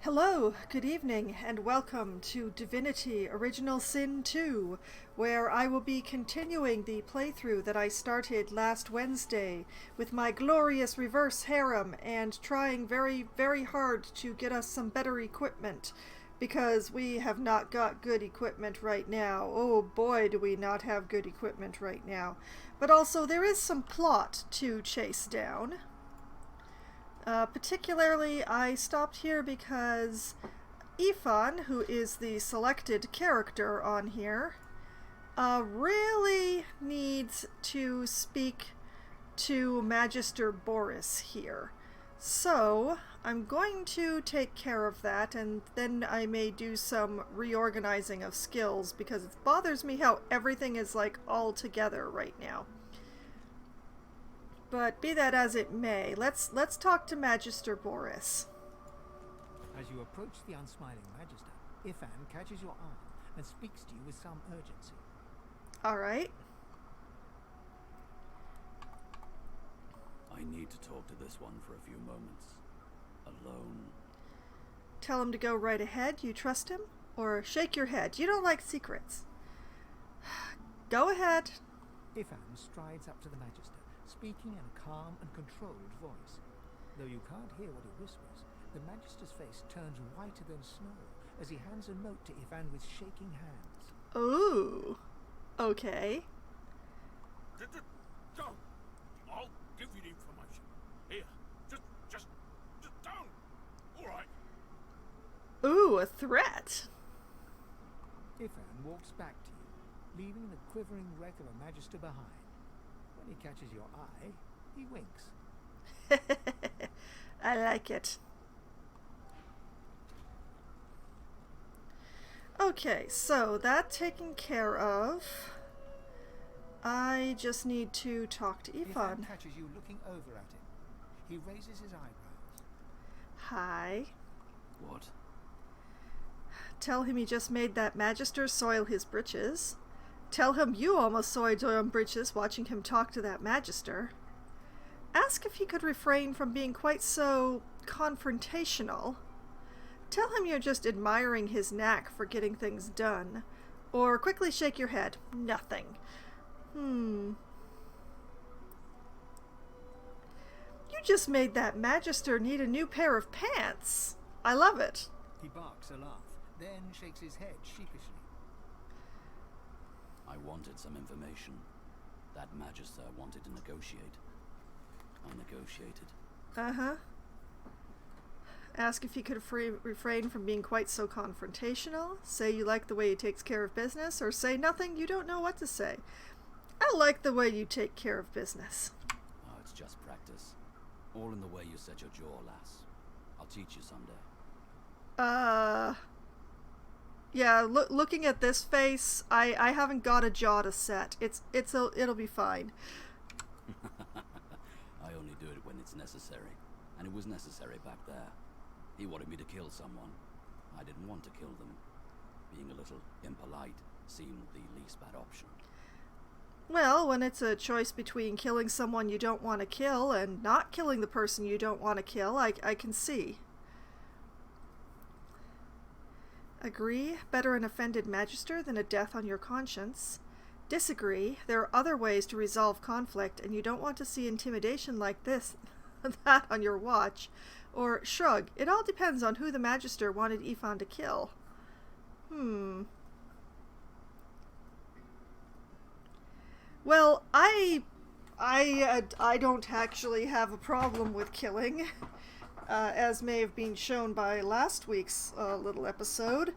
Hello, good evening, and welcome to Divinity Original Sin 2, where I will be continuing the playthrough that I started last Wednesday with my glorious reverse harem and trying very, very hard to get us some better equipment, because we have not got good equipment right now. Oh boy, do we not have good equipment right now. But also, there is some plot to chase down. Particularly, I stopped here because Ifan, who is the selected character on here, really needs to speak to Magister Boris here. So, I'm going to take care of that, and then I may do some reorganizing of skills, because it bothers me how everything is, like, all together right now. But be that as it may, let's talk to Magister Boris. As you approach the unsmiling Magister, Ifan catches your arm and speaks to you with some urgency. Alright. I need to talk to this one for a few moments. Alone. Tell him to go right ahead. You trust him? Or shake your head. You don't like secrets. Go ahead. Ifan strides up to the Magister, speaking in a calm and controlled voice. Though you can't hear what he whispers, the Magister's face turns whiter than snow as he hands a note to Ifan with shaking hands. Ooh. Okay. Don't. I'll give you the information. Here. Just don't. All right. Ooh, a threat. Ifan walks back to you, leaving the quivering wreck of a Magister behind. When he catches your eye, he winks. I like it. Okay, so that taken care of. I just need to talk to Ifan. Ifan catches you looking over at him. He raises his eyebrows. Hi. What? Tell him he just made that Magister soil his britches. Tell him you almost soiled your own britches watching him talk to that Magister. Ask if he could refrain from being quite so confrontational. Tell him you're just admiring his knack for getting things done. Or quickly shake your head. Nothing. You just made that Magister need a new pair of pants. I love it. He barks a laugh, then shakes his head sheepishly. I wanted some information. That Magister wanted to negotiate. I negotiated. Uh-huh. Ask if he could refrain from being quite so confrontational. Say you like the way he takes care of business, or say nothing, you don't know what to say. I like the way you take care of business. Oh, it's just practice. All in the way you set your jaw, lass. I'll teach you someday. Yeah, looking at this face, I haven't got a jaw to set. It'll be fine. I only do it when it's necessary. And it was necessary back there. He wanted me to kill someone. I didn't want to kill them. Being a little impolite seemed the least bad option. Well, when it's a choice between killing someone you don't want to kill and not killing the person you don't want to kill, I can see. Agree, better an offended Magister than a death on your conscience. Disagree, there are other ways to resolve conflict, and you don't want to see intimidation like this, that on your watch. Or shrug, it all depends on who the Magister wanted Ifan to kill. Well, I don't actually have a problem with killing. As may have been shown by last week's little episode.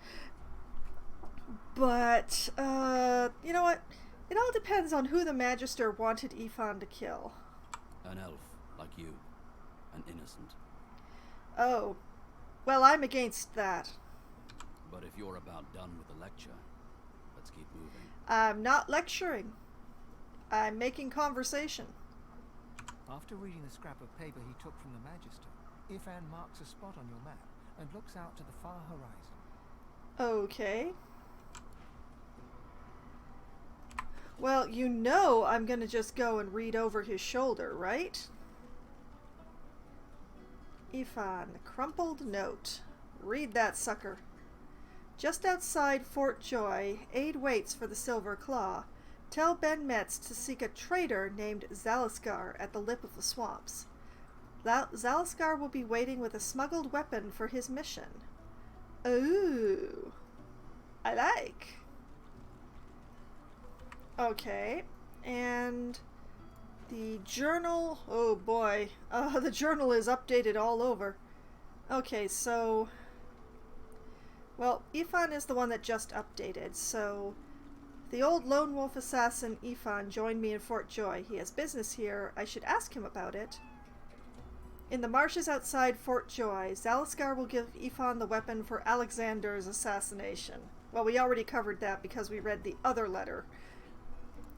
But, you know what? It all depends on who the Magister wanted Ifan to kill. An elf, like you. An innocent. Oh. Well, I'm against that. But if you're about done with the lecture, let's keep moving. I'm not lecturing. I'm making conversation. After reading the scrap of paper he took from the Magister, Ifan marks a spot on your map and looks out to the far horizon. Okay. Well, you know I'm gonna just go and read over his shoulder, right? Ifan, crumpled note. Read that sucker. Just outside Fort Joy, Aid waits for the Silver Claw. Tell Ben Metz to seek a trader named Zaliskar at the lip of the swamps. Zaliskar will be waiting with a smuggled weapon for his mission. Ooh. I like. Okay. And the journal. Oh boy. The journal is updated all over. Okay, so... Well, Ifan is the one that just updated, so... The old lone wolf assassin Ifan joined me in Fort Joy. He has business here. I should ask him about it. In the marshes outside Fort Joy, Zaliskar will give Ifan the weapon for Alexander's assassination. Well, we already covered that because we read the other letter.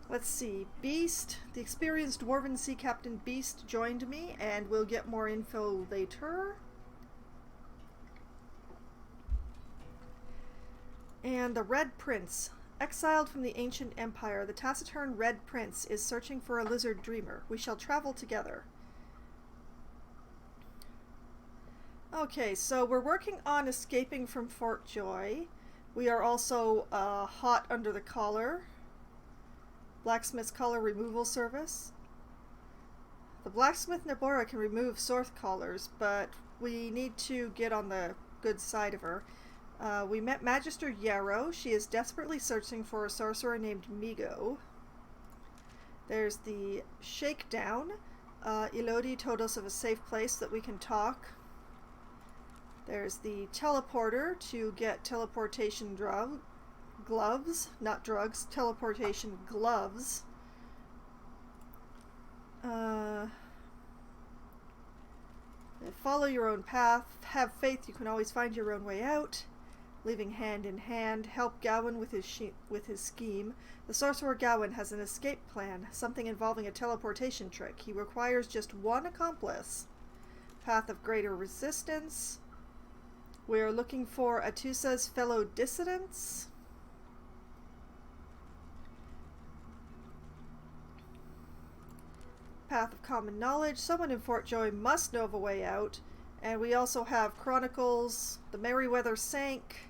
Let's see. Beast, the experienced Dwarven Sea Captain Beast joined me, and we'll get more info later. And the Red Prince. Exiled from the ancient empire, the taciturn Red Prince is searching for a lizard dreamer. We shall travel together. Okay, so we're working on escaping from Fort Joy. We are also hot under the collar. Blacksmith's collar removal service. The blacksmith Nabora can remove Sorth collars, but we need to get on the good side of her. We met Magister Yarrow. She is desperately searching for a sorcerer named Migo. There's the Shakedown. Elodie told us of a safe place that we can talk. There's the Teleporter to get teleportation gloves. Not drugs. Teleportation gloves. Follow your own path. Have faith you can always find your own way out. Leaving hand in hand, help Gawain with his scheme. The sorcerer Gawain has an escape plan, something involving a teleportation trick. He requires just one accomplice. Path of greater resistance. We're looking for Atusa's fellow dissidents. Path of common knowledge. Someone in Fort Joy must know of a way out. And we also have Chronicles. The Merryweather sank.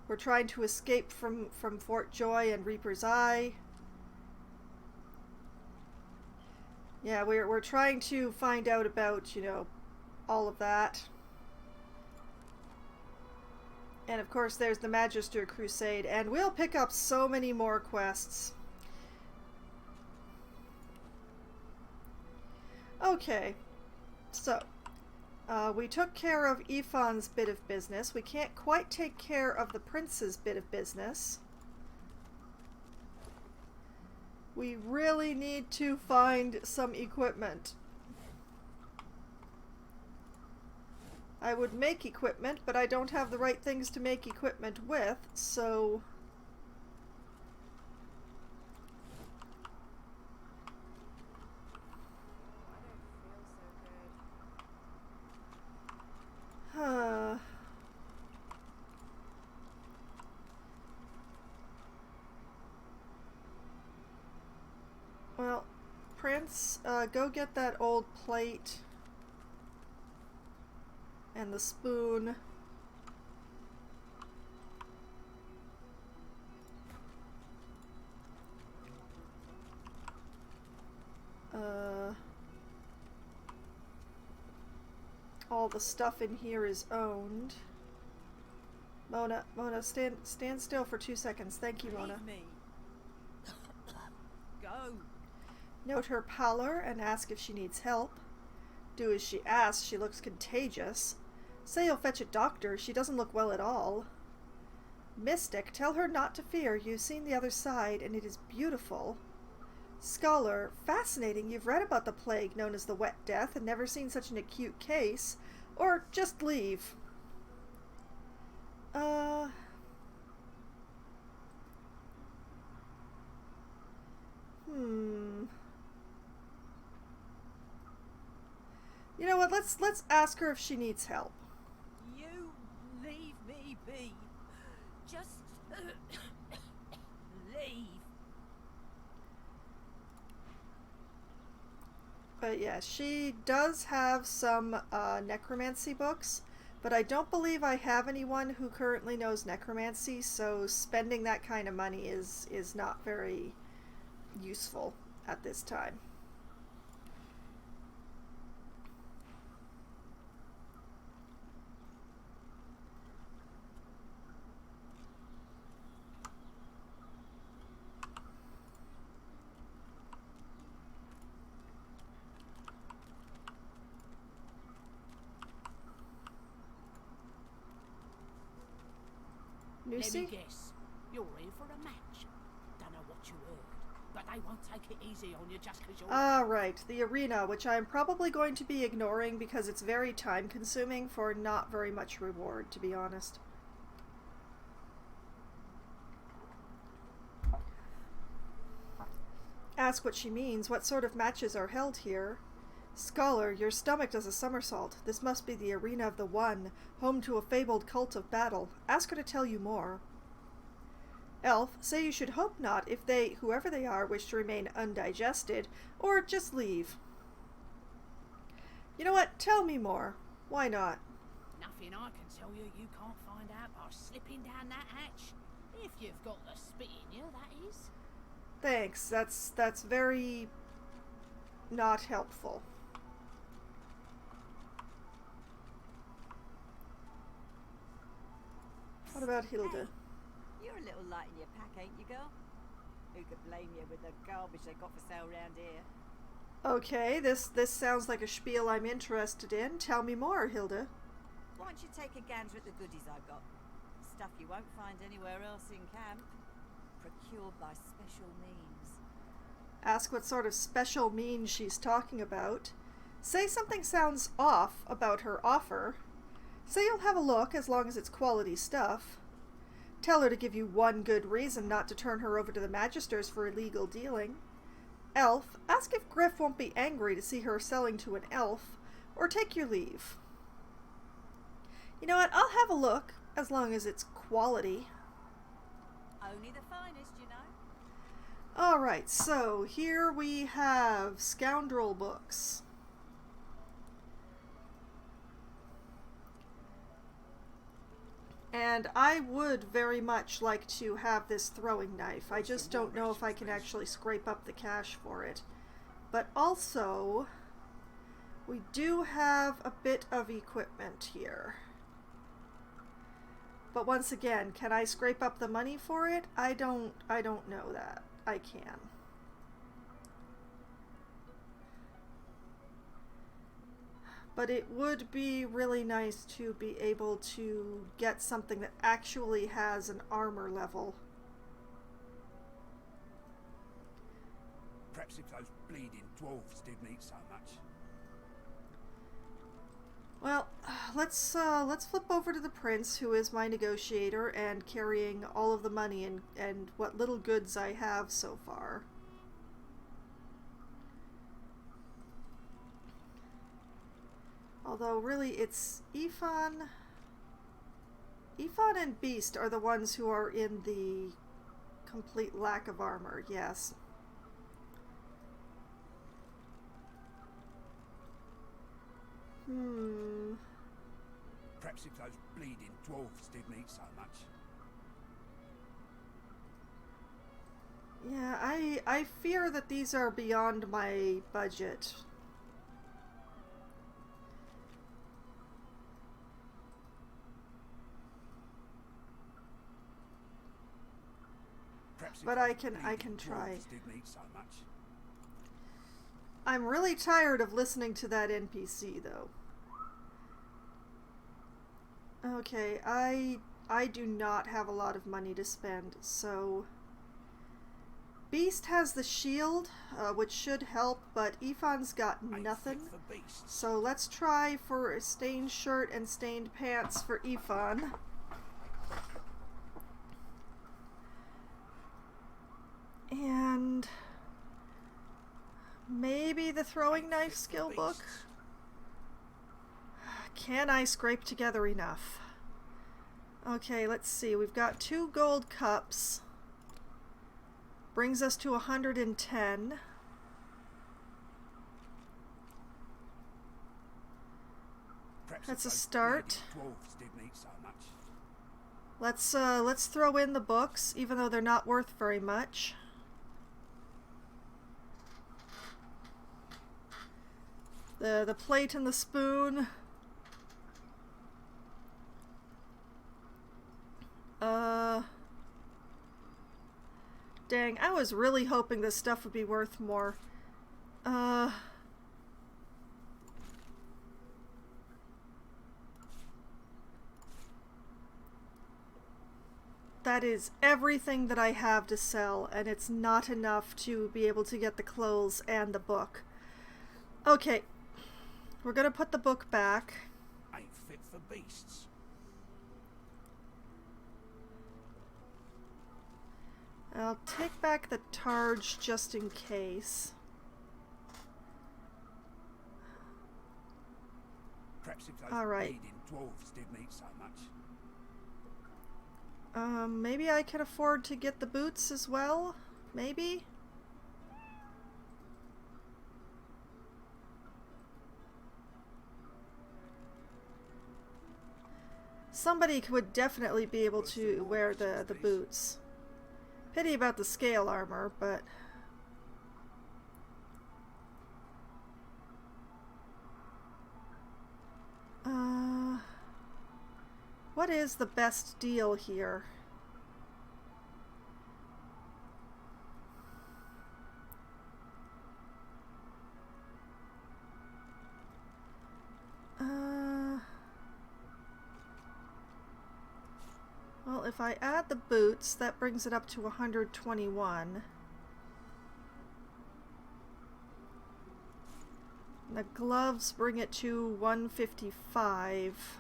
We're trying to escape from Fort Joy and Reaper's Eye. Yeah, we're trying to find out about, you know, all of that. And of course there's the Magister Crusade, and we'll pick up so many more quests. Okay, so we took care of Ifan's bit of business. We can't quite take care of the prince's bit of business. We really need to find some equipment. I would make equipment, but I don't have the right things to make equipment with, so... Well, Prince, go get that old plate and the spoon. All the stuff in here is owned. Mona, stand still for 2 seconds. Thank you, Mona. Leave me. Go. Note her pallor and ask if she needs help. Do as she asks. She looks contagious. Say you'll fetch a doctor. She doesn't look well at all. Mystic, tell her not to fear. You've seen the other side, and it is beautiful. Scholar, fascinating. You've read about the plague known as the Wet Death and never seen such an acute case. Or just leave. You know what? Let's ask her if she needs help. You leave me be. Just leave. But yeah, she does have some necromancy books, But I don't believe I have anyone who currently knows necromancy, so spending that kind of money is not very useful at this time. Let Lucy? me guess. You're in for a match. Don't know what you heard, but they won't take it easy on you just 'cause you're... Ah, right. The arena, which I'm probably going to be ignoring because it's very time-consuming for not very much reward, to be honest. Ask what she means. What sort of matches are held here? Scholar, your stomach does a somersault. This must be the arena of the One, home to a fabled cult of battle. Ask her to tell you more. Elf, say you should hope not if they, whoever they are, wish to remain undigested, or just leave. You know what? Tell me more. Why not? Nothing I can tell you you can't find out by slipping down that hatch. If you've got the spit in you, that is. Thanks. That's very not helpful. What about Hilda? Hey, you're a little light in your pack, ain't you, girl? Who could blame you with the garbage they got for sale round here? Okay, this sounds like a spiel I'm interested in. Tell me more, Hilda. Why don't you take a gander at the goodies I've got? Stuff you won't find anywhere else in camp. Procured by special means. Ask what sort of special means she's talking about. Say something sounds off about her offer. Say you'll have a look as long as it's quality stuff. Tell her to give you one good reason not to turn her over to the Magisters for illegal dealing. Elf, ask if Griff won't be angry to see her selling to an elf, or take your leave. You know what, I'll have a look, as long as it's quality. Only the finest, you know. Alright, so here we have scoundrel books. And I would very much like to have this throwing knife. I just don't know if I can actually scrape up the cash for it. But also, we do have a bit of equipment here. But once again, can I scrape up the money for it? I don't know that. I can. But it would be really nice to be able to get something that actually has an armor level. Perhaps if those bleeding dwarves didn't eat so much. Well, let's flip over to the prince, who is my negotiator and carrying all of the money and what little goods I have so far. Although really it's Ifan and Beast are the ones who are in the complete lack of armor, yes. Perhaps if those bleeding dwarves didn't eat so much. Yeah, I fear that these are beyond my budget. But I can try. Didn't eat so much. I'm really tired of listening to that NPC though. Okay, I do not have a lot of money to spend, so Beast has the shield, which should help, but Ifan's got nothing. So let's try for a stained shirt and stained pants for Ifan. And maybe the throwing knife skill book? Can I scrape together enough? Okay, let's see. We've got 2 gold cups. Brings us to 110. That's a start. Dwarves didn't eat so much. Let's throw in the books, even though they're not worth very much. The plate and the spoon. Dang, I was really hoping this stuff would be worth more. That is everything that I have to sell, and it's not enough to be able to get the clothes and the book. Okay, we're gonna put the book back. Ain't fit for beasts. I'll take back the targe just in case. Perhaps if those All right. bleeding dwarves didn't eat so much. Maybe I can afford to get the boots as well? Maybe? Somebody would definitely be able to wear the boots. Pity about the scale armor, but... what is the best deal here? Well, if I add the boots, that brings it up to 121. The gloves bring it to 155.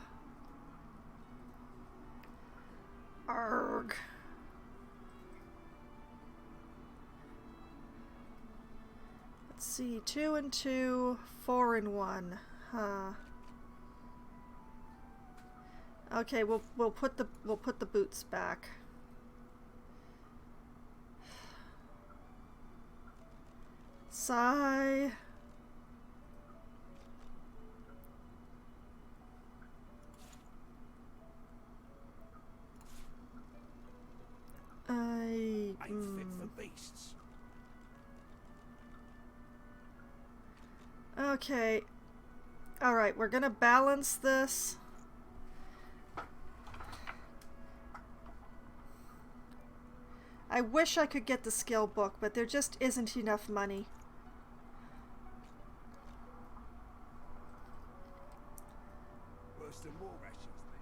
Arg. Let's see, 2 and 2, 4 and 1. Huh. Okay, we'll put the boots back. Sigh. Ain't fit for beasts. Okay. Alright, we're gonna balance this. I wish I could get the skill book, but there just isn't enough money. Worse than war rations, these.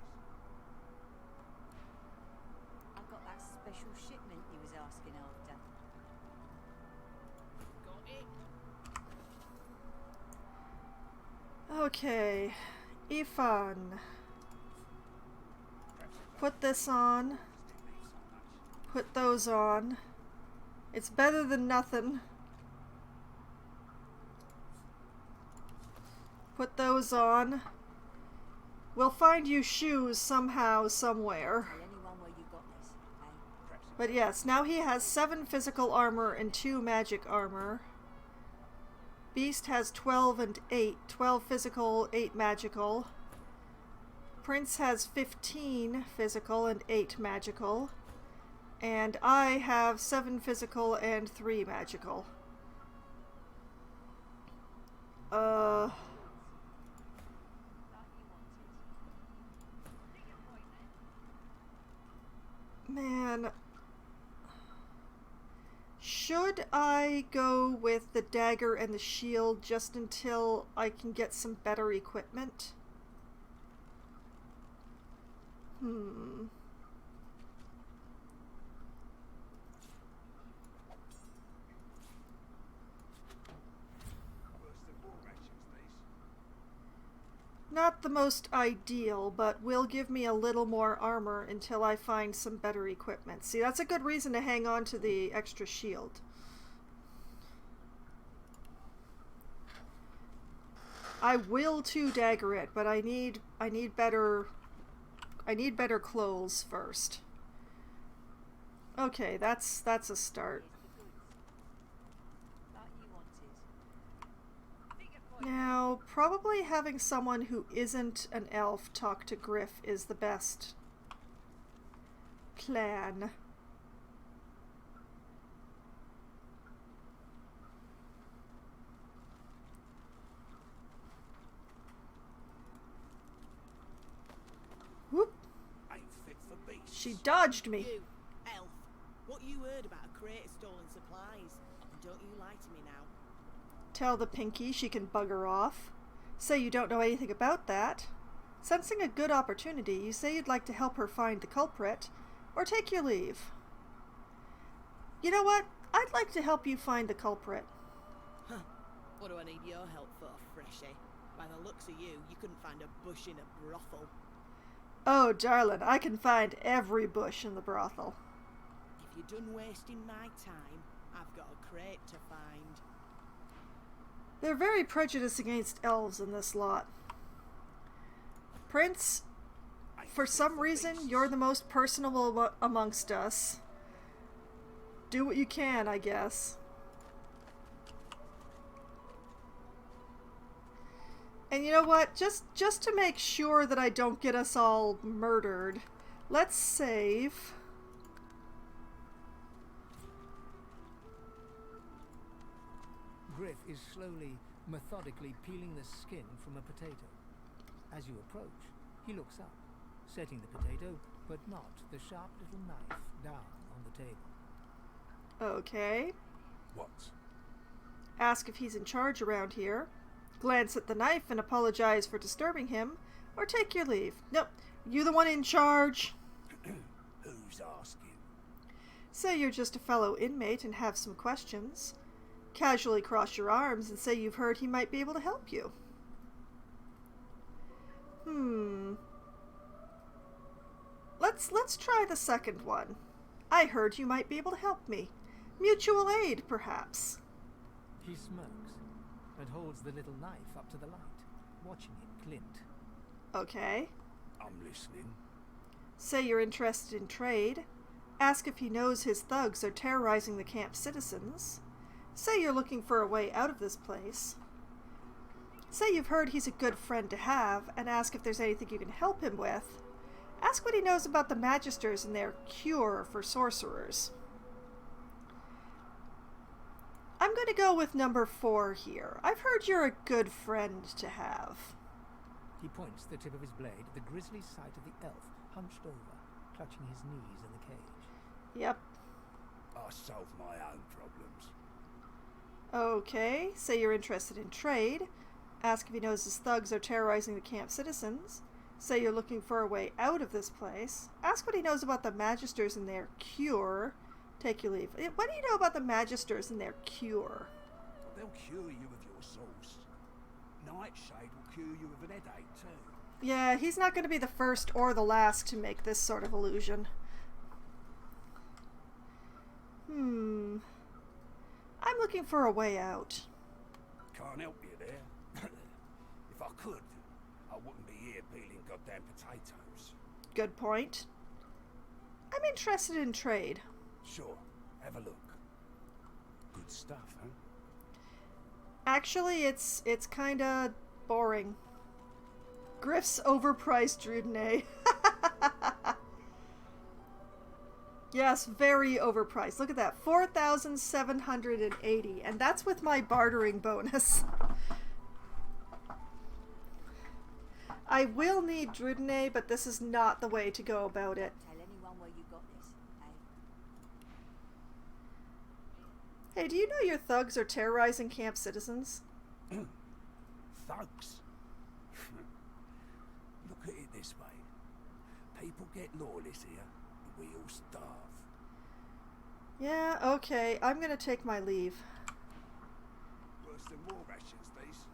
I've got that special shipment he was asking after. Got it. Okay. Ifan. Put this on. Put those on. It's better than nothing. Put those on. We'll find you shoes somehow, somewhere. Tell anyone where you got this, eh? But yes, now he has 7 physical armor and 2 magic armor. Beast has 12 and 8. 12 physical, 8 magical. Prince has 15 physical and 8 magical. And I have 7 physical and 3 magical. Man. Should I go with the dagger and the shield just until I can get some better equipment? Not the most ideal, but will give me a little more armor until I find some better equipment. See, that's a good reason to hang on to the extra shield. I will dagger it, but I need better clothes first. Okay, that's a start. Like you wanted. Now, probably having someone who isn't an elf talk to Griff is the best plan. Whoop! Ain't fit for beasts. She dodged me. You, elf, what you heard about a crate of stolen supplies? And don't you lie to me now. Tell the Pinky she can bugger off. Say you don't know anything about that. Sensing a good opportunity, you say you'd like to help her find the culprit, or take your leave. You know what? I'd like to help you find the culprit. Huh. What do I need your help for, Freshie? By the looks of you, you couldn't find a bush in a brothel. Oh, darling, I can find every bush in the brothel. If you're done wasting my time, I've got a crate to find. They're very prejudiced against elves in this lot. Prince, for some reason, you're the most personable amongst us. Do what you can, I guess. And you know what? Just to make sure that I don't get us all murdered, let's save. Griff is slowly, methodically peeling the skin from a potato. As you approach, he looks up, setting the potato, but not the sharp little knife, down on the table. Okay. What? Ask if he's in charge around here. Glance at the knife and apologize for disturbing him, or take your leave. Nope, you the one in charge. Who's asking? Say you're just a fellow inmate and have some questions. Casually cross your arms and say you've heard he might be able to help you. Let's try the second one. I heard you might be able to help me. Mutual aid, perhaps. He smirks and holds the little knife up to the light, watching it glint. Okay. I'm listening. Say you're interested in trade. Ask if he knows his thugs are terrorizing the camp citizens. Say you're looking for a way out of this place. Say you've heard he's a good friend to have, and ask if there's anything you can help him with. Ask what he knows about the Magisters and their cure for sorcerers. I'm going to go with number 4 here. I've heard you're a good friend to have. He points the tip of his blade at the grisly sight of the elf hunched over, clutching his knees in the cage. Yep. I solve my own problems. Okay, say you're interested in trade. Ask if he knows his thugs are terrorizing the camp citizens. Say you're looking for a way out of this place. Ask what he knows about the Magisters and their cure. Take your leave. What do you know about the Magisters and their cure? They'll cure you of your sauce. Nightshade will cure you of an headache too. Yeah, he's not going to be the first or the last to make this sort of illusion. I'm looking for a way out. Can't help you there. If I could, I wouldn't be here peeling goddamn potatoes. Good point. I'm interested in trade. Sure, have a look. Good stuff, huh? Actually, it's kinda boring. Griff's overpriced Drudene. Yes, very overpriced. Look at that, 4,780, and that's with my bartering bonus. I will need Drudene, but this is not the way to go about it. Tell anyone where you got this, eh? Hey, do you know your thugs are terrorizing camp citizens? Thugs? Look at it this way. People get lawless here, and we all starve. Yeah, okay, I'm gonna take my leave. Worse than war rations, these.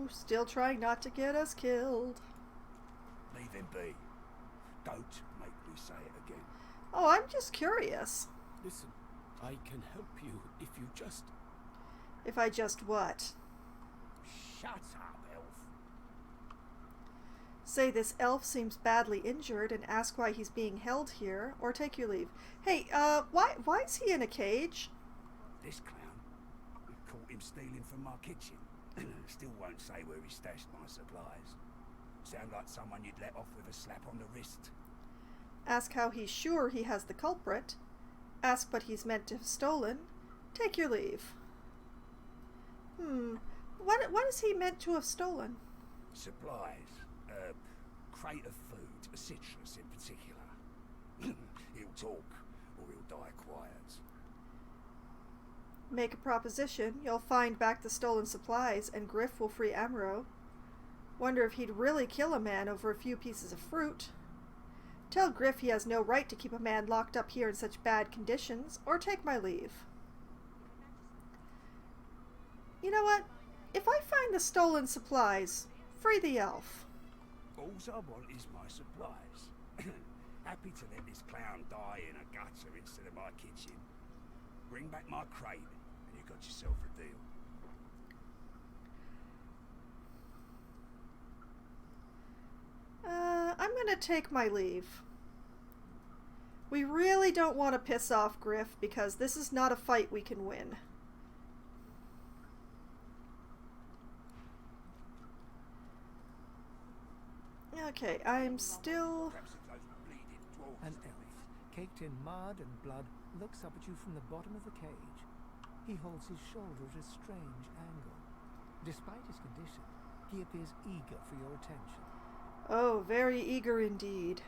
Still trying not to get us killed. Leave him be. Don't make me say it again. Oh, I'm just curious. Listen, I can help you if you just... If I just what? Shut up, elf. Say this elf seems badly injured and ask why he's being held here, or take your leave. Hey, why is he in a cage? This clown, him stealing from my kitchen. Still won't say where he stashed my supplies. Sound like someone you'd let off with a slap on the wrist. Ask how he's sure he has the culprit. Ask what he's meant to have stolen. Take your leave. What is he meant to have stolen? Supplies. Crate of food, citrus in particular. He'll talk, or he'll die quiet. Make a proposition, you'll find back the stolen supplies, and Griff will free Amro. Wonder if he'd really kill a man over a few pieces of fruit. Tell Griff he has no right to keep a man locked up here in such bad conditions, or take my leave. You know what? If I find the stolen supplies, free the elf. All I want is my supplies. Happy to let this clown die in a gutter instead of my kitchen. Bring back my crate, and you got yourself a deal. I'm gonna take my leave. We really don't want to piss off Griff, because this is not a fight we can win. Okay, I'm still... An elf, caked in mud and blood, looks up at you from the bottom of the cage. He holds his shoulder at a strange angle. Despite his condition, he appears eager for your attention. Oh, very eager indeed.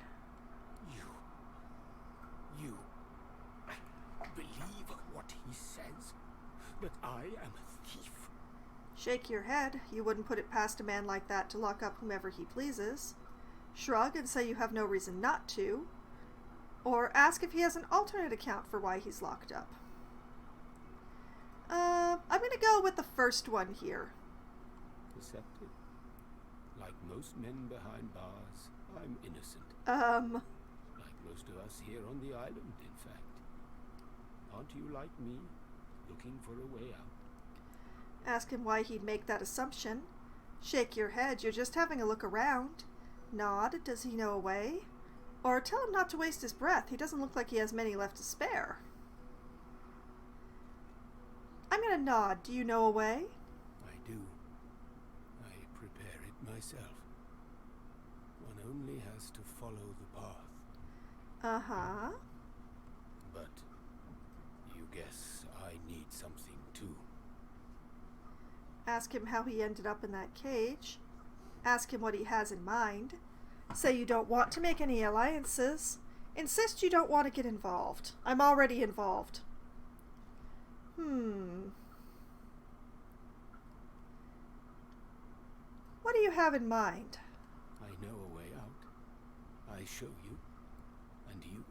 You believe what he says? That I am a thief? Shake your head. You wouldn't put it past a man like that to lock up whomever he pleases. Shrug and say you have no reason not to. Or ask if he has an alternate account for why he's locked up. I'm gonna go with the first one here. Deceptive. Like most men behind bars, I'm innocent. Like most of us here on the island, in fact. Aren't you like me, looking for a way out? Ask him why he'd make that assumption. Shake your head, you're just having a look around. Nod, does he know a way? Or tell him not to waste his breath, he doesn't look like he has many left to spare. I'm gonna nod, do you know a way? I do. I prepare it myself. One only has to follow the path. Uh-huh. But you guess I need something too. Ask him how he ended up in that cage. Ask him what he has in mind. Say you don't want to make any alliances. Insist you don't want to get involved. I'm already involved. What do you have in mind? I know a way out. I show you. And you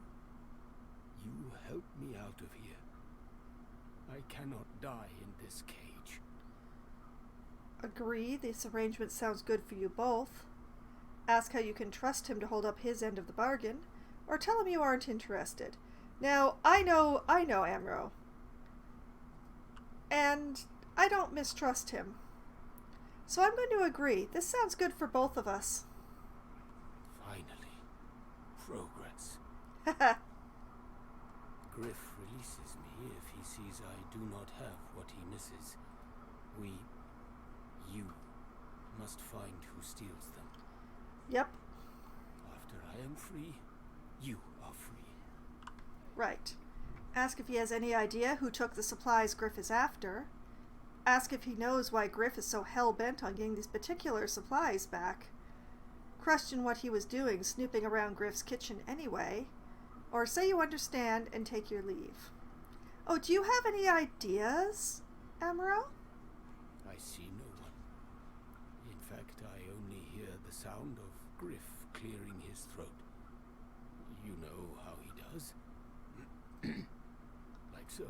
help me out of here. I cannot die in this cage. Agree, this arrangement sounds good for you both. Ask how you can trust him to hold up his end of the bargain, or tell him you aren't interested. Now, I know Amro. And I don't mistrust him. So I'm going to agree. This sounds good for both of us. Finally. Progress. Griff releases me if he sees I do not have what he misses. You must find who steals them. Yep. After I am free, you are free. Right. Ask if he has any idea who took the supplies Griff is after. Ask if he knows why Griff is so hell-bent on getting these particular supplies back. Question what he was doing snooping around Griff's kitchen anyway. Or say you understand and take your leave. Oh, do you have any ideas, Amaro? I see no one. In fact, I only hear the sound of Griff clearing his throat. You know how he does? Like so.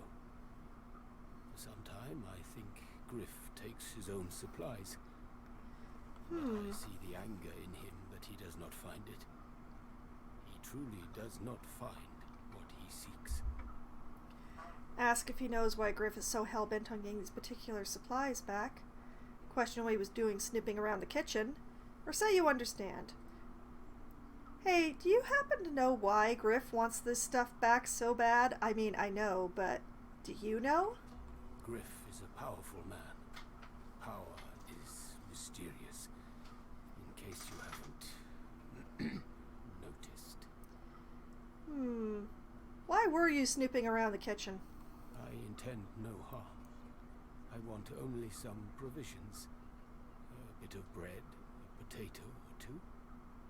For some time, I think Griff takes his own supplies. But I see the anger in him that he does not find it. He truly does not find what he seeks. Ask if he knows why Griff is so hell-bent on getting these particular supplies back. Question what he was doing snipping around the kitchen. Or say you understand. Hey, do you happen to know why Griff wants this stuff back so bad? I mean, I know, but do you know? Griff is was a powerful man. Power is mysterious, in case you haven't noticed. Why were you snooping around the kitchen? I intend no harm. I want only some provisions. A bit of bread, a potato or two.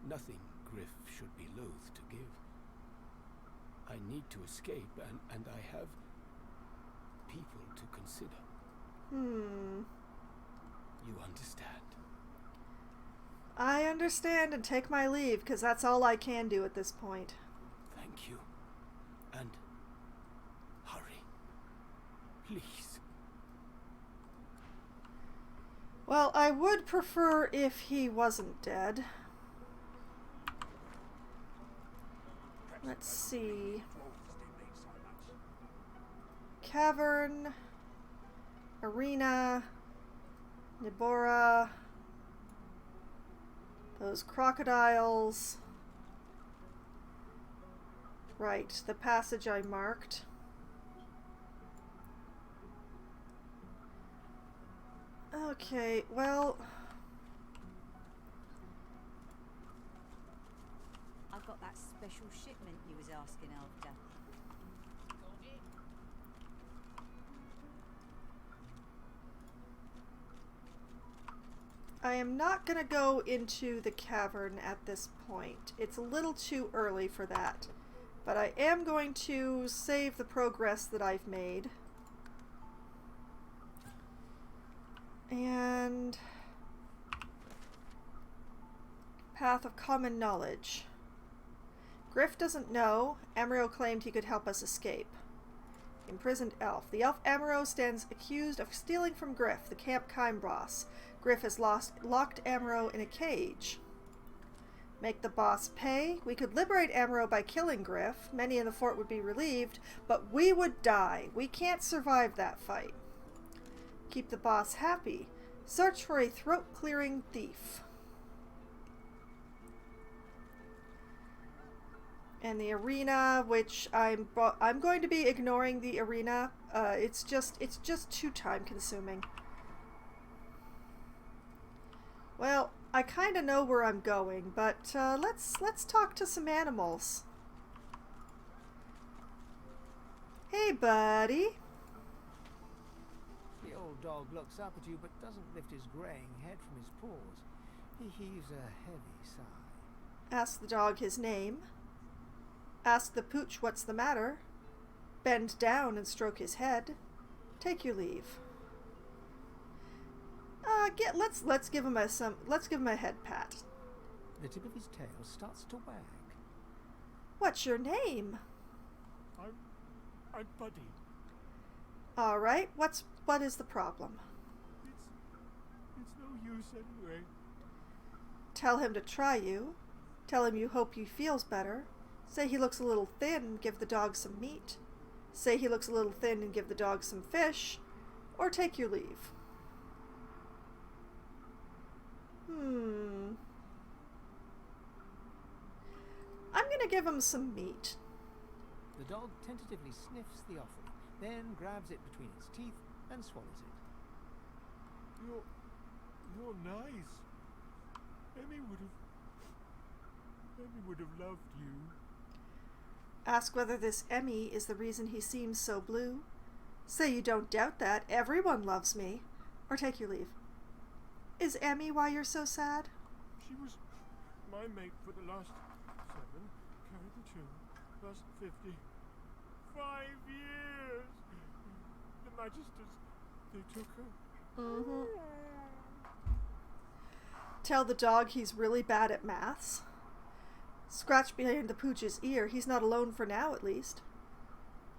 Nothing Griff should be loath to give. I need to escape, and I have people to consider. You understand? I understand and take my leave, because that's all I can do at this point. Thank you. And hurry. Please. Well, I would prefer if he wasn't dead. Let's see. Cavern, arena, Nibora, those crocodiles. Right, the passage I marked. Okay, well... I got that special shipment you was asking after. I am not going to go into the cavern at this point. It's a little too early for that. But I am going to save the progress that I've made. And... Path of Common Knowledge. Griff doesn't know. Amaro claimed he could help us escape. Imprisoned elf. The elf Amaro stands accused of stealing from Griff, the Camp Kime boss. Griff has locked Amaro in a cage. Make the boss pay. We could liberate Amaro by killing Griff. Many in the fort would be relieved, but we would die. We can't survive that fight. Keep the boss happy. Search for a throat-clearing thief. And the arena, which I'm going to be ignoring the arena. It's just too time-consuming. Well, I kind of know where I'm going, but let's talk to some animals. Hey, buddy. The old dog looks up at you but doesn't lift his greying head from his paws. He heaves a heavy sigh. Ask the dog his name. Ask the pooch what's the matter. Bend down and stroke his head. Take your leave. Let's give him a head pat. The tip of his tail starts to wag. What's your name? I'm Buddy. All right. What is the problem? It's no use anyway. Tell him to try you. Tell him you hope he feels better. Say he looks a little thin, give the dog some meat. Say he looks a little thin and give the dog some fish. Or take your leave. I'm gonna give him some meat. The dog tentatively sniffs the offering, then grabs it between its teeth and swallows it. You're nice. Emmy would have loved you. Ask whether this Emmy is the reason he seems so blue. Say you don't doubt that. Everyone loves me. Or take your leave. Is Emmy why you're so sad? She was my mate for the last 7, carried the 2, plus 50. 5 years! The Magisters, they took her. Tell the dog he's really bad at maths. Scratch behind the pooch's ear. He's not alone for now, at least.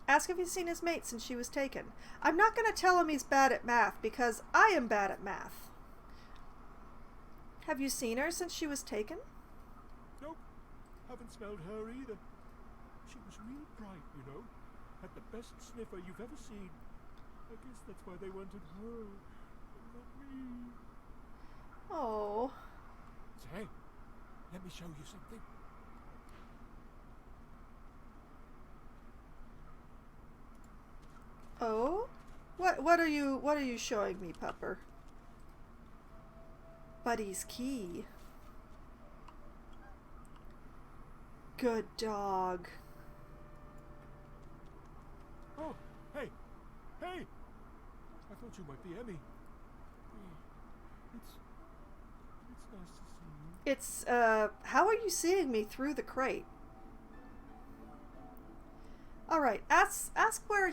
Ask if he's seen his mate since she was taken. I'm not going to tell him he's bad at math, because I am bad at math. Have you seen her since she was taken? Nope. Haven't smelled her either. She was real bright, you know. Had the best sniffer you've ever seen. I guess that's why they wanted her, and not me. Oh. Say, let me show you something. Oh? What are you showing me, Pupper? Buddy's key. Good dog. Oh, hey! Hey! I thought you might be Emmy. It's nice to see you. It's, how are you seeing me through the crate? Alright, ask where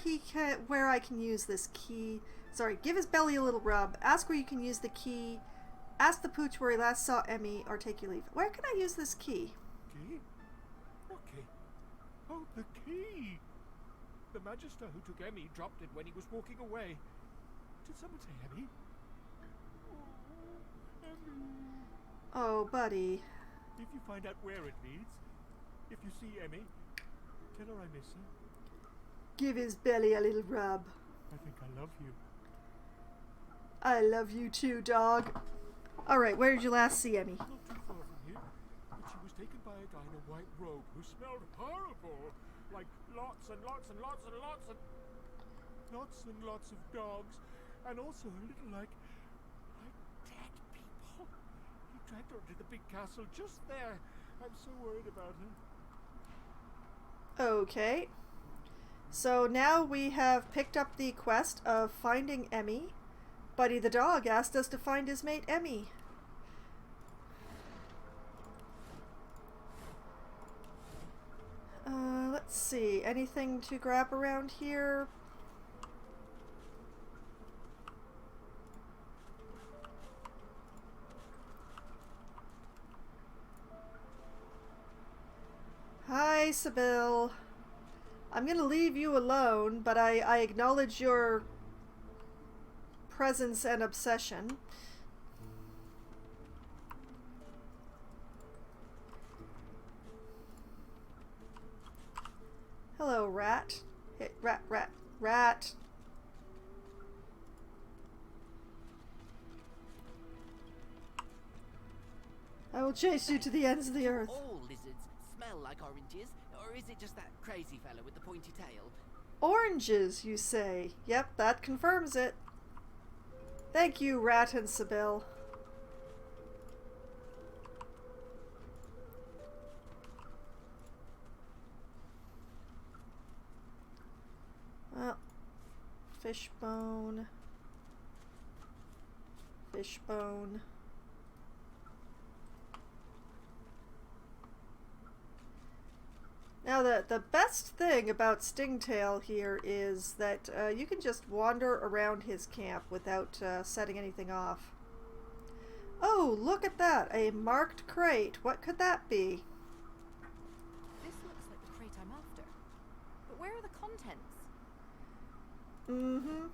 where I can use this key. Sorry, give his belly a little rub. Ask where you can use the key. Ask the pooch where he last saw Emmy, or take your leave. Where can I use this key? Key? What key? Oh, the key! The Magister who took Emmy dropped it when he was walking away. Did someone say Emmy? Oh, Emmy. Oh, buddy. If you find out where it leads, if you see Emmy, tell her I miss her. Give his belly a little rub. I think I love you. I love you too, dog. Alright, where did you last see Emmy? Not too far from here, but she was taken by a guy in a white robe who smelled horrible. Like lots and lots and lots and lots and lots of dogs. And also a little like dead people. He dragged her into the big castle just there. I'm so worried about her. Okay. So now we have picked up the quest of finding Emmy. Buddy the dog asked us to find his mate Emmy. Let's see. Anything to grab around here? Hi, Sybil. I'm gonna leave you alone, but I acknowledge your presence and obsession. Hello, rat. Hey, rat, rat, rat. I will chase you to the ends of the earth. All lizards smell like oranges, or is it just that crazy fella with the pointy tail? Oranges, you say? Yep, that confirms it. Thank you, Rat and Sybil. Well, fishbone. Fishbone. Now, the best thing about Stingtail here is that you can just wander around his camp without setting anything off. Oh, look at that! A marked crate. What could that be? This looks like the crate I'm after. But where are the contents? Mm-hmm.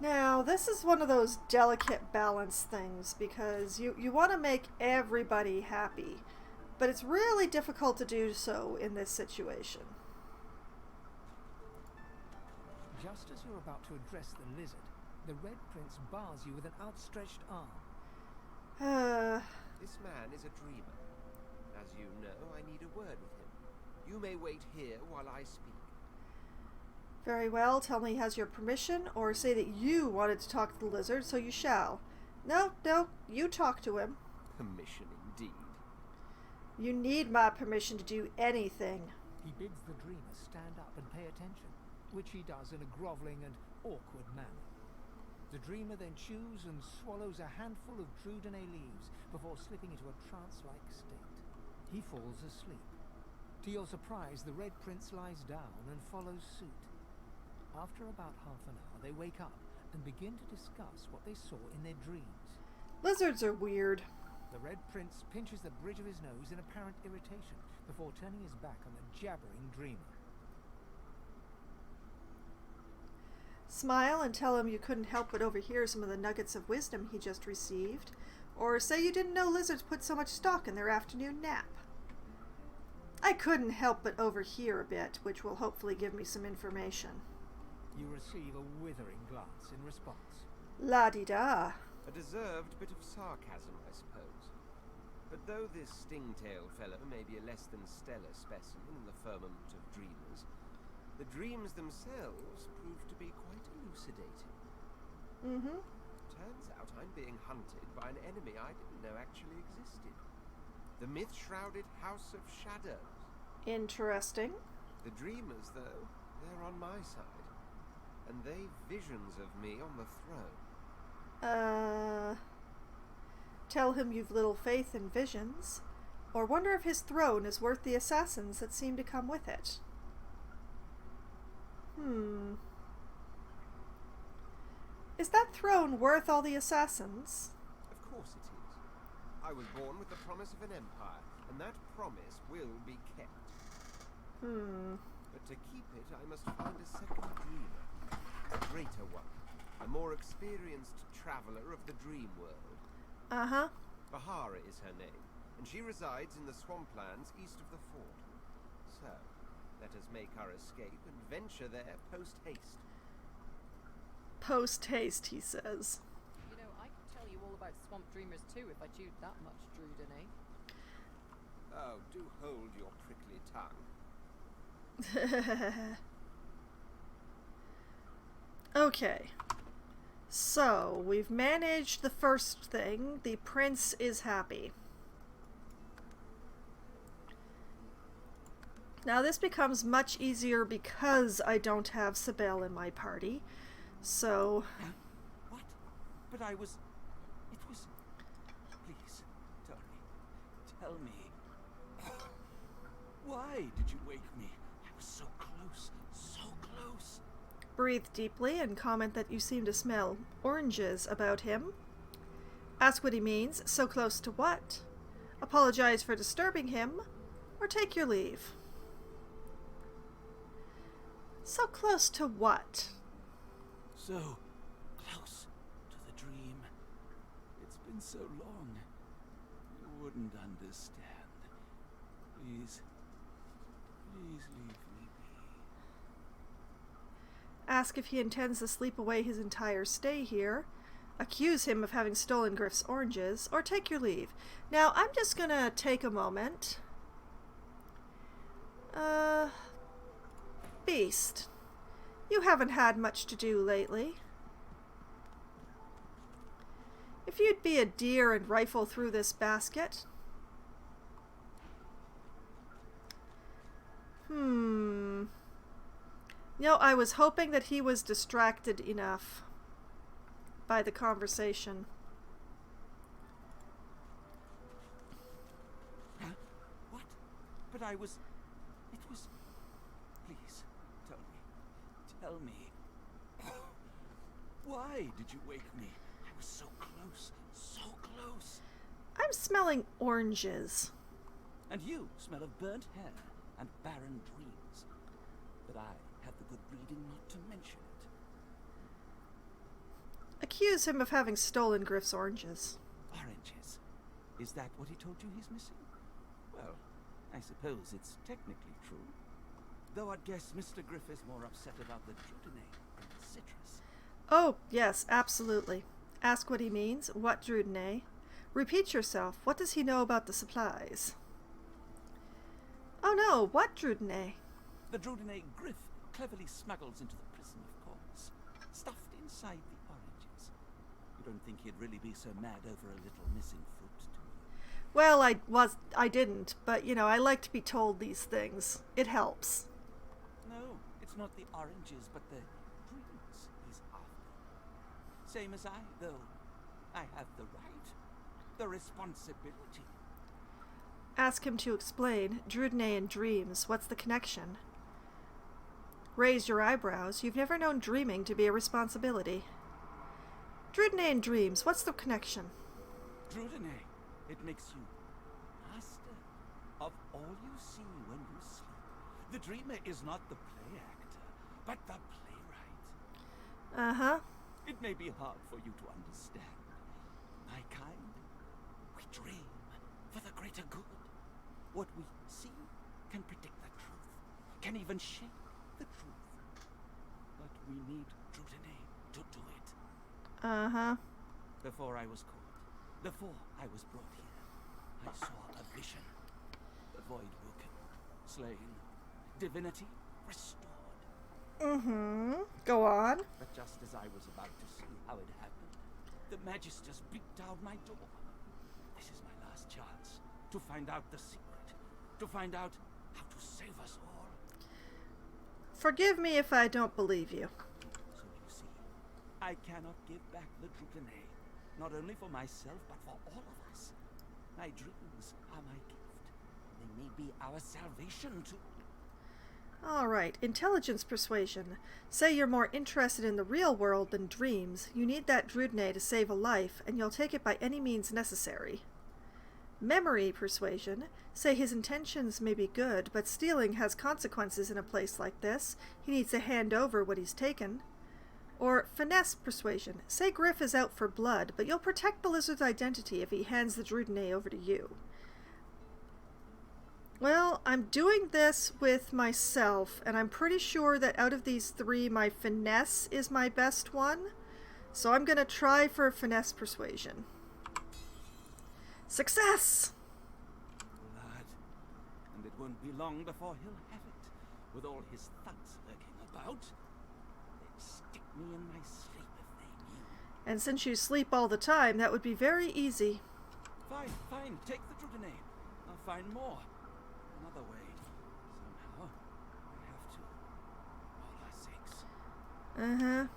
Now, this is one of those delicate balance things because you want to make everybody happy, but it's really difficult to do so in this situation. Just as you're about to address the lizard, the Red Prince bars you with an outstretched arm. This man is a dreamer. As you know, I need a word with him. You may wait here while I speak. Very well, tell me he has your permission, or say that you wanted to talk to the lizard, so you shall. No, you talk to him. Permission indeed. You need my permission to do anything. He bids the dreamer stand up and pay attention, which he does in a grovelling and awkward manner. The dreamer then chews and swallows a handful of Drudene leaves before slipping into a trance-like state. He falls asleep. To your surprise, the Red Prince lies down and follows suit. After about half an hour, they wake up and begin to discuss what they saw in their dreams. Lizards are weird. The Red Prince pinches the bridge of his nose in apparent irritation before turning his back on the jabbering dreamer. Smile and tell him you couldn't help but overhear some of the nuggets of wisdom he just received, or say you didn't know lizards put so much stock in their afternoon nap. I couldn't help but overhear a bit, which will hopefully give me some information. You receive a withering glance in response. La-di-da. A deserved bit of sarcasm, I suppose. But though this stingtail fellow may be a less than stellar specimen in the firmament of dreamers, the dreams themselves prove to be quite elucidating. Mm-hmm. Turns out I'm being hunted by an enemy I didn't know actually existed. The myth-shrouded House of Shadows. Interesting. The dreamers, though, they're on my side. And they've visions of me on the throne. Tell him you've little faith in visions. Or wonder if his throne is worth the assassins that seem to come with it. Is that throne worth all the assassins? Of course it is. I was born with the promise of an empire, and that promise will be kept. But to keep it, I must find a second dreamer. A greater one. A more experienced traveler of the dream world. Uh-huh. Bahara is her name, and she resides in the swamplands east of the fort. So, let us make our escape and venture there post-haste. Post-haste, he says. You know, I could tell you all about swamp dreamers too if I chewed that much Druidany. Oh, do hold your prickly tongue. Okay. So, we've managed the first thing. The prince is happy. Now this becomes much easier because I don't have Sibel in my party. So... What? But I was... It was... Please, tell me. Why did you wake me? I was so close, so close. Breathe deeply and comment that you seem to smell oranges about him. Ask what he means. So close to what? Apologize for disturbing him, or take your leave. So close to what? So close to the dream. It's been so long. You wouldn't understand. Please leave me be. Ask if he intends to sleep away his entire stay here. Accuse him of having stolen Griff's oranges, or take your leave. Now, I'm just gonna take a moment. Beast. You haven't had much to do lately. If you'd be a deer and rifle through this basket. You know, I was hoping that he was distracted enough by the conversation. Huh? What? But I was... It was... Please, tell me. Why did you wake me? I was so close, so close. I'm smelling oranges. And you smell of burnt hair and barren dreams. But I have the good breeding not to mention it. Accuse him of having stolen Griff's oranges. Oranges? Is that what he told you he's missing? Well, I suppose it's technically true. Though I'd guess Mr. Griff is more upset about the Druidany than the citrus. Oh, yes, absolutely. Ask what he means. What Druidany? Repeat yourself. What does he know about the supplies? Oh no, what Druidany? The Druidany Griff cleverly smuggles into the prison, of course. Stuffed inside the oranges. You don't think he'd really be so mad over a little missing fruit, do you? Well, I didn't, but, you know, I like to be told these things. It helps. No, it's not the oranges, but the dreams he's after. Same as I, though. I have the right, the responsibility. Ask him to explain. Druidany and dreams. What's the connection? Raise your eyebrows. You've never known dreaming to be a responsibility. Druidany and dreams. What's the connection? Druidany. It makes you master of all you see when you sleep. The dreamer is not the play actor, but the playwright. Uh-huh. It may be hard for you to understand. My kind, we dream for the greater good. What we see can predict the truth, can even shape the truth. But we Uh-huh. Before I was caught, before I was brought here, I saw a vision. The void broken, slain, divinity restored. Mm-hmm. Go on. But just as I was about to see how it happened, the Magisters beat down my door. This is my last chance to find out the secret, to find out how to save us all. Forgive me if I don't believe you. So you see, I cannot give back the Drudene, not only for myself, but for all of us. My dreams are my gift. They may be our salvation too. All right, intelligence persuasion. Say you're more interested in the real world than dreams. You need that Drudene to save a life, and you'll take it by any means necessary. Memory persuasion. Say his intentions may be good, but stealing has consequences in a place like this. He needs to hand over what he's taken. Or finesse persuasion. Say Griff is out for blood, but you'll protect the lizard's identity if he hands the Drudene over to you. Well, I'm doing this with myself, and I'm pretty sure that out of these three, my finesse is my best one. So I'm going to try for finesse persuasion. Success! Blood. And it won't be long before he'll have it. With all his thugs lurking about. They'd stick me in my sleep if they knew. And since you sleep all the time, that would be very easy. Fine, fine. Take the Drudene. I'll find more. Another way. Somehow. I have to. All our sakes. Uh-huh.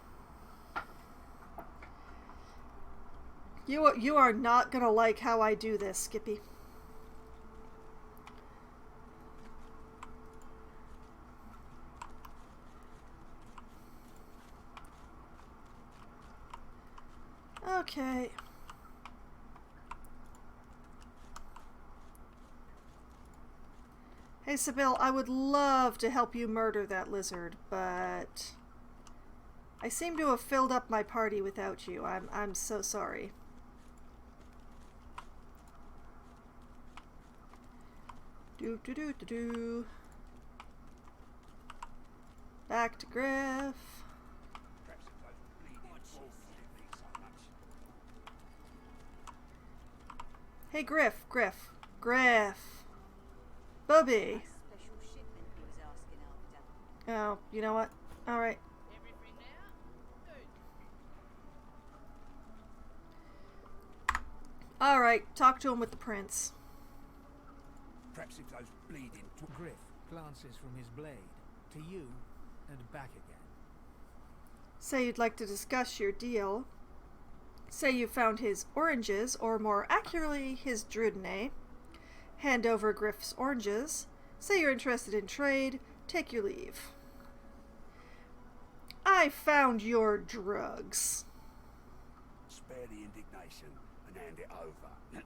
You are not gonna like how I do this, Skippy. Okay. Hey, Sybil, I would love to help you murder that lizard, but I seem to have filled up my party without you. I'm so sorry. Do. Back to Griff. Hey, Griff. Bubby. Oh, you know what? All right. All right, talk to him with the prince. Perhaps if those bleeding... Griff glances from his blade to you and back again. Say you'd like to discuss your deal. Say you found his oranges, or more accurately, his Drudene. Hand over Griff's oranges. Say you're interested in trade. Take your leave. I found your drugs. Spare the indignation and hand it over.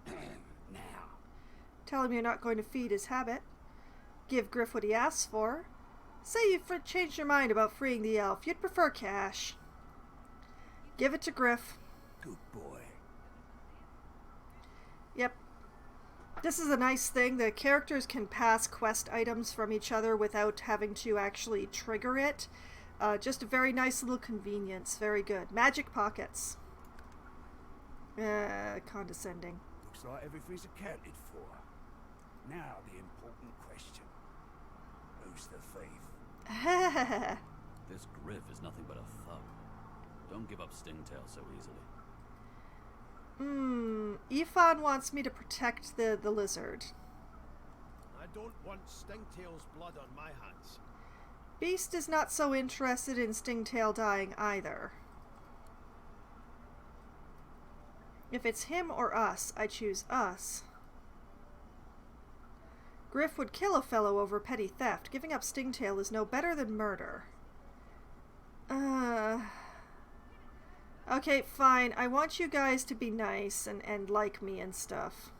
Now. Tell him you're not going to feed his habit. Give Griff what he asks for. Say you've changed your mind about freeing the elf. You'd prefer cash. Give it to Griff. Good boy. Yep. This is a nice thing. The characters can pass quest items from each other without having to actually trigger it. Just a very nice little convenience. Very good. Magic pockets. Condescending. Looks like everything's accounted for. Now the important question. Who's the thief? This Griff is nothing but a thug. Don't give up Stingtail so easily. Ifan wants me to protect the lizard. I don't want Stingtail's blood on my hands. Beast is not so interested in Stingtail dying either. If it's him or us, I choose us. Griff would kill a fellow over petty theft. Giving up Stingtail is no better than murder. Okay, fine. I want you guys to be nice and like me and stuff.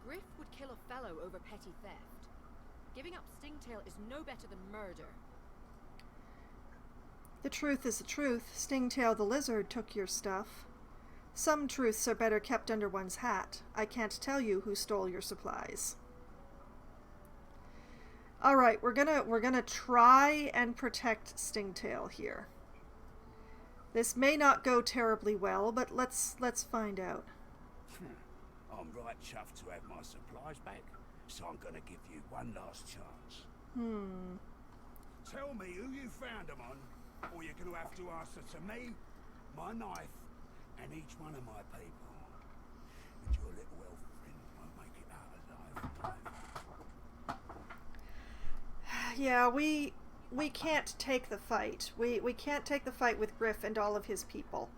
Griff would kill a fellow over petty theft. Giving up Stingtail is no better than murder. The truth is the truth. Stingtail the lizard took your stuff. Some truths are better kept under one's hat. I can't tell you who stole your supplies. Alright, we're gonna try and protect Stingtail here. This may not go terribly well, but let's find out. I'm right chuffed to have my supplies back, so I'm gonna give you one last chance. Tell me who you found them on, or you're gonna have to answer to me, my knife, and each one of my people. And your little elf friend won't make it out alive. Yeah, we can't take the fight. We can't take the fight with Griff and all of his people.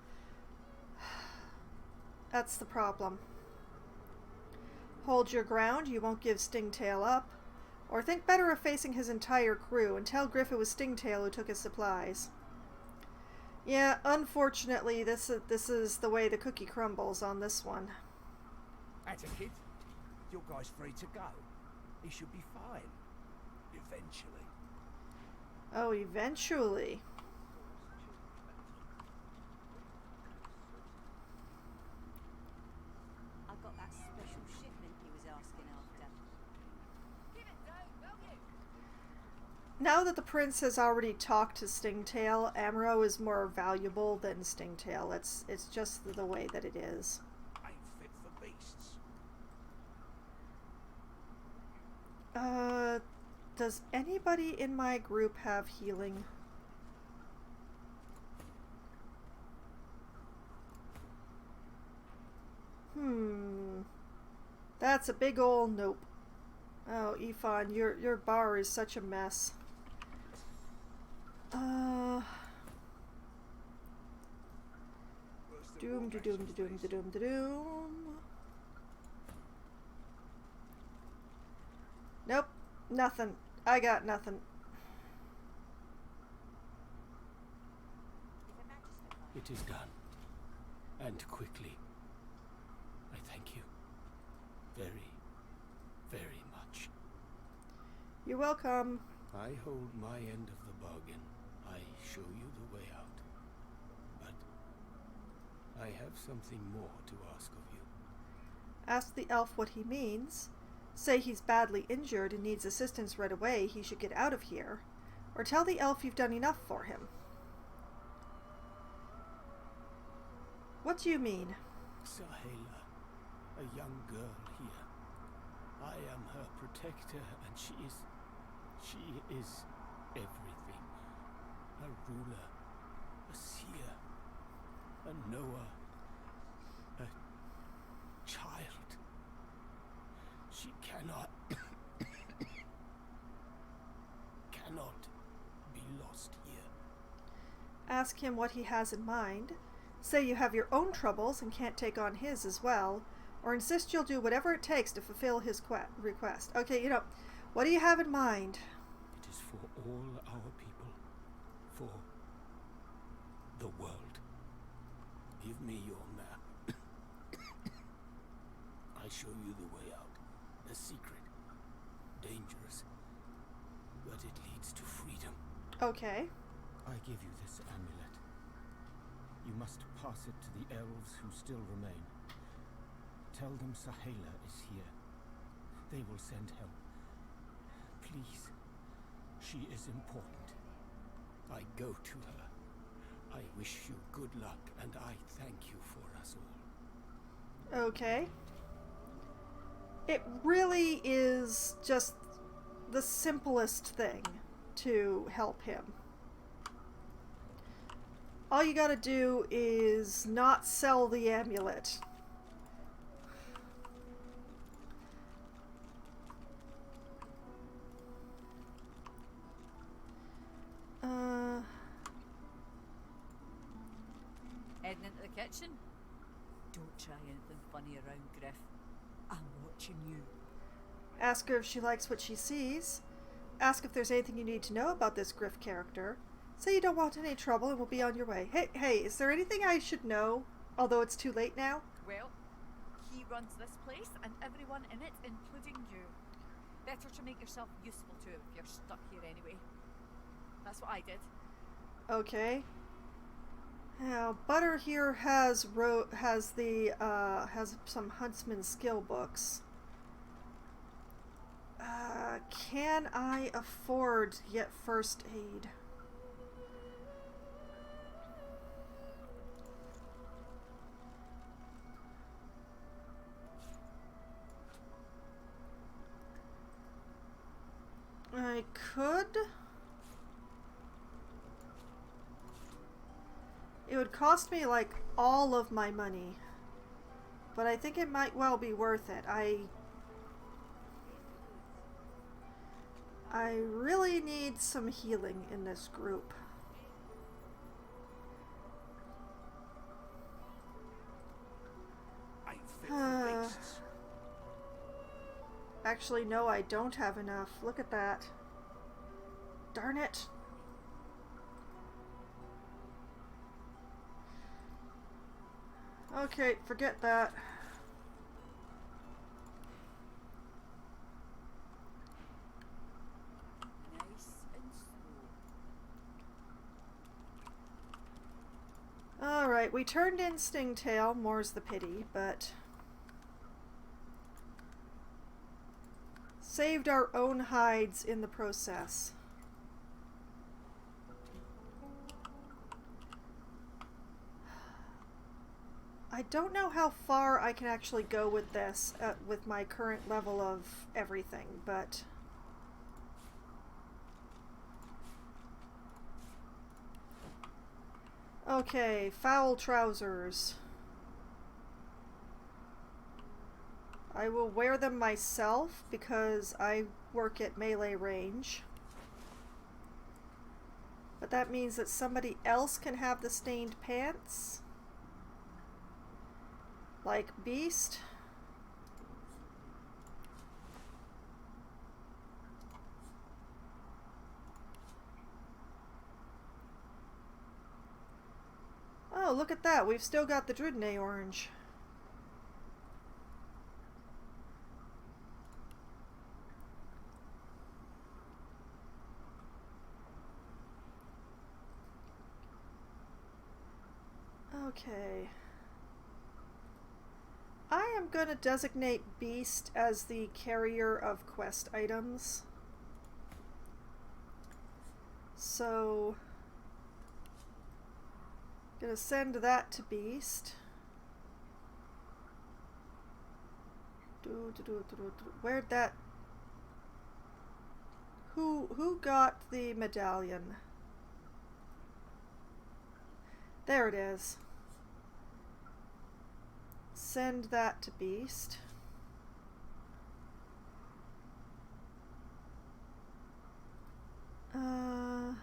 That's the problem. Hold your ground, you won't give Stingtail up. Or think better of facing his entire crew and tell Griff it was Stingtail who took his supplies. Yeah, unfortunately, this is the way the cookie crumbles on this one. That's a kid. Your guy's free to go. He should be fine. Eventually. Oh, eventually. I got that special shipment he was asking after. Give it down, will you? Now that the prince has already talked to Stingtail, Amro is more valuable than Stingtail. It's just the way that it is. Ain't fit for beasts. Does anybody in my group have healing? That's a big ol' nope. Oh, Ifan, your bar is such a mess. Doom da doom da doom da doom da doom. Nope, nothing. I got nothing. It is done. And quickly. I thank you. Very, very much. You're welcome. I hold my end of the bargain. I show you the way out. But I have something more to ask of you. Ask the elf what he means. Say he's badly injured and needs assistance right away, he should get out of here. Or tell the elf you've done enough for him. What do you mean? Sahela, a young girl here. I am her protector, and she is everything. A ruler, a seer, a knower, a child. She cannot be lost here. Ask him what he has in mind. Say you have your own troubles and can't take on his as well. Or insist you'll do whatever it takes to fulfill his request. Okay, what do you have in mind? It is for all our people. For the world. Give me your map. I show you the way out. A secret. Dangerous. But it leads to freedom. Okay. I give you this amulet. You must pass it to the elves who still remain. Tell them Sahela is here. They will send help. Please. She is important. I go to her. I wish you good luck, and I thank you for us all. Okay. It really is just the simplest thing to help him. All you gotta do is not sell the amulet. Heading into the kitchen? Don't try anything funny around, Griff. I'm watching you. Ask her if she likes what she sees. Ask if there's anything you need to know about this Griff character. Say you don't want any trouble and will be on your way. Hey, is there anything I should know? Although it's too late now? Well, he runs this place and everyone in it, including you. Better to make yourself useful to him if you're stuck here anyway. That's what I did. Okay. Now, Butter here has some huntsman skill books. Can I afford to get first aid? I could. It would cost me like all of my money, but I think it might well be worth it. I really need some healing in this group. Actually, no, I don't have enough. Look at that. Darn it. Okay, forget that. Alright, we turned in Stingtail, more's the pity, but saved our own hides in the process. I don't know how far I can actually go with this, with my current level of everything, but okay, foul trousers. I will wear them myself because I work at melee range. But that means that somebody else can have the stained pants. Like Beast. Oh, look at that. We've still got the Divinity orange. Okay. I am going to designate Beast as the carrier of quest items. So, gonna send that to Beast. Where'd that... Who got the medallion? There it is. Send that to Beast. I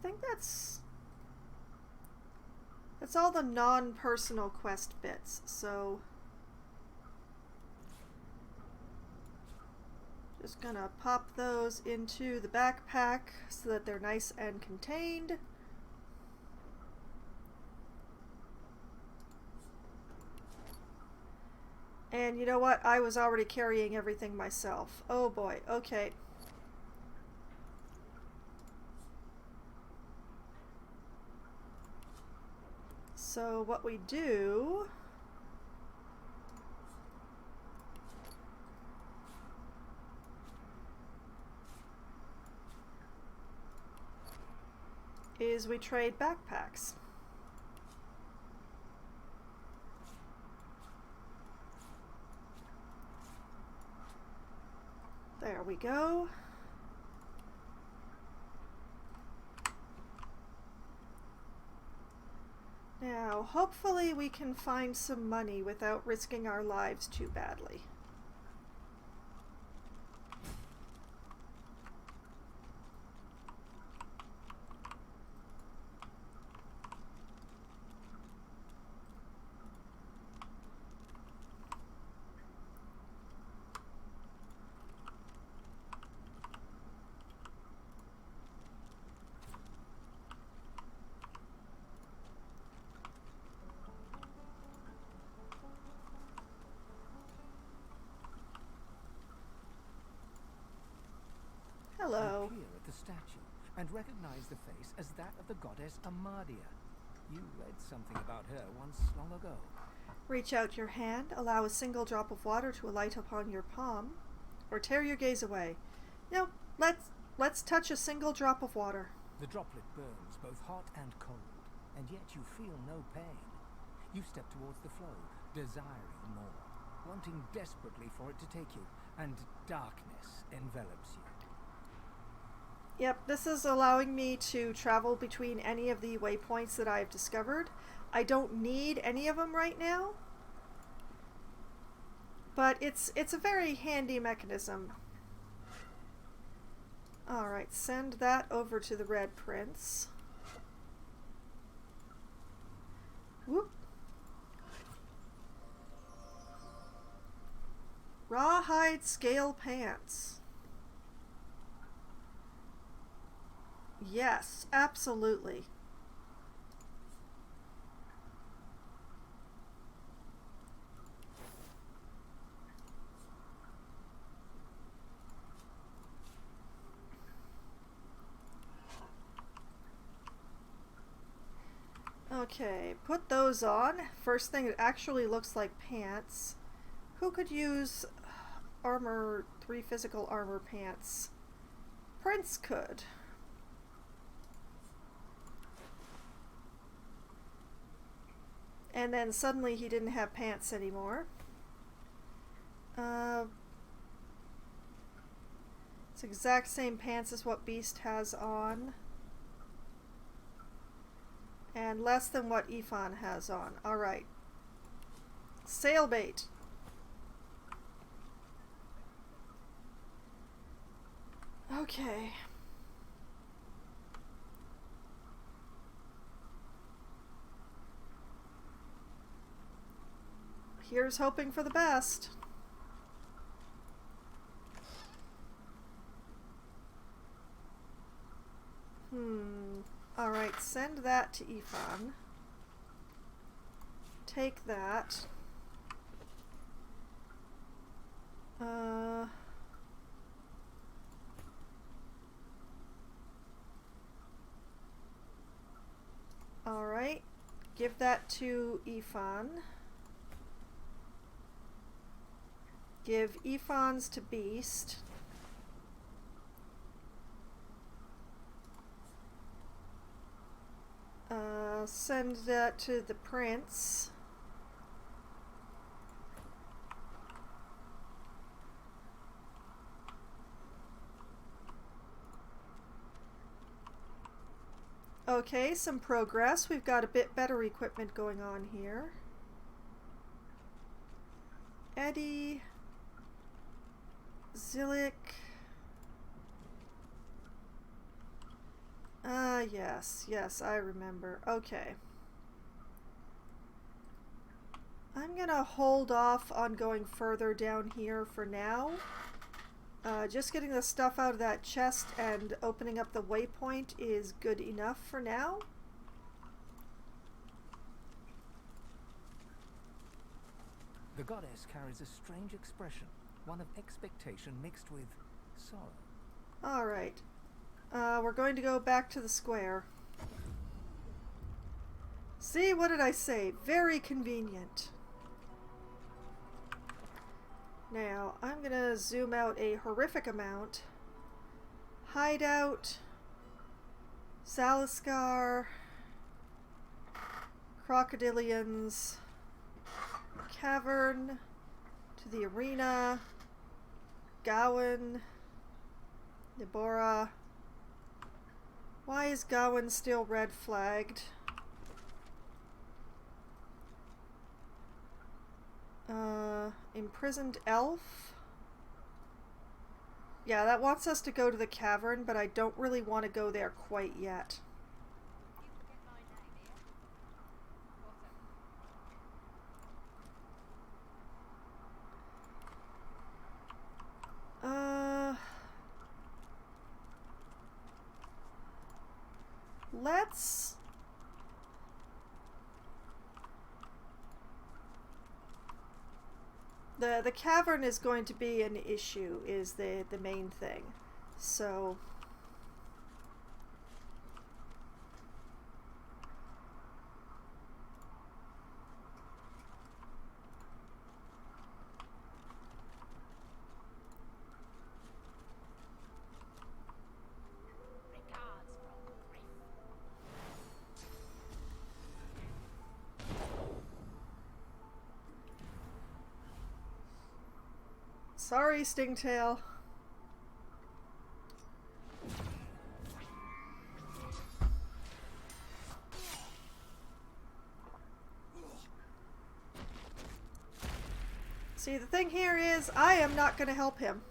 think that's all the non-personal quest bits, so just gonna pop those into the backpack so that they're nice and contained. And you know what? I was already carrying everything myself. Oh boy, okay. So what we do is we trade backpacks. There we go. Now, hopefully we can find some money without risking our lives too badly. Hello. You peer at the statue and recognize the face as that of the goddess Amadia. You read something about her once long ago. Reach out your hand, allow a single drop of water to alight upon your palm, or tear your gaze away. No, let's touch a single drop of water. The droplet burns both hot and cold, and yet you feel no pain. You step towards the flow, desiring more. wanting desperately for it to take you, and darkness envelops you. Yep, this is allowing me to travel between any of the waypoints that I've discovered. I don't need any of them right now, but it's a very handy mechanism. Alright, send that over to the Red Prince. Whoop. Rawhide scale pants. Yes, absolutely. Okay, put those on. First thing, it actually looks like pants. Who could use armor, 3 physical armor pants? Prince could. And then suddenly he didn't have pants anymore. It's exact same pants as what Beast has on. And less than what Ifan has on. Alright. Sailbait. Okay. Here's hoping for the best. Alright, send that to Ifan. Take that. Alright, give that to Ifan. Give Ifan's to Beast. Send that to the Prince. Okay, some progress. We've got a bit better equipment going on here. Eddie. Zillick. Yes, I remember. Okay. I'm gonna hold off on going further down here for now. Just getting the stuff out of that chest and opening up the waypoint is good enough for now. The goddess carries a strange expression, one of expectation mixed with sorrow. Alright. We're going to go back to the square. See, what did I say? Very convenient. Now, I'm gonna zoom out a horrific amount. Hideout. Zaliskar. Crocodilians. Cavern. To the arena. Gawain. Nibora. Why is Gawain still red flagged? Imprisoned elf? Yeah, that wants us to go to the cavern, but I don't really want to go there quite yet. Let's... The cavern is going to be an issue, is the main thing. So... Sorry, Stingtail. See, the thing here is, I am not going to help him.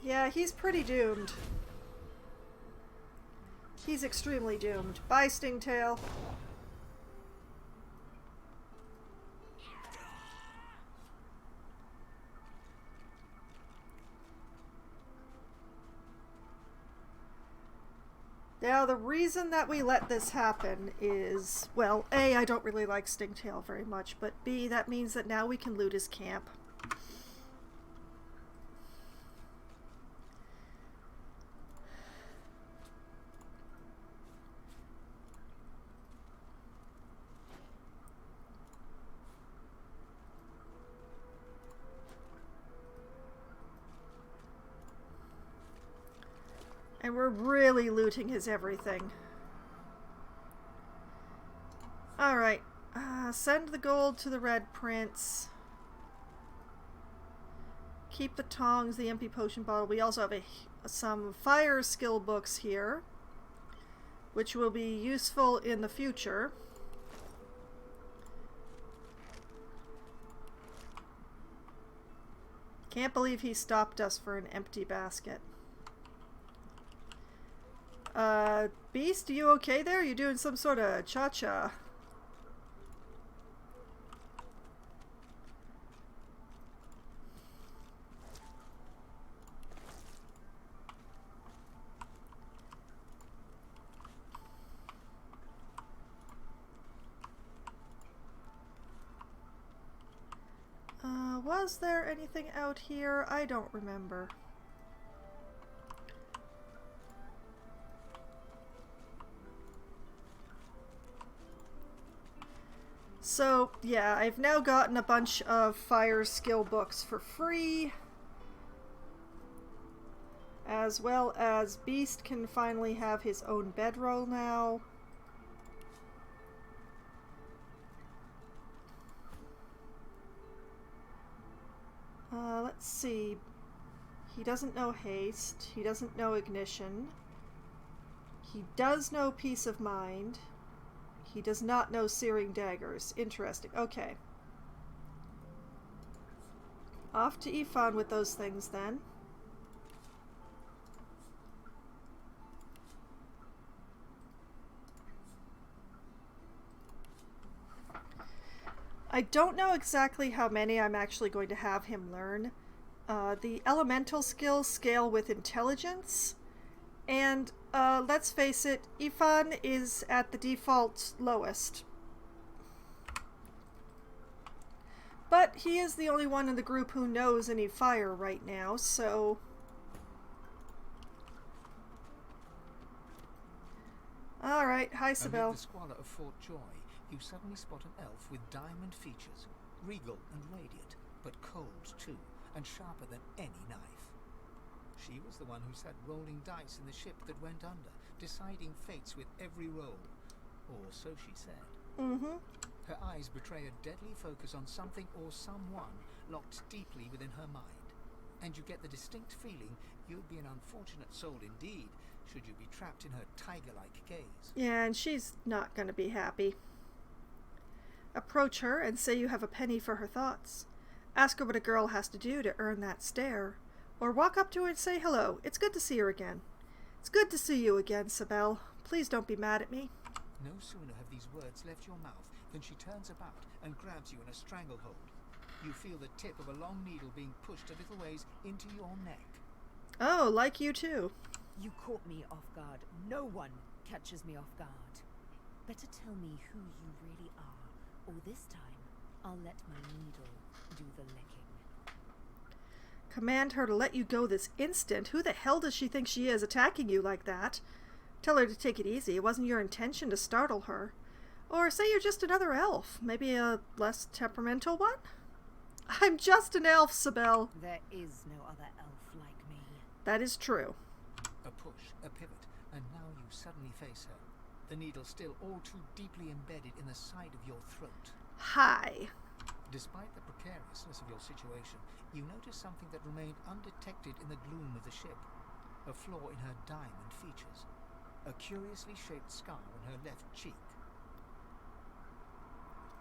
Yeah, he's pretty doomed. He's extremely doomed. Bye, Stingtail. Now, the reason that we let this happen is, well, A, I don't really like Stingtail very much, but B, that means that now we can loot his camp. And we're really looting his everything. Alright. Send the gold to the Red Prince. Keep the tongs, the empty potion bottle. We also have some fire skill books here, which will be useful in the future. Can't believe he stopped us for an empty basket. Beast, you okay there? You doing some sort of cha-cha? Was there anything out here? I don't remember. So, yeah, I've now gotten a bunch of fire skill books for free. As well as Beast can finally have his own bedroll now. Let's see. He doesn't know haste. He doesn't know ignition. He does know peace of mind. He does not know searing daggers. Interesting. Okay. Off to Ifan with those things then. I don't know exactly how many I'm actually going to have him learn. The elemental skills scale with intelligence, and let's face it, Ifan is at the default lowest. But he is the only one in the group who knows any fire right now, so... Alright, hi Sibel. Amid the squalor of Fort Joy, you suddenly spot an elf with diamond features, regal and radiant, but cold too, and sharper than any knife. She was the one who sat rolling dice in the ship that went under, deciding fates with every roll. Or so she said. Mm-hmm. Her eyes betray a deadly focus on something or someone locked deeply within her mind. And you get the distinct feeling you'd be an unfortunate soul indeed, should you be trapped in her tiger-like gaze. Yeah, and she's not going to be happy. Approach her and say you have a penny for her thoughts. Ask her what a girl has to do to earn that stare. Or walk up to her and say hello. It's good to see her again. It's good to see you again, Sibel. Please don't be mad at me. No sooner have these words left your mouth than she turns about and grabs you in a stranglehold. You feel the tip of a long needle being pushed a little ways into your neck. Oh, like you too. You caught me off guard. No one catches me off guard. Better tell me who you really are, or this time I'll let my needle do the licking. Command her to let you go this instant? Who the hell does she think she is, attacking you like that? Tell her to take it easy. It wasn't your intention to startle her. Or say you're just another elf, maybe a less temperamental one? I'm just an elf, Sibel. There is no other elf like me. That is true. A push, a pivot, and now you suddenly face her. The needle still all too deeply embedded in the side of your throat. Hi. Despite the precariousness of your situation, you notice something that remained undetected in the gloom of the ship. A flaw in her diamond features. A curiously shaped scar on her left cheek.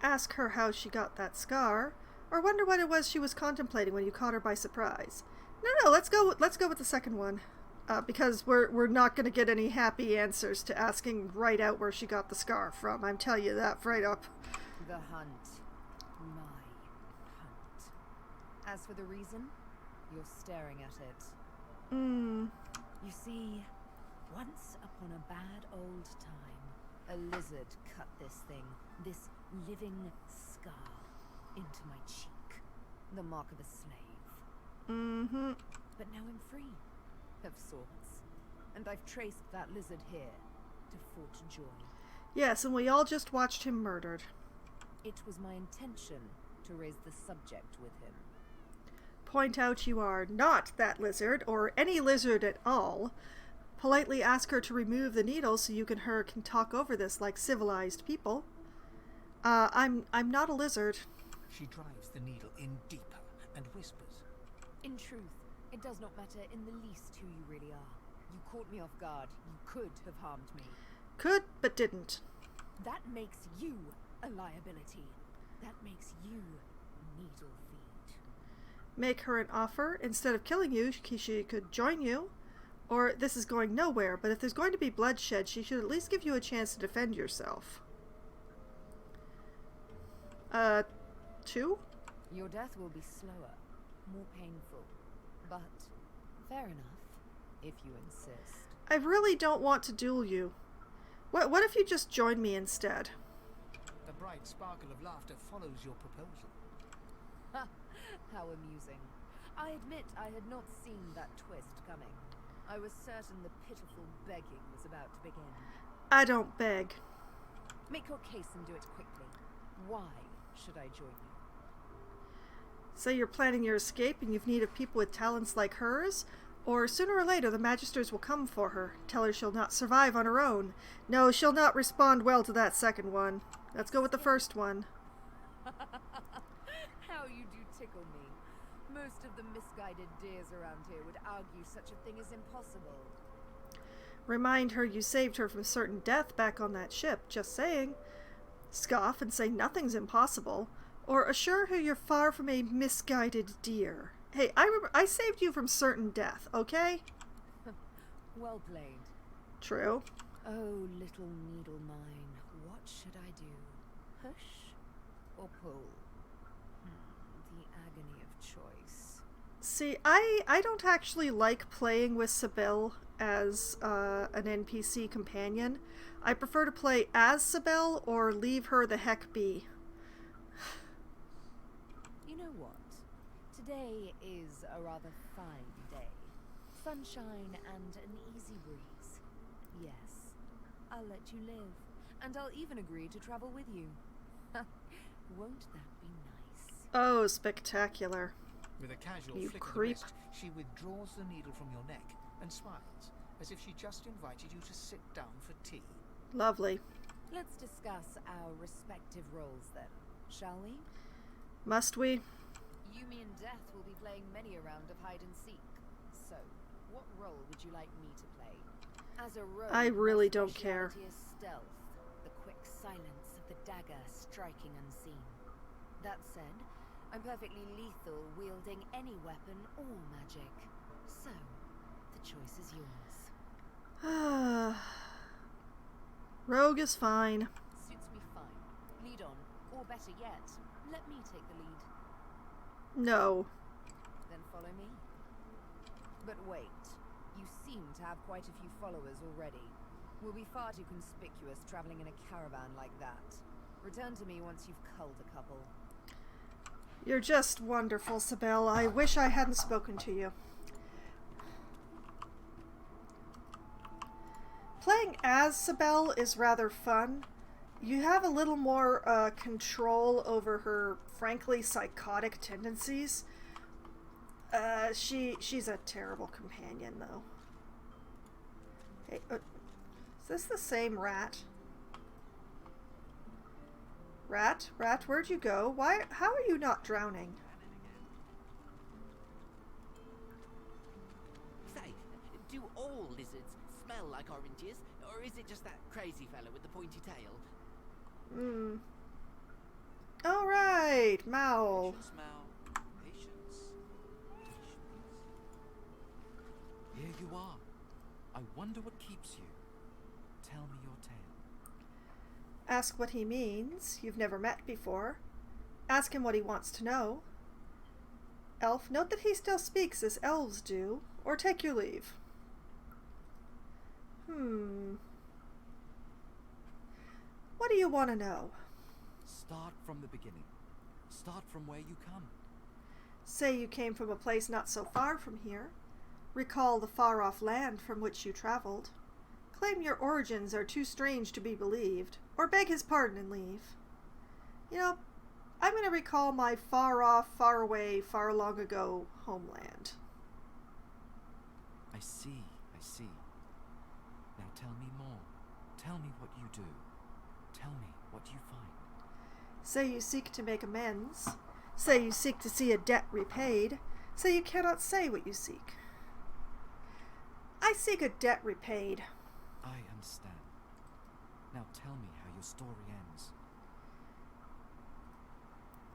Ask her how she got that scar, or wonder what it was she was contemplating when you caught her by surprise. No, let's go with the second one. Because we're not going to get any happy answers to asking right out where she got the scar from. I'm telling you that right up. The hunt. My hunt. As for the reason, you're staring at it. You see, once upon a bad old time, a lizard cut this thing, this living scar, into my cheek. The mark of a slave. But now I'm free. Of sorts. And I've traced that lizard here to Fort Joy. Yes, and we all just watched him murdered. It was my intention to raise the subject with him. Point out you are not that lizard, or any lizard at all. Politely ask her to remove the needle so you and her can talk over this like civilized people. I'm not a lizard. She drives the needle in deeper and whispers. In truth, it does not matter in the least who you really are. You caught me off guard. You could have harmed me. Could, but didn't. That makes you a liability. That makes you needle feed. Make her an offer. Instead of killing you, she could join you. Or this is going nowhere, but if there's going to be bloodshed, she should at least give you a chance to defend yourself. 2? Your death will be slower, more painful. But, fair enough, if you insist. I really don't want to duel you. What if you just join me instead? A bright sparkle of laughter follows your proposal. Ha! How amusing. I admit I had not seen that twist coming. I was certain the pitiful begging was about to begin. I don't beg. Make your case and do it quickly. Why should I join you? Say you're planning your escape and you've need of people with talents like hers, or sooner or later the Magisters will come for her. Tell her she'll not survive on her own. No, she'll not respond well to that second one. Let's go with the first one. How you do tickle me. Most of the misguided dears around here would argue such a thing is impossible. Remind her you saved her from certain death back on that ship, just saying. Scoff and say nothing's impossible. Or assure her you're far from a misguided deer. Hey, I saved you from certain death, okay? Well played. True. Oh, little needle mine, what should I do? Push or pull? The agony of choice. See, I don't actually like playing with Sibel as an NPC companion. I prefer to play as Sibel or leave her the heck be. You know what? Today is a rather fine day. Sunshine and an easy breeze. Yes, I'll let you live. And I'll even agree to travel with you. Won't that be nice? Oh, spectacular. With a casual You flick creep. of the wrist, she withdraws the needle from your neck and smiles, as if she just invited you to sit down for tea. Lovely. Let's discuss our respective roles then, shall we? Must we? Yumi and Death will be playing many a round of hide and seek. So, what role would you like me to play? As a rogue, I really my don't care. speciality is stealth, the quick silence of the dagger striking unseen. That said, I'm perfectly lethal wielding any weapon or magic. So, the choice is yours. Rogue is fine. Suits me fine. Lead on, or better yet, let me take the lead. No. Then follow me. But wait, you seem to have quite a few followers already. We'll be far too conspicuous traveling in a caravan like that. Return to me once you've culled a couple. You're just wonderful, Sibel. I wish I hadn't spoken to you. Playing as Sibel is rather fun, you have a little more control over her frankly psychotic tendencies. She's a terrible companion, though. Hey, is this the same rat? Rat, where'd you go? How are you not drowning? Say, do all lizards smell like oranges, or is it just that crazy fella with the pointy tail? All right, Mal. Patience, Mal. Patience. Here you are. I wonder what keeps you. Tell me your tale. Ask what he means. You've never met before. Ask him what he wants to know. Elf, note that he still speaks as elves do, or take your leave. What do you want to know? Start from the beginning. Start from where you come. Say you came from a place not so far from here. Recall the far-off land from which you traveled. Claim your origins are too strange to be believed, or beg his pardon and leave. You know, I'm going to recall my far-off, far-away, far-long-ago homeland. I see. Now tell me more. Tell me what you do. Tell me what you find. Say you seek to make amends. Say you seek to see a debt repaid. Say you cannot say what you seek. I seek a debt repaid. I understand. Now tell me how your story ends.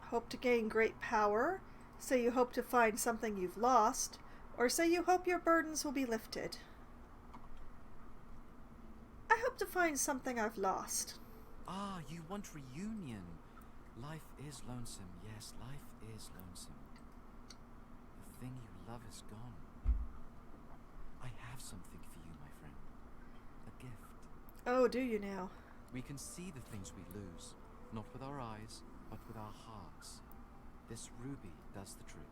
Hope to gain great power. Say you hope to find something you've lost. Or say you hope your burdens will be lifted. I hope to find something I've lost. Ah, you want reunion. Life is lonesome. Yes, life is lonesome. The thing you love is gone. I have something for you, my friend. A gift. Oh, do you now? We can see the things we lose, not with our eyes, but with our hearts. This ruby does the trick.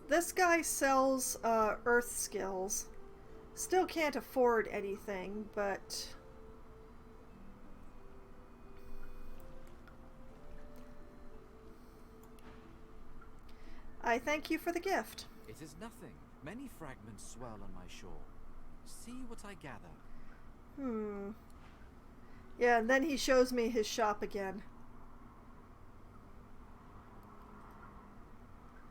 This guy sells earth skills. Still can't afford anything, but I thank you for the gift. It is nothing. Many fragments swirl on my shore. See what I gather. Yeah, and then he shows me his shop again.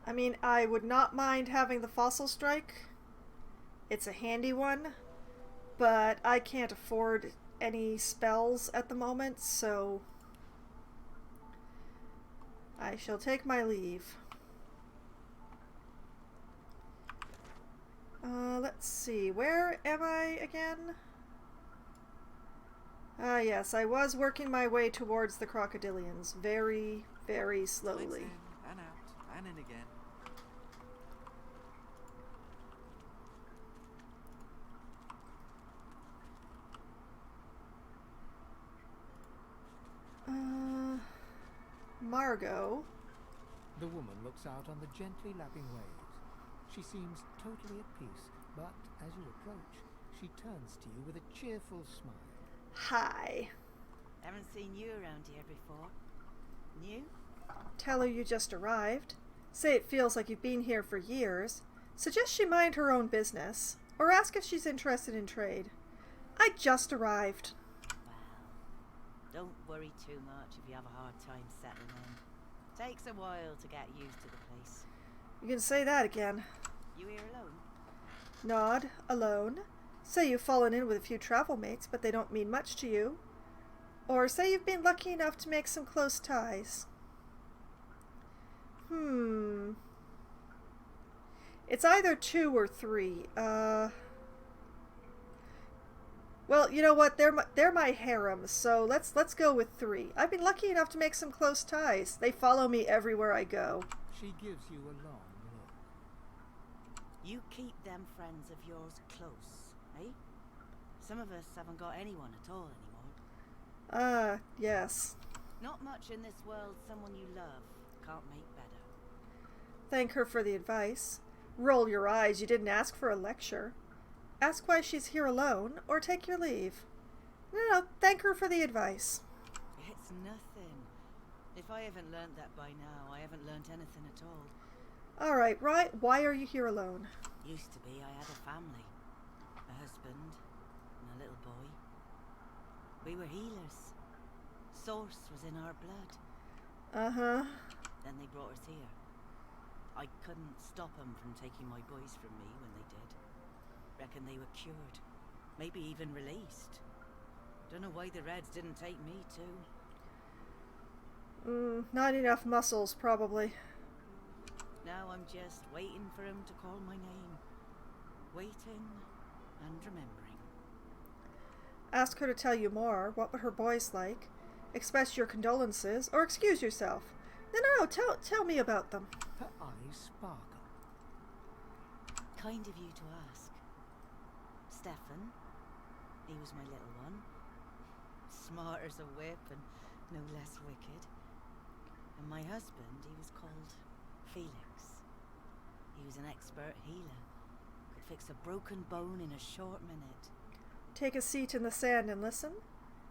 I mean, I would not mind having the fossil strike. It's a handy one, but I can't afford any spells at the moment, so I shall take my leave. Let's see, where am I again? Ah, yes, I was working my way towards the crocodilians, very, very slowly. Lights in and out and in again. Margot. The woman looks out on the gently lapping waves. She seems totally at peace, but as you approach, she turns to you with a cheerful smile. Hi. Haven't seen you around here before. New? Tell her you just arrived. Say it feels like you've been here for years. Suggest she mind her own business. Or ask if she's interested in trade. I just arrived. Well, don't worry too much if you have a hard time settling in. Takes a while to get used to the place. You can say that again. You here alone? Nod, alone. Say you've fallen in with a few travel mates, but they don't mean much to you. Or say you've been lucky enough to make some close ties. It's either 2 or 3. Well, you know what? They're my harem, so let's go with 3. I've been lucky enough to make some close ties. They follow me everywhere I go. She gives you a long look. You keep them friends of yours close, eh? Some of us haven't got anyone at all anymore. Yes. Not much in this world someone you love can't make better. Thank her for the advice. Roll your eyes, you didn't ask for a lecture. Ask why she's here alone, or take your leave. No, thank her for the advice. It's nothing. If I haven't learnt that by now, I haven't learnt anything at all. Alright, right, why are you here alone? Used to be I had a family. A husband and a little boy. We were healers. Source was in our blood. Uh-huh. Then they brought us here. I couldn't stop them from taking my boys from me when they did. Reckon they were cured. Maybe even released. Don't know why the Reds didn't take me too. Not enough muscles, probably. Now I'm just waiting for him to call my name. Waiting and remembering. Ask her to tell you more. What were her boys like? Express your condolences, or excuse yourself. No, tell me about them. Her eyes sparkle. Kind of you to ask. Stefan, he was my little one. Smart as a whip and no less wicked. And my husband, he was called Felix. He was an expert healer. Could fix a broken bone in a short minute. Take a seat in the sand and listen.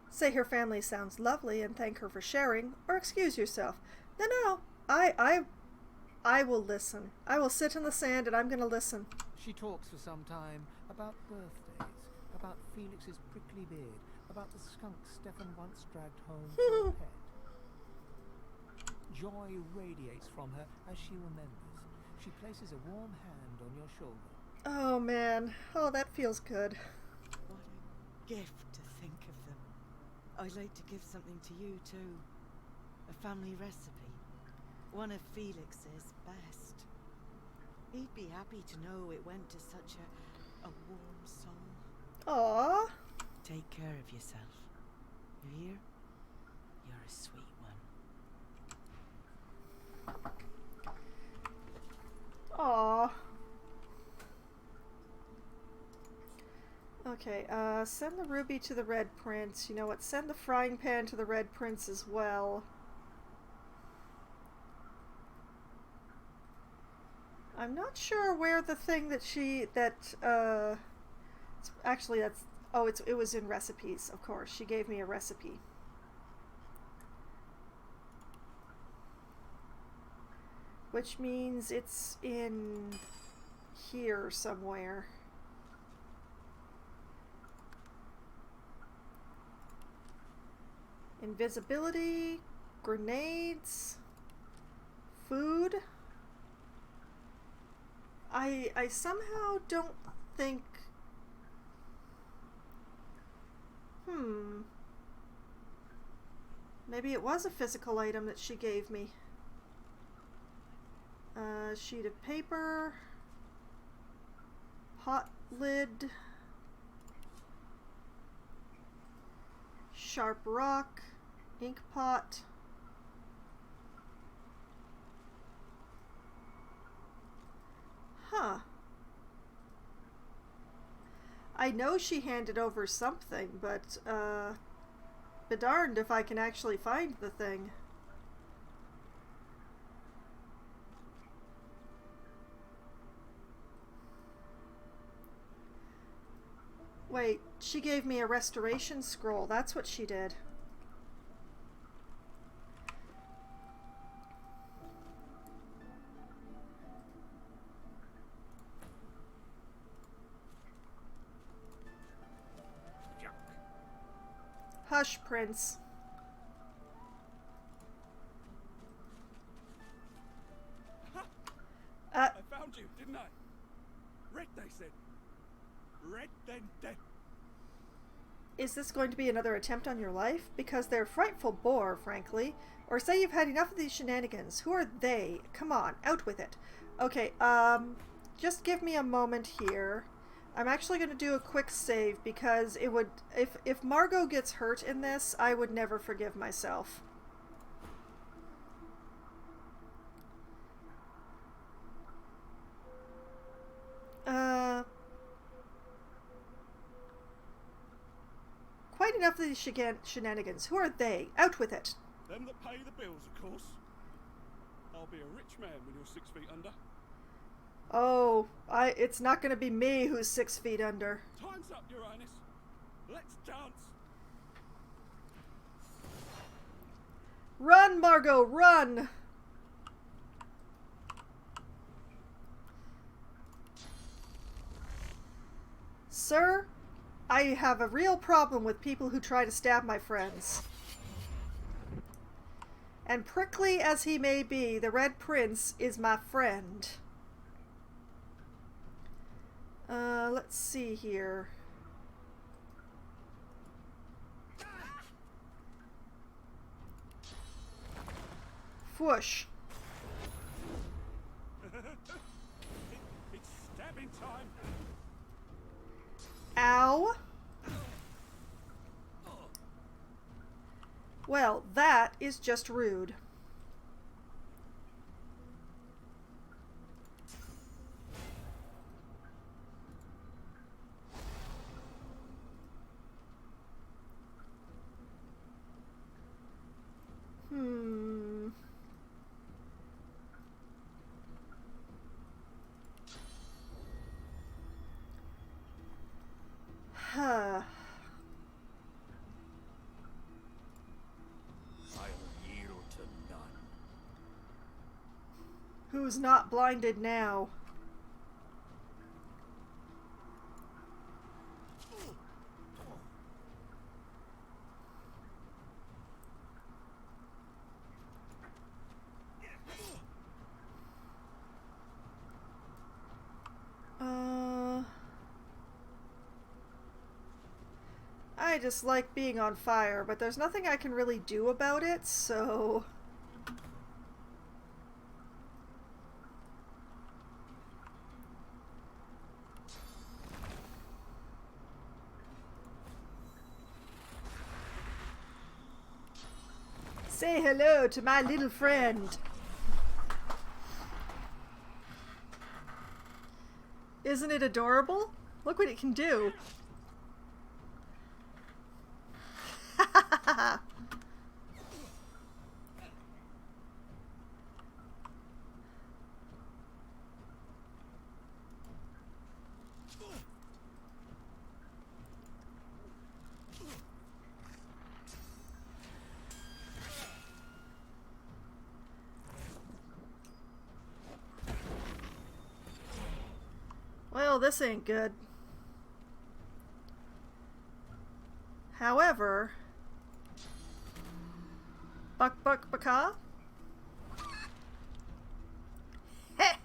Say her family sounds lovely and thank her for sharing, or excuse yourself. No, I will listen. I will sit in the sand and I'm going to listen. She talks for some time about birthdays, about Felix's prickly beard, about the skunk Stefan once dragged home for a pet. Joy radiates from her as she remembers. She places a warm hand on your shoulder. Oh man, oh that feels good. What a gift to think of them. I'd like to give something to you too. A family recipe. One of Felix's best. He'd be happy to know it went to such a warm soul. Aww. Take care of yourself. You hear? You're a sweet one. Aww. Okay, send the ruby to the Red Prince. You know what? Send the frying pan to the Red Prince as well. I'm not sure where the thing that actually that's, oh, it was in recipes, of course. She gave me a recipe. Which means it's in here somewhere. Invisibility, grenades, food. I somehow don't think... Maybe it was a physical item that she gave me. Sheet of paper, pot lid, sharp rock, ink pot. Huh. I know she handed over something, but be darned if I can actually find the thing. Wait, she gave me a restoration scroll. That's what she did. Hush, Prince. I found you, didn't I? Red, they said. Red, then dead. Is this going to be another attempt on your life? Because they're a frightful bore, frankly. Or say you've had enough of these shenanigans. Who are they? Come on, out with it. Okay, just give me a moment here. I'm actually going to do a quick save because it would... If Margot gets hurt in this, I would never forgive myself. Quite enough of these shenanigans. Who are they? Out with it. Them that pay the bills, of course. I'll be a rich man when you're 6 feet under. Oh, it's not going to be me who's 6 feet under. Time's up, Your Highness. Let's dance. Run, Margot, run! Sir, I have a real problem with people who try to stab my friends. And prickly as he may be, the Red Prince is my friend. Let's see here. Whoosh. It's stabbing time. Ow. Well, that is just rude. Huh. I'll yield to none. Who's not blinded now? I just like being on fire, but there's nothing I can really do about it, so... Say hello to my little friend. Isn't it adorable? Look what it can do. Well, this ain't good. However, buck buck baka. Heh.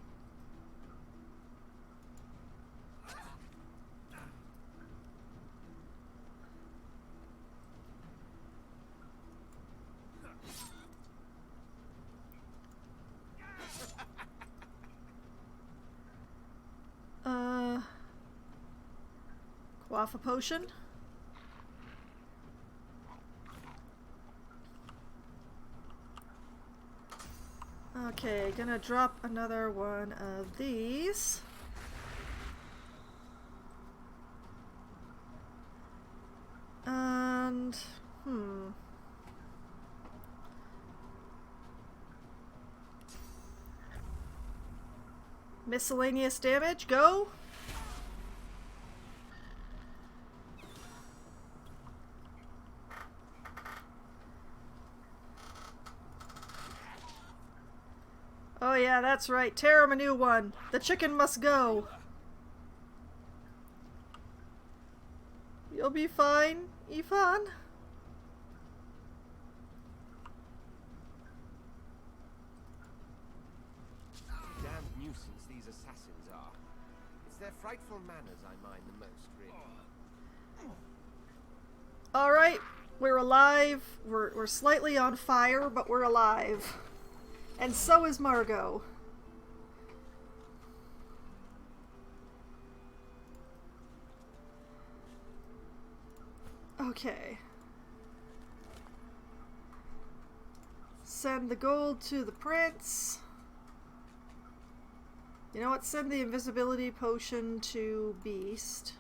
Quaff a potion. Okay, gonna drop another one of these. And, miscellaneous damage, go! Oh yeah, that's right. Tear him a new one. The chicken must go. You'll be fine, Yvonne. Damned nuisance these assassins are. It's their frightful manners I mind the most, really. Alright, we're alive. We're slightly on fire, but we're alive. And so is Margot. Okay. Send the gold to the prince. You know what? Send the invisibility potion to Beast.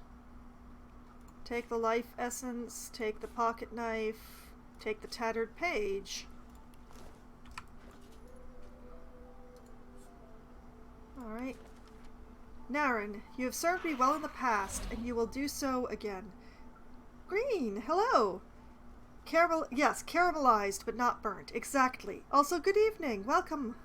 Take the life essence. Take the pocket knife. Take the tattered page. Alright. Naren, you have served me well in the past, and you will do so again. Green, hello! Caramel, yes, caramelized, but not burnt. Exactly. Also, good evening. Welcome.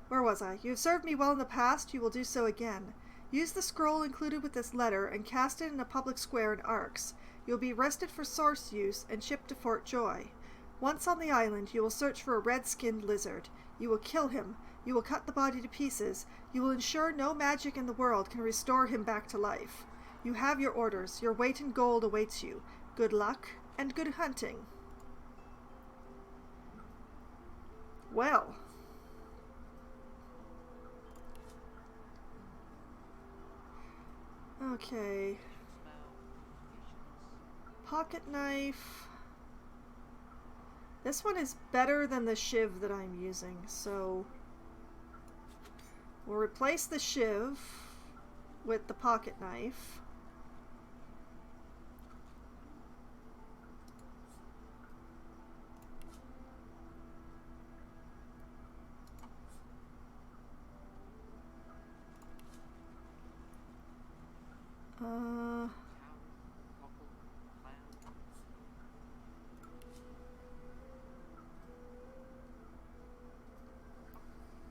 Where was I? You have served me well in the past, you will do so again. Use the scroll included with this letter and cast it in a public square in Arx. You will be arrested for source use and shipped to Fort Joy. Once on the island, you will search for a red-skinned lizard. You will kill him. You will cut the body to pieces. You will ensure no magic in the world can restore him back to life. You have your orders. Your weight in gold awaits you. Good luck and good hunting. Well. Okay. Pocket knife. This one is better than the shiv that I'm using, so we'll replace the shiv with the pocket knife.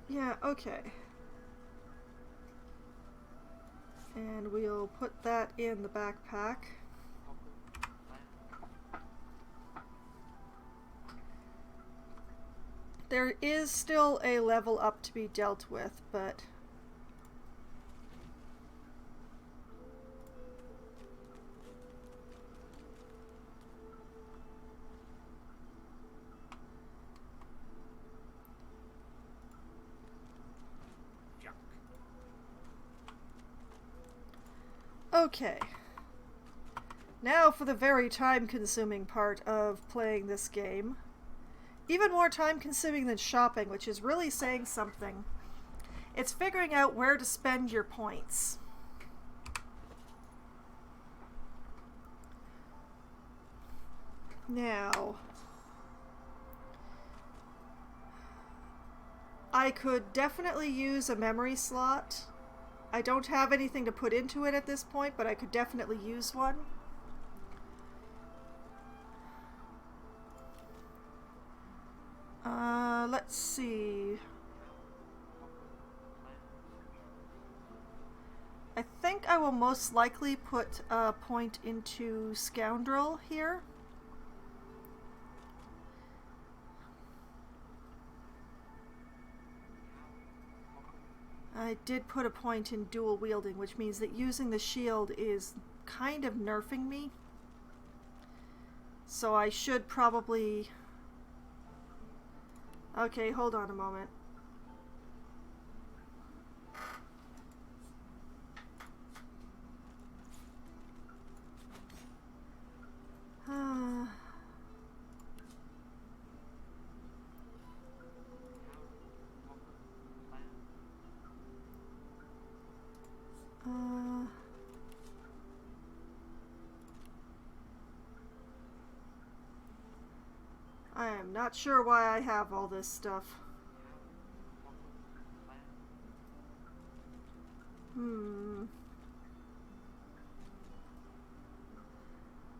Yeah, okay. And we'll put that in the backpack. There is still a level up to be dealt with, but okay. Now for the very time-consuming part of playing this game. Even more time-consuming than shopping, which is really saying something. It's figuring out where to spend your points. Now, I could definitely use a memory slot. I don't have anything to put into it at this point, but I could definitely use one. Let's see. I think I will most likely put a point into Scoundrel here. I did put a point in dual wielding, which means that using the shield is kind of nerfing me. So I should probably... Okay, hold on a moment. I am not sure why I have all this stuff.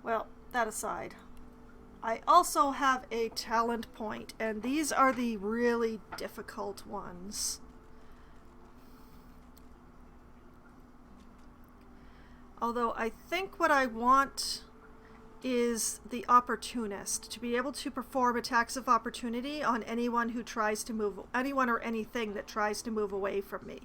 Well, that aside. I also have a talent point, and these are the really difficult ones. Although I think what I want is the Opportunist, to be able to perform attacks of opportunity on anyone who tries to move, anyone or anything that tries to move away from me.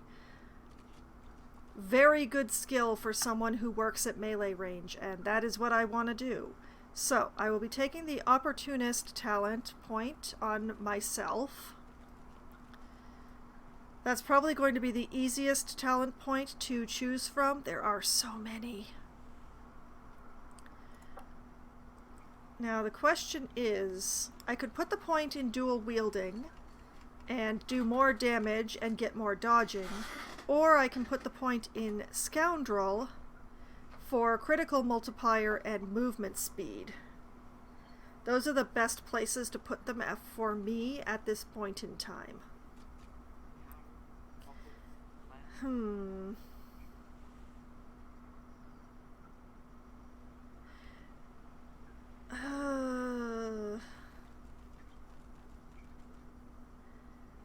Very good skill for someone who works at melee range, and that is what I want to do. So, I will be taking the Opportunist talent point on myself. That's probably going to be the easiest talent point to choose from. There are so many. Now the question is, I could put the point in dual wielding and do more damage and get more dodging, or I can put the point in Scoundrel for critical multiplier and movement speed. Those are the best places to put them for me at this point in time.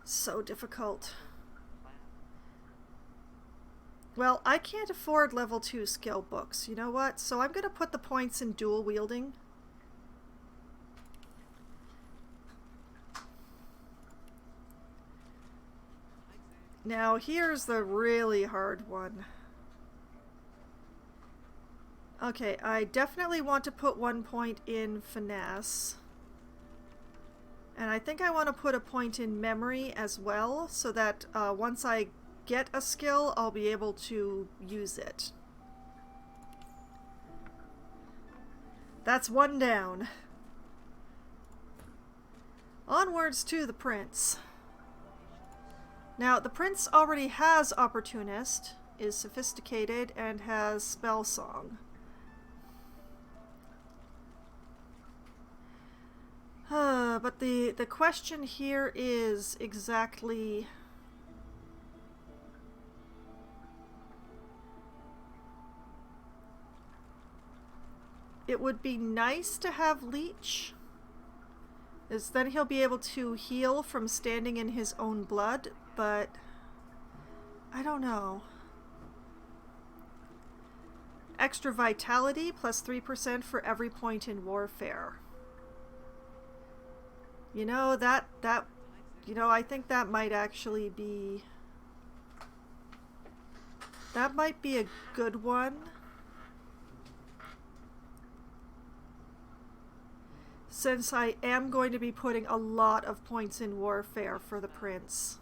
So difficult. Well, I can't afford level 2 skill books. You know what? So I'm going to put the points in dual wielding. Now, here's the really hard one. Okay, I definitely want to put 1 point in finesse. And I think I want to put a point in memory as well, so that once I get a skill, I'll be able to use it. That's 1 down. Onwards to the prince. Now, the prince already has Opportunist, is sophisticated, and has Spell Song. But the question here is exactly... It would be nice to have Leech, as then he'll be able to heal from standing in his own blood, but I don't know. Extra Vitality plus 3% for every point in Warfare. You know, I think that might actually be... That might be a good one. Since I am going to be putting a lot of points in Warfare for the prince.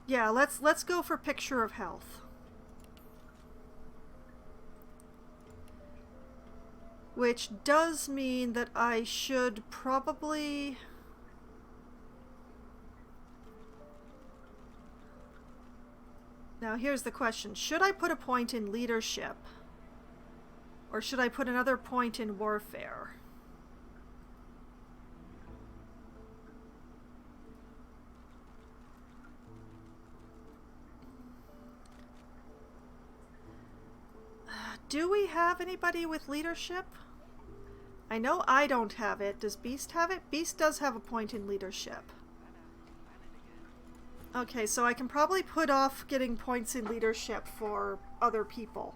Yeah, let's go for Picture of Health. Which does mean that I should probably... Now here's the question. Should I put a point in Leadership? Or should I put another point in Warfare? Do we have anybody with Leadership? I know I don't have it. Does Beast have it? Beast does have a point in Leadership. Okay, so I can probably put off getting points in Leadership for other people.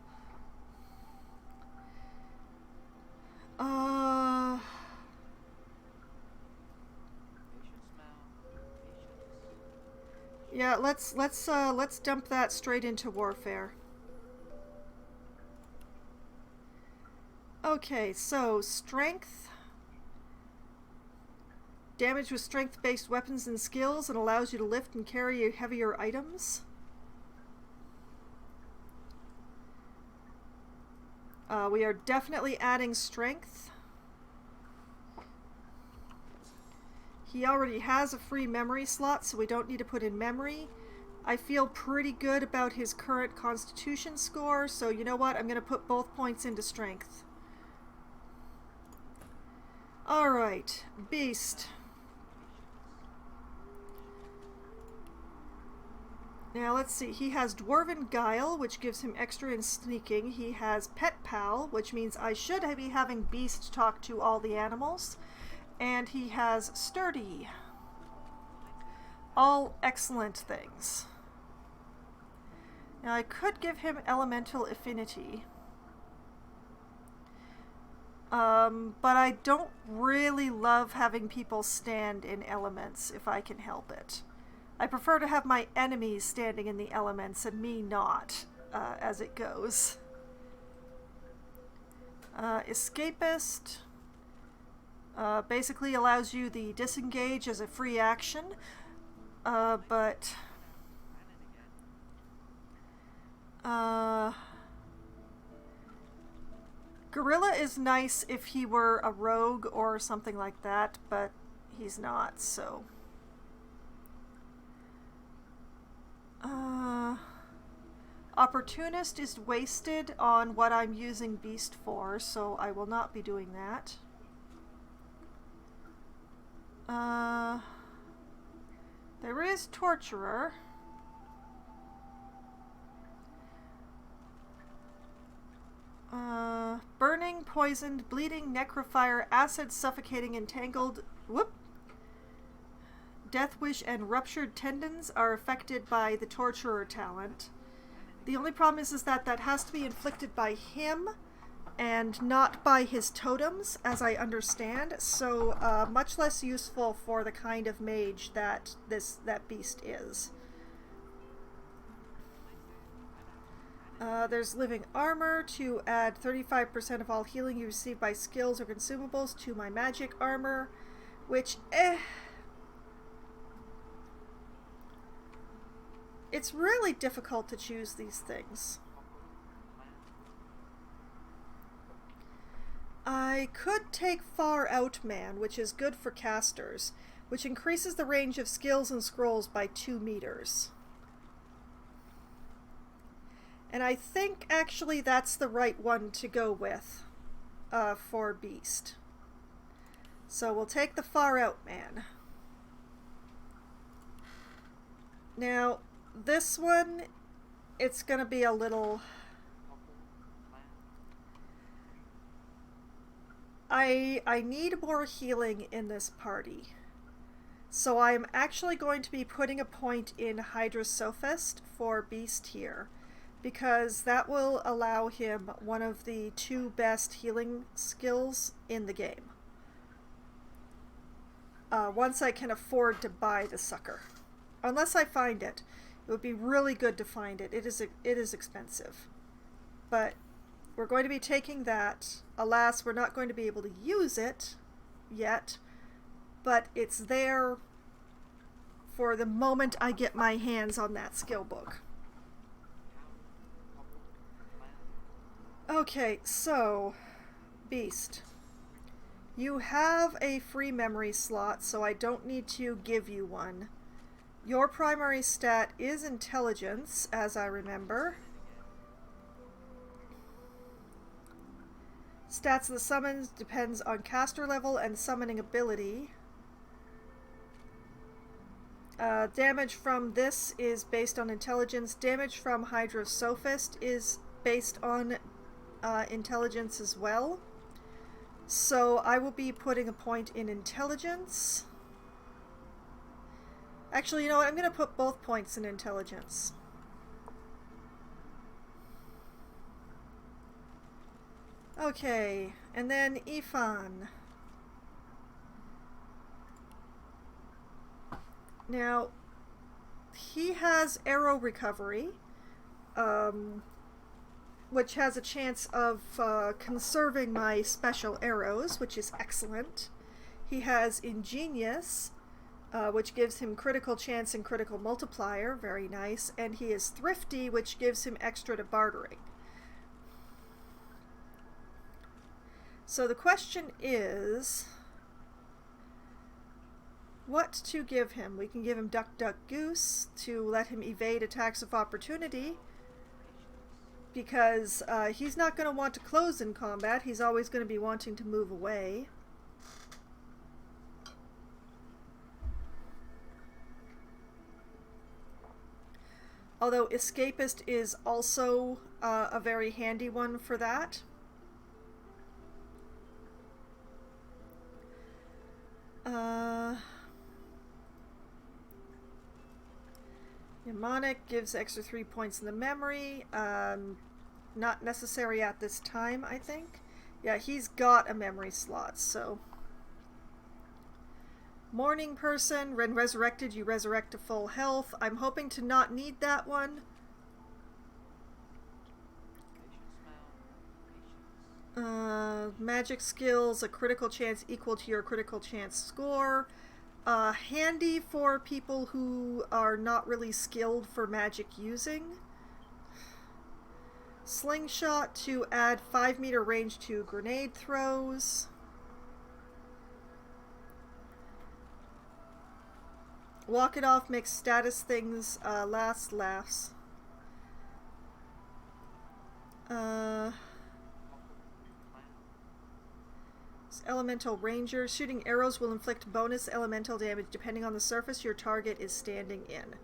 Yeah, let's dump that straight into Warfare. Okay, so Strength. Damage with strength-based weapons and skills, and allows you to lift and carry heavier items. We are definitely adding Strength. He already has a free memory slot, so we don't need to put in memory. I feel pretty good about his current Constitution score, so you know what? I'm going to put both points into Strength. Alright, Beast. Now let's see, he has Dwarven Guile, which gives him extra in sneaking. He has Pet Pal, which means I should be having Beast talk to all the animals. And he has Sturdy. All excellent things. Now I could give him Elemental Affinity. But I don't really love having people stand in elements if I can help it. I prefer to have my enemies standing in the elements and me not, as it goes. Escapist basically allows you the disengage as a free action, but Gorilla is nice if he were a rogue or something like that, but he's not, so... Opportunist is wasted on what I'm using Beast for, so I will not be doing that. There is Torturer. poisoned, bleeding, necrofire, acid, suffocating, entangled, death wish, and ruptured tendons are affected by the torturer talent. The only problem is that that has to be inflicted by him and not by his totems, as I understand, so much less useful for the kind of mage that that beast is. There's living armor to add 35% of all healing you receive by skills or consumables to my magic armor, which, it's really difficult to choose these things. I could take Far Out Man, which is good for casters, which increases the range of skills and scrolls by 2 meters. And I think actually that's the right one to go with for Beast. So we'll take the Far Out Man. Now, this one, it's going to be a little... I need more healing in this party. So I'm actually going to be putting a point in Hydrosophist for Beast here, because that will allow him one of the 2 best healing skills in the game. Once I can afford to buy the sucker. Unless I find it. It would be really good to find it. It is expensive. But we're going to be taking that. Alas, we're not going to be able to use it yet, but it's there for the moment I get my hands on that skill book. Okay, so, Beast. You have a free memory slot, so I don't need to give you one. Your primary stat is intelligence, as I remember. Stats of the summons depends on caster level and summoning ability. Damage from this is based on intelligence. Damage from Hydrosophist is based on intelligence as well. So I will be putting a point in intelligence. Actually, you know what? I'm going to put both points in intelligence. Okay, and then Ifan. Now, he has arrow recovery, which has a chance of conserving my special arrows, which is excellent. He has ingenious, which gives him critical chance and critical multiplier, very nice. And he is thrifty, which gives him extra to bartering. So the question is, what to give him? We can give him Duck Duck Goose to let him evade attacks of opportunity, because he's not going to want to close in combat. He's always going to be wanting to move away. Although Escapist is also a very handy one for that. Mnemonic gives extra 3 points in the memory. Not necessary at this time, I think. Yeah, he's got a memory slot, so... Morning Person, when resurrected, you resurrect to full health. I'm hoping to not need that one. Magic skills, a critical chance equal to your critical chance score. Handy for people who are not really skilled for magic using. Slingshot to add 5-meter range to grenade throws. Walk it off makes status things last laughs. Elemental Ranger. Shooting arrows will inflict bonus elemental damage depending on the surface your target is standing in.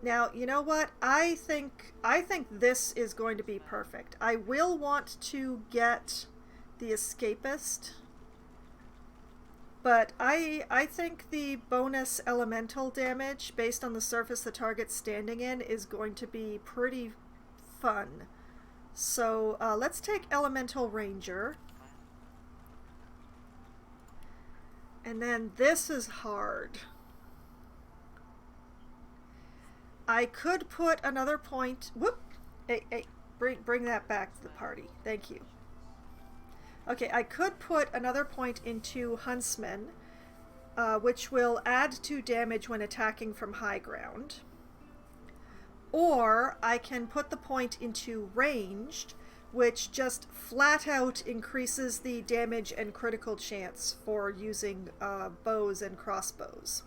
Now, you know what? I think this is going to be perfect. I will want to get the escapist. But I think the bonus elemental damage based on the surface the target's standing in is going to be pretty fun. So let's take Elemental Ranger. And then this is hard. I could put another point... Whoop! Hey, bring that back to the party. Thank you. Okay, I could put another point into Huntsman, which will add 2 damage when attacking from high ground. Or I can put the point into Ranged, which just flat out increases the damage and critical chance for using bows and crossbows.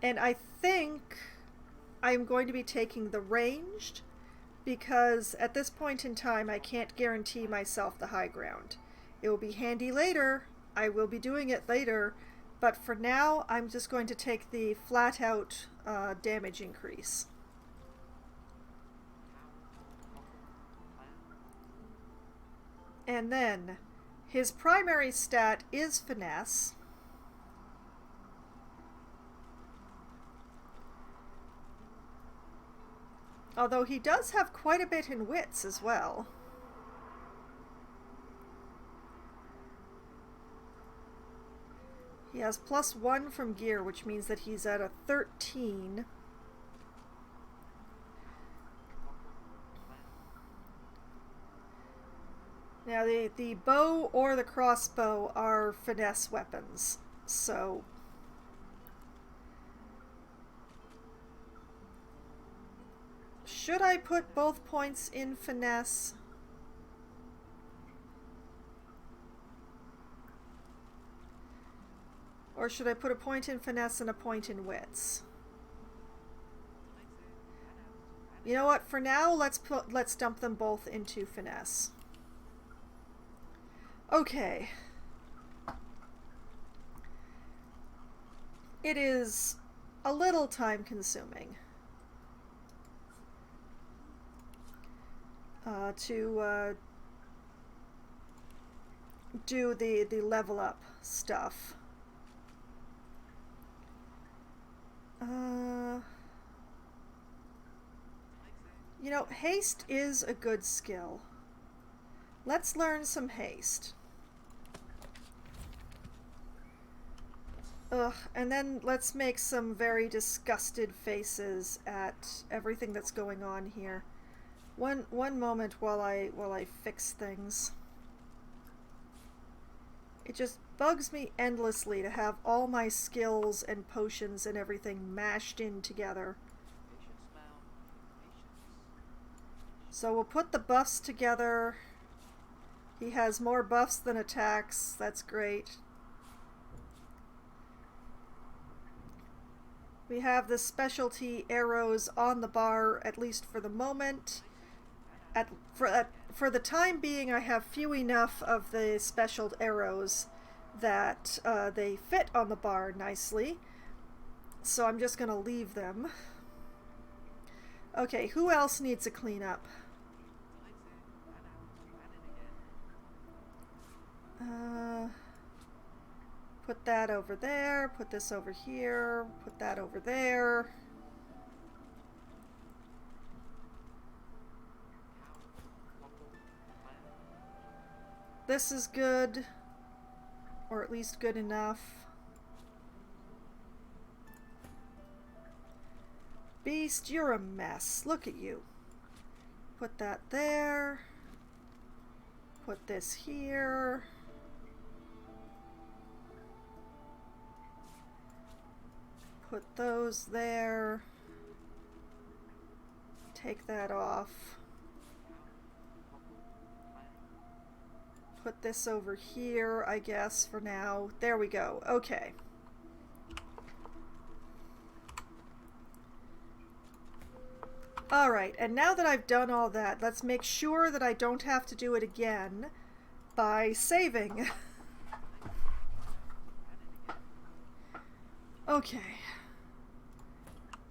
And I think I'm going to be taking the Ranged, because at this point in time I can't guarantee myself the high ground. It will be handy later, I will be doing it later, but for now I'm just going to take the flat out damage increase. And then his primary stat is Finesse. Although he does have quite a bit in wits as well. He has +1 from gear, which means that he's at a 13. Now the bow or the crossbow are finesse weapons, so... Should I put both points in finesse? Or should I put a point in finesse and a point in wits? You know what? For now, let's dump them both into finesse. Okay. It is a little time consuming to do the level up stuff. You know, haste is a good skill. Let's learn some haste. Ugh, and then let's make some very disgusted faces at everything that's going on here. One moment while I fix things. It just bugs me endlessly to have all my skills and potions and everything mashed in together. So we'll put the buffs together. He has more buffs than attacks. That's great. We have the specialty arrows on the bar, at least for the moment. For the time being, I have few enough of the special arrows that they fit on the bar nicely. So I'm just going to leave them. Okay, who else needs a cleanup? Put that over there, put this over here, put that over there. This is good, or at least good enough. Beast, you're a mess. Look at you. Put that there. Put this here. Put those there. Take that off. Put this over here, I guess, for now. There we go. Okay. Alright, and now that I've done all that, let's make sure that I don't have to do it again by saving. Okay.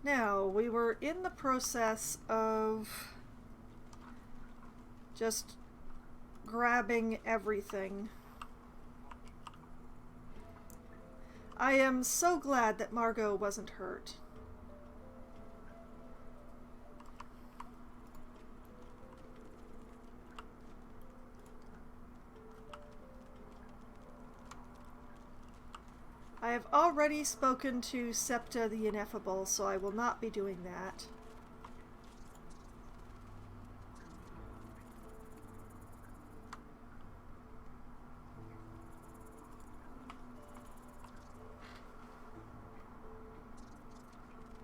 Now, we were in the process of just grabbing everything. I am so glad that Margot wasn't hurt. I have already spoken to Septa the Ineffable, so I will not be doing that.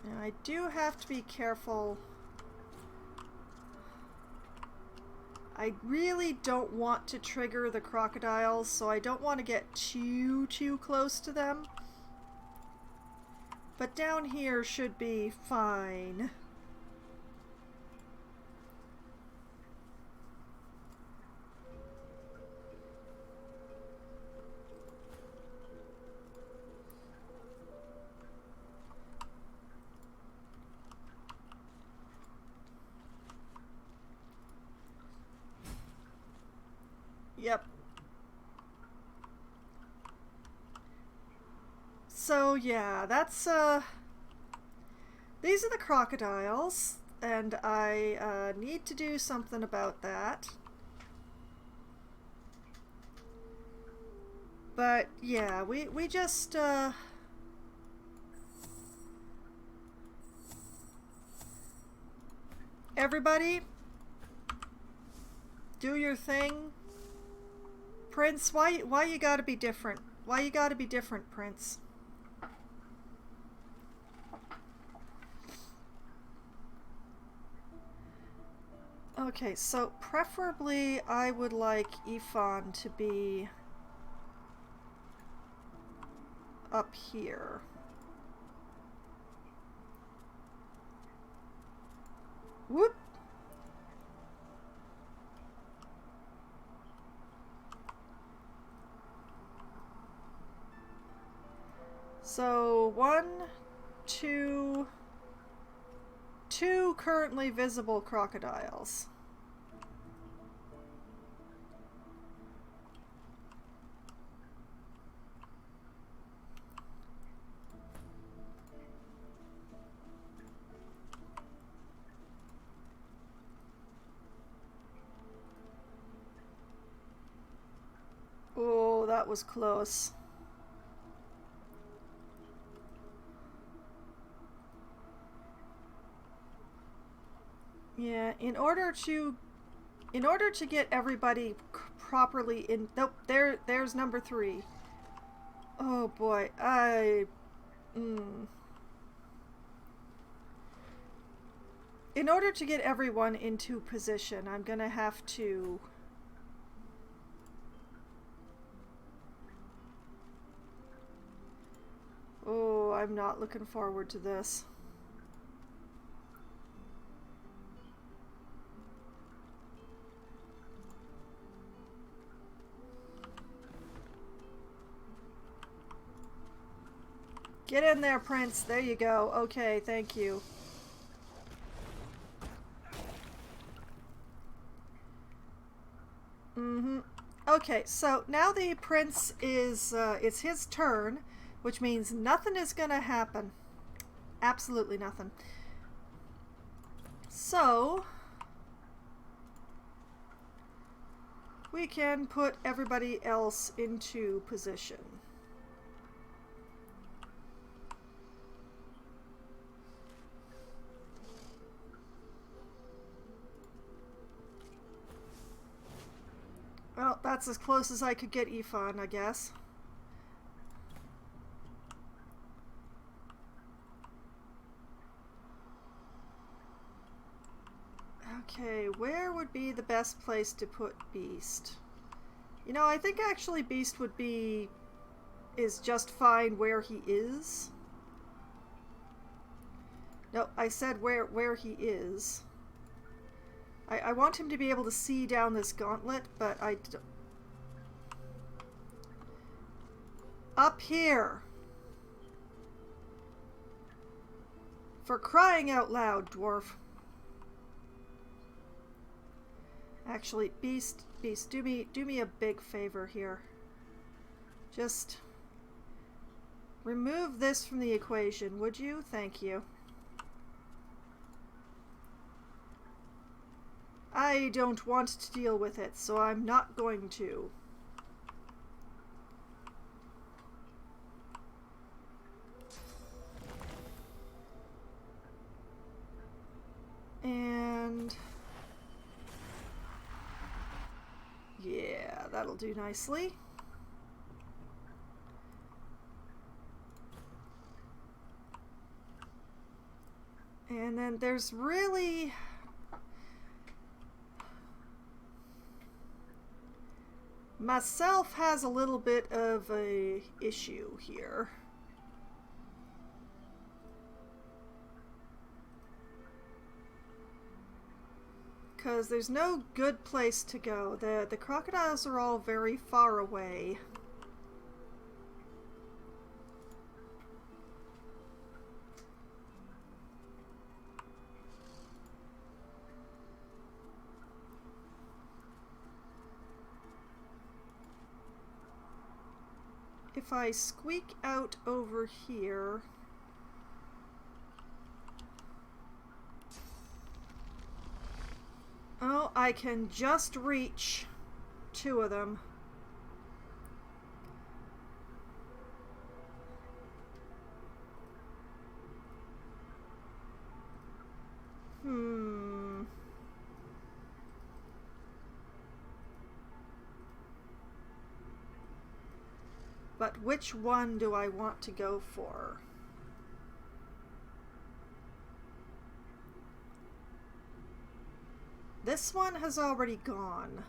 Now I do have to be careful. I really don't want to trigger the crocodiles, so I don't want to get too close to them. But down here should be fine. Yep. So yeah, that's these are the crocodiles, and I need to do something about that. But yeah, we just everybody do your thing. Prince, why you gotta be different? Why you gotta be different, Prince? Okay, so preferably I would like Ifan to be up here. Whoop! So, two currently visible crocodiles. Oh, that was close. Yeah, in order to get everybody properly in, nope, there's number 3. Oh boy, in order to get everyone into position, I'm gonna have to oh, I'm not looking forward to this. Get in there, Prince. There you go. Okay, thank you. Okay, so now the Prince is, it's his turn, which means nothing is gonna happen. Absolutely nothing. So, we can put everybody else into position. Well, that's as close as I could get Ifan, I guess. Okay, where would be the best place to put Beast? You know, I think actually Beast is just fine where he is. No, I said where he is. I want him to be able to see down this gauntlet, but up here! For crying out loud, dwarf. Actually, Beast, do me a big favor here. Just remove this from the equation, would you? Thank you. I don't want to deal with it, so I'm not going to. And yeah, that'll do nicely. And then there's really myself has a little bit of a issue here. Because there's no good place to go. The crocodiles are all very far away. If I squeak out over here... Oh, I can just reach 2 of them. But which one do I want to go for? This one has already gone.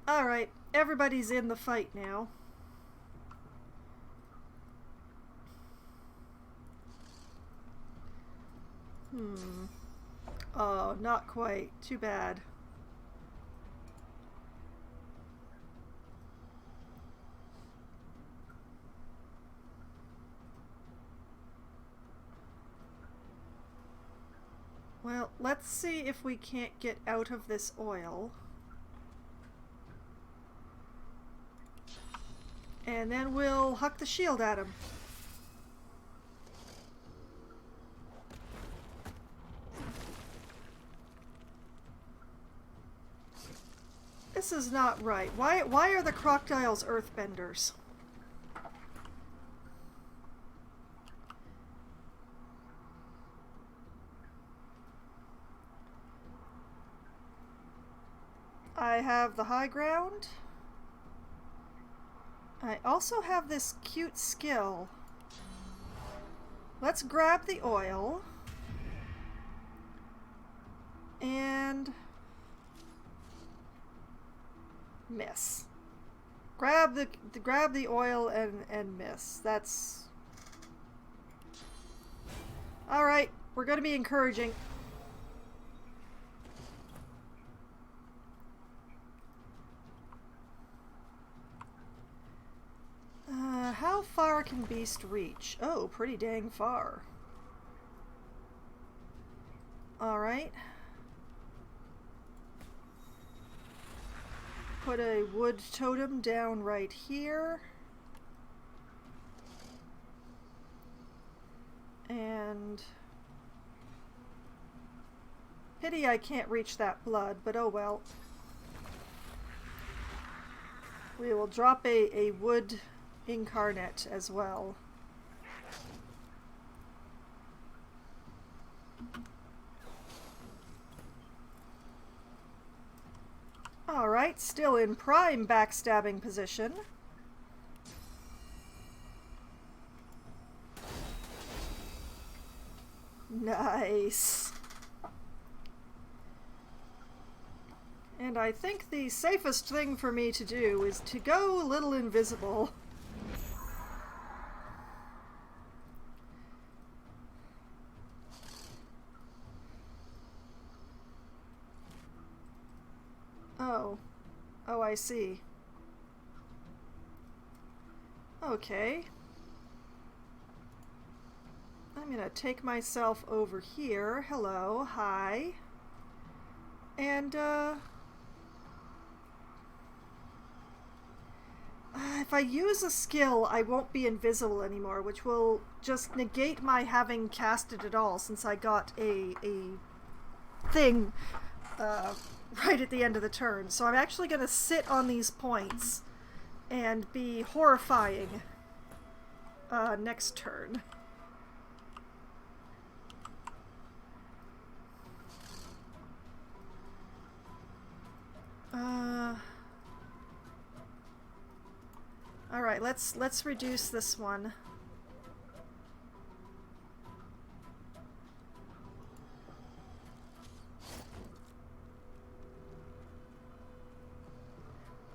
All right, everybody's in the fight now. Oh, not quite. Too bad. Well, let's see if we can't get out of this oil. And then we'll huck the shield at him. This is not right. Why are the crocodiles earthbenders? I have the high ground. I also have this cute skill. Let's grab the oil. And miss. Grab the oil and miss. That's all right. We're going to be encouraging. How far can Beast reach? Oh, pretty dang far. All right. Put a wood totem down right here. And pity I can't reach that blood, but oh well. We will drop a wood incarnate as well. Alright, still in prime backstabbing position. Nice. And I think the safest thing for me to do is to go a little invisible. I see? Okay. I'm gonna take myself over here. Hello, hi. And, if I use a skill, I won't be invisible anymore, which will just negate my having cast it at all, since I got a thing right at the end of the turn. So I'm actually going to sit on these points and be horrifying next turn. Alright, let's reduce this one.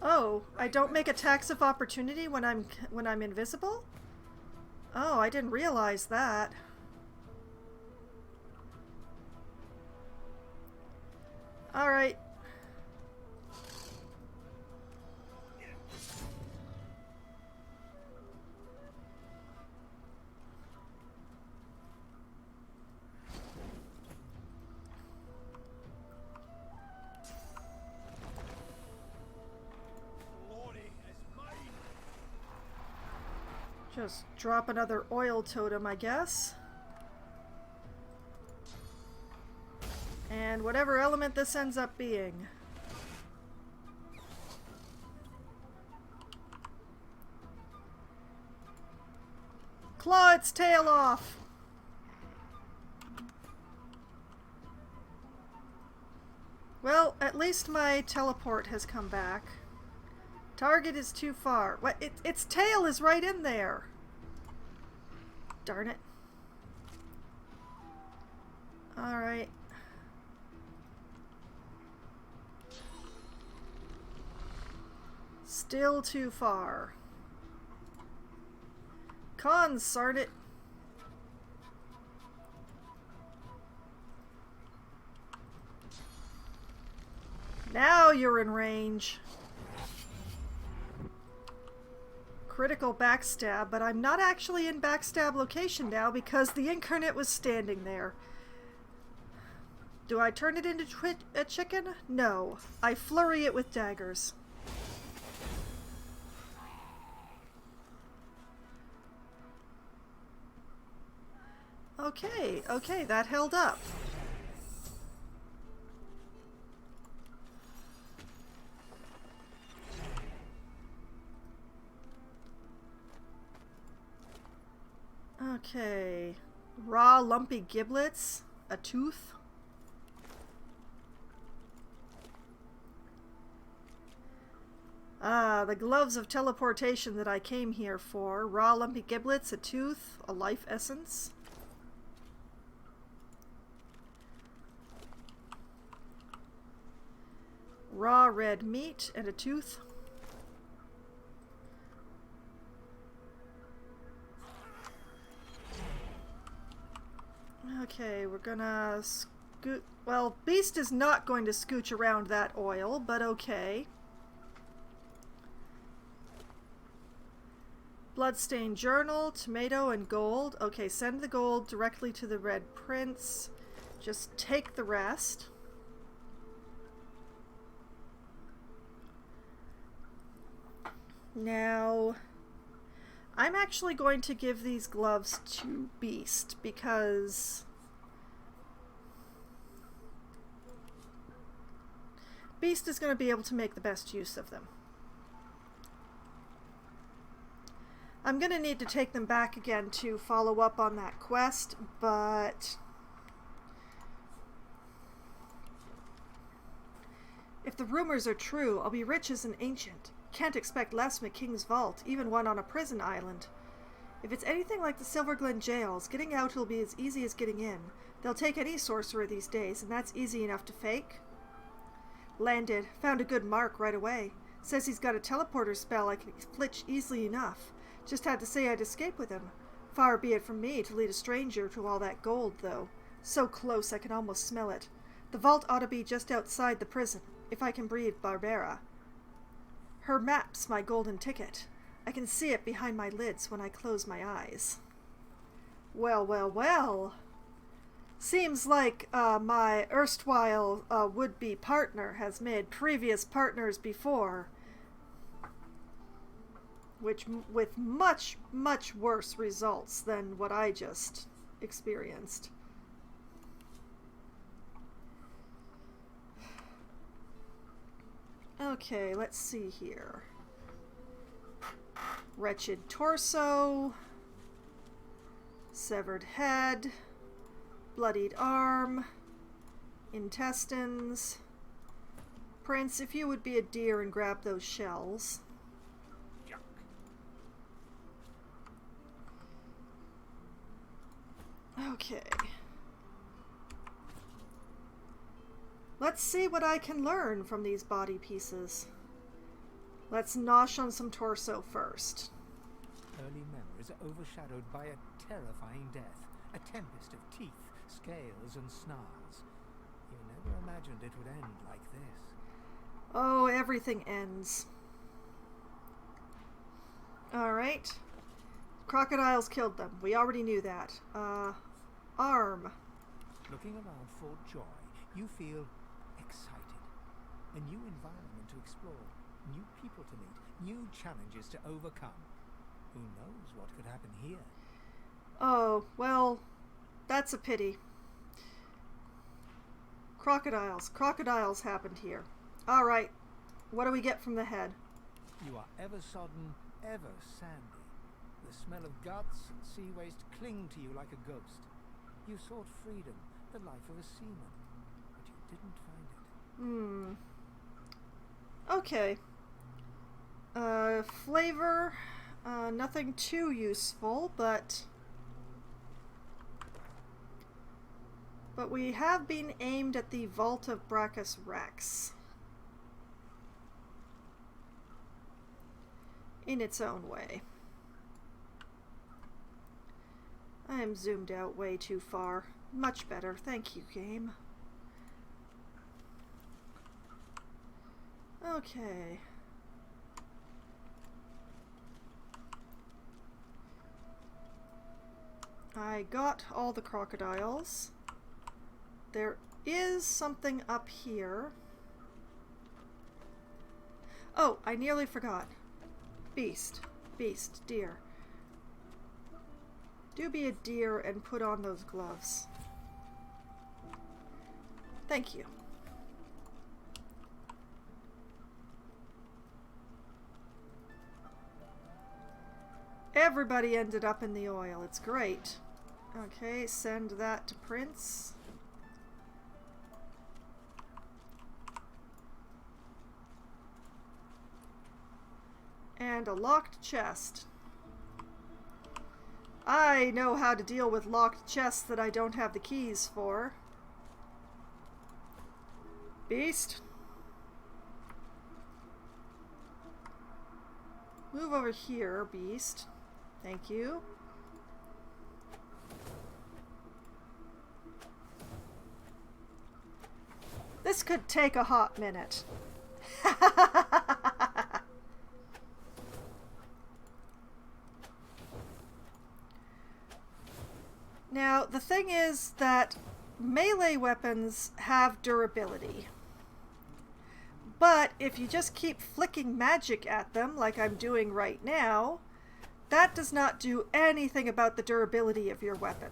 Oh, I don't make attacks of opportunity when I'm invisible? Oh, I didn't realize that. Alright. Just drop another oil totem, I guess. And whatever element this ends up being. Claw its tail off! Well, at least my teleport has come back. Target is too far. What? Its tail is right in there. Darn it. Alright. Still too far. Consart it. Now you're in range. Critical backstab, but I'm not actually in backstab location now because the incarnate was standing there. Do I turn it into a chicken? No. I flurry it with daggers. Okay, that held up. Okay. Raw lumpy giblets. A tooth. Ah, the gloves of teleportation that I came here for. Raw lumpy giblets, a tooth, a life essence. Raw red meat and a tooth. Okay, we're gonna scoot. Well, Beast is not going to scooch around that oil, but okay. Bloodstained journal, tomato, and gold. Okay, send the gold directly to the Red Prince. Just take the rest. Now, I'm actually going to give these gloves to Beast because Beast is going to be able to make the best use of them. I'm going to need to take them back again to follow up on that quest, but if the rumors are true, I'll be rich as an ancient. Can't expect less from a king's vault, even one on a prison island. If it's anything like the Silverglen jails, getting out will be as easy as getting in. They'll take any sorcerer these days, and that's easy enough to fake. Landed. Found a good mark right away. Says he's got a teleporter spell I can flitch easily enough. Just had to say I'd escape with him. Far be it from me to lead a stranger to all that gold, though. So close I can almost smell it. The vault ought to be just outside the prison, if I can breathe Barbera. Her map's my golden ticket. I can see it behind my lids when I close my eyes. Well, well, well. Seems like my erstwhile would-be partner has made previous partners before, with much, much worse results than what I just experienced. Okay, let's see here. Wretched torso, severed head, bloodied arm, intestines. Prince, if you would be a dear and grab those shells. Okay. Let's see what I can learn from these body pieces. Let's nosh on some torso first. Early memories are overshadowed by a terrifying death, a tempest of teeth, scales and snarls. You never imagined it would end like this. Oh, everything ends. Alright. Crocodiles killed them. We already knew that. Arm. Looking around Fort Joy, you feel excited. A new environment to explore, new people to meet, new challenges to overcome. Who knows what could happen here? Oh, well, that's a pity. Crocodiles. Crocodiles happened here. Alright, what do we get from the head? You are ever sodden, ever sandy. The smell of guts and sea waste cling to you like a ghost. You sought freedom, the life of a seaman, but you didn't find it. Okay. Flavor, nothing too useful, but we have been aimed at the Vault of Brachus Rex. In its own way. I am zoomed out way too far. Much better, thank you, game. Okay. I got all the crocodiles. There is something up here. Oh, I nearly forgot. Beast. Beast. Deer. Do be a deer and put on those gloves. Thank you. Everybody ended up in the oil. It's great. Okay, send that to Prince. And a locked chest. I know how to deal with locked chests that I don't have the keys for. Beast. Move over here, Beast. Thank you. This could take a hot minute. Now, the thing is that melee weapons have durability. But if you just keep flicking magic at them, like I'm doing right now, that does not do anything about the durability of your weapon.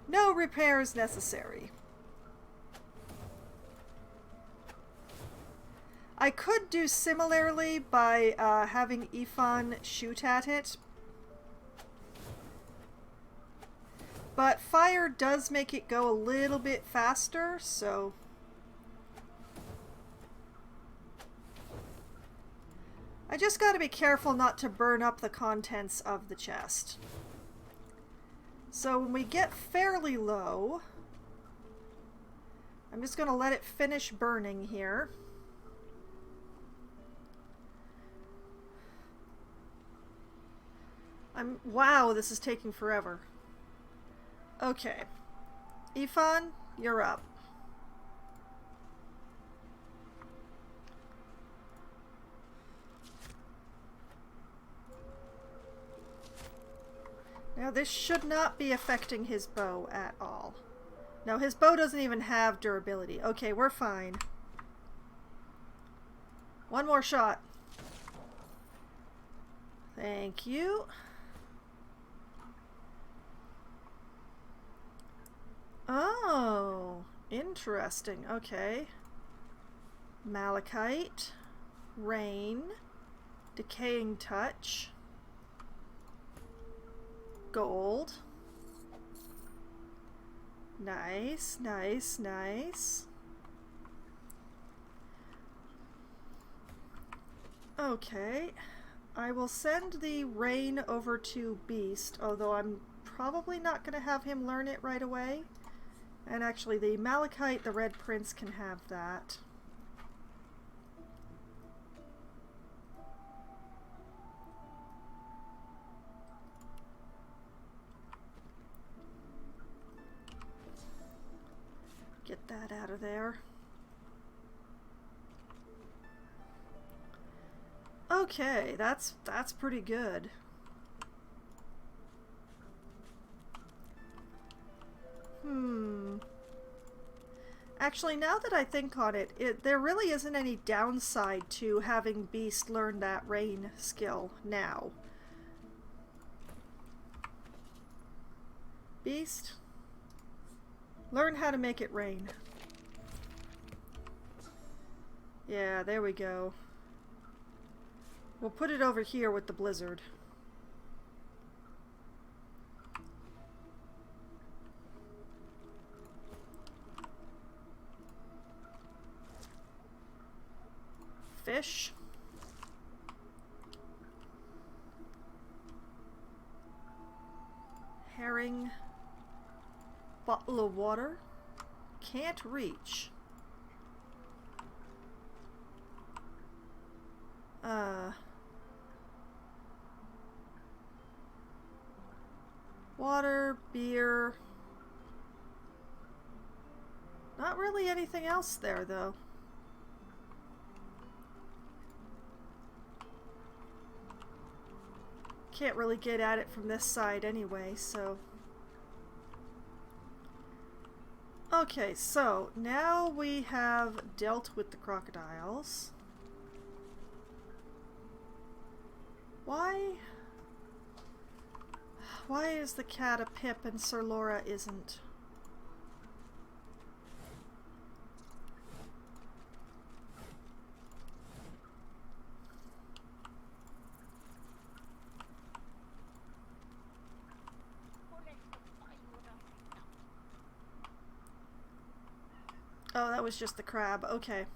No repairs necessary. I could do similarly by having Ifan shoot at it, but fire does make it go a little bit faster, so... I just gotta be careful not to burn up the contents of the chest. So when we get fairly low, I'm just gonna let it finish burning here. Wow, this is taking forever. Okay. Ifan, you're up. Now this should not be affecting his bow at all. No, his bow doesn't even have durability. Okay, we're fine. One more shot. Thank you. Oh, interesting. Okay. Malachite, rain, decaying touch, gold. Nice, nice, nice. Okay. I will send the rain over to Beast, although I'm probably not going to have him learn it right away. And actually, the Malachite, the Red Prince, can have that. Get that out of there. Okay, that's pretty good. Actually, now that I think on it, there really isn't any downside to having Beast learn that rain skill now. Beast, learn how to make it rain. Yeah, there we go. We'll put it over here with the blizzard. Fish. Herring. Bottle of water. Can't reach. Water, beer. Not really anything else there, though. Can't really get at it from this side anyway, so... Okay, so now we have dealt with the crocodiles. Why is the cat a Pip and Sir Laura isn't? Oh, that was just the crab. Okay.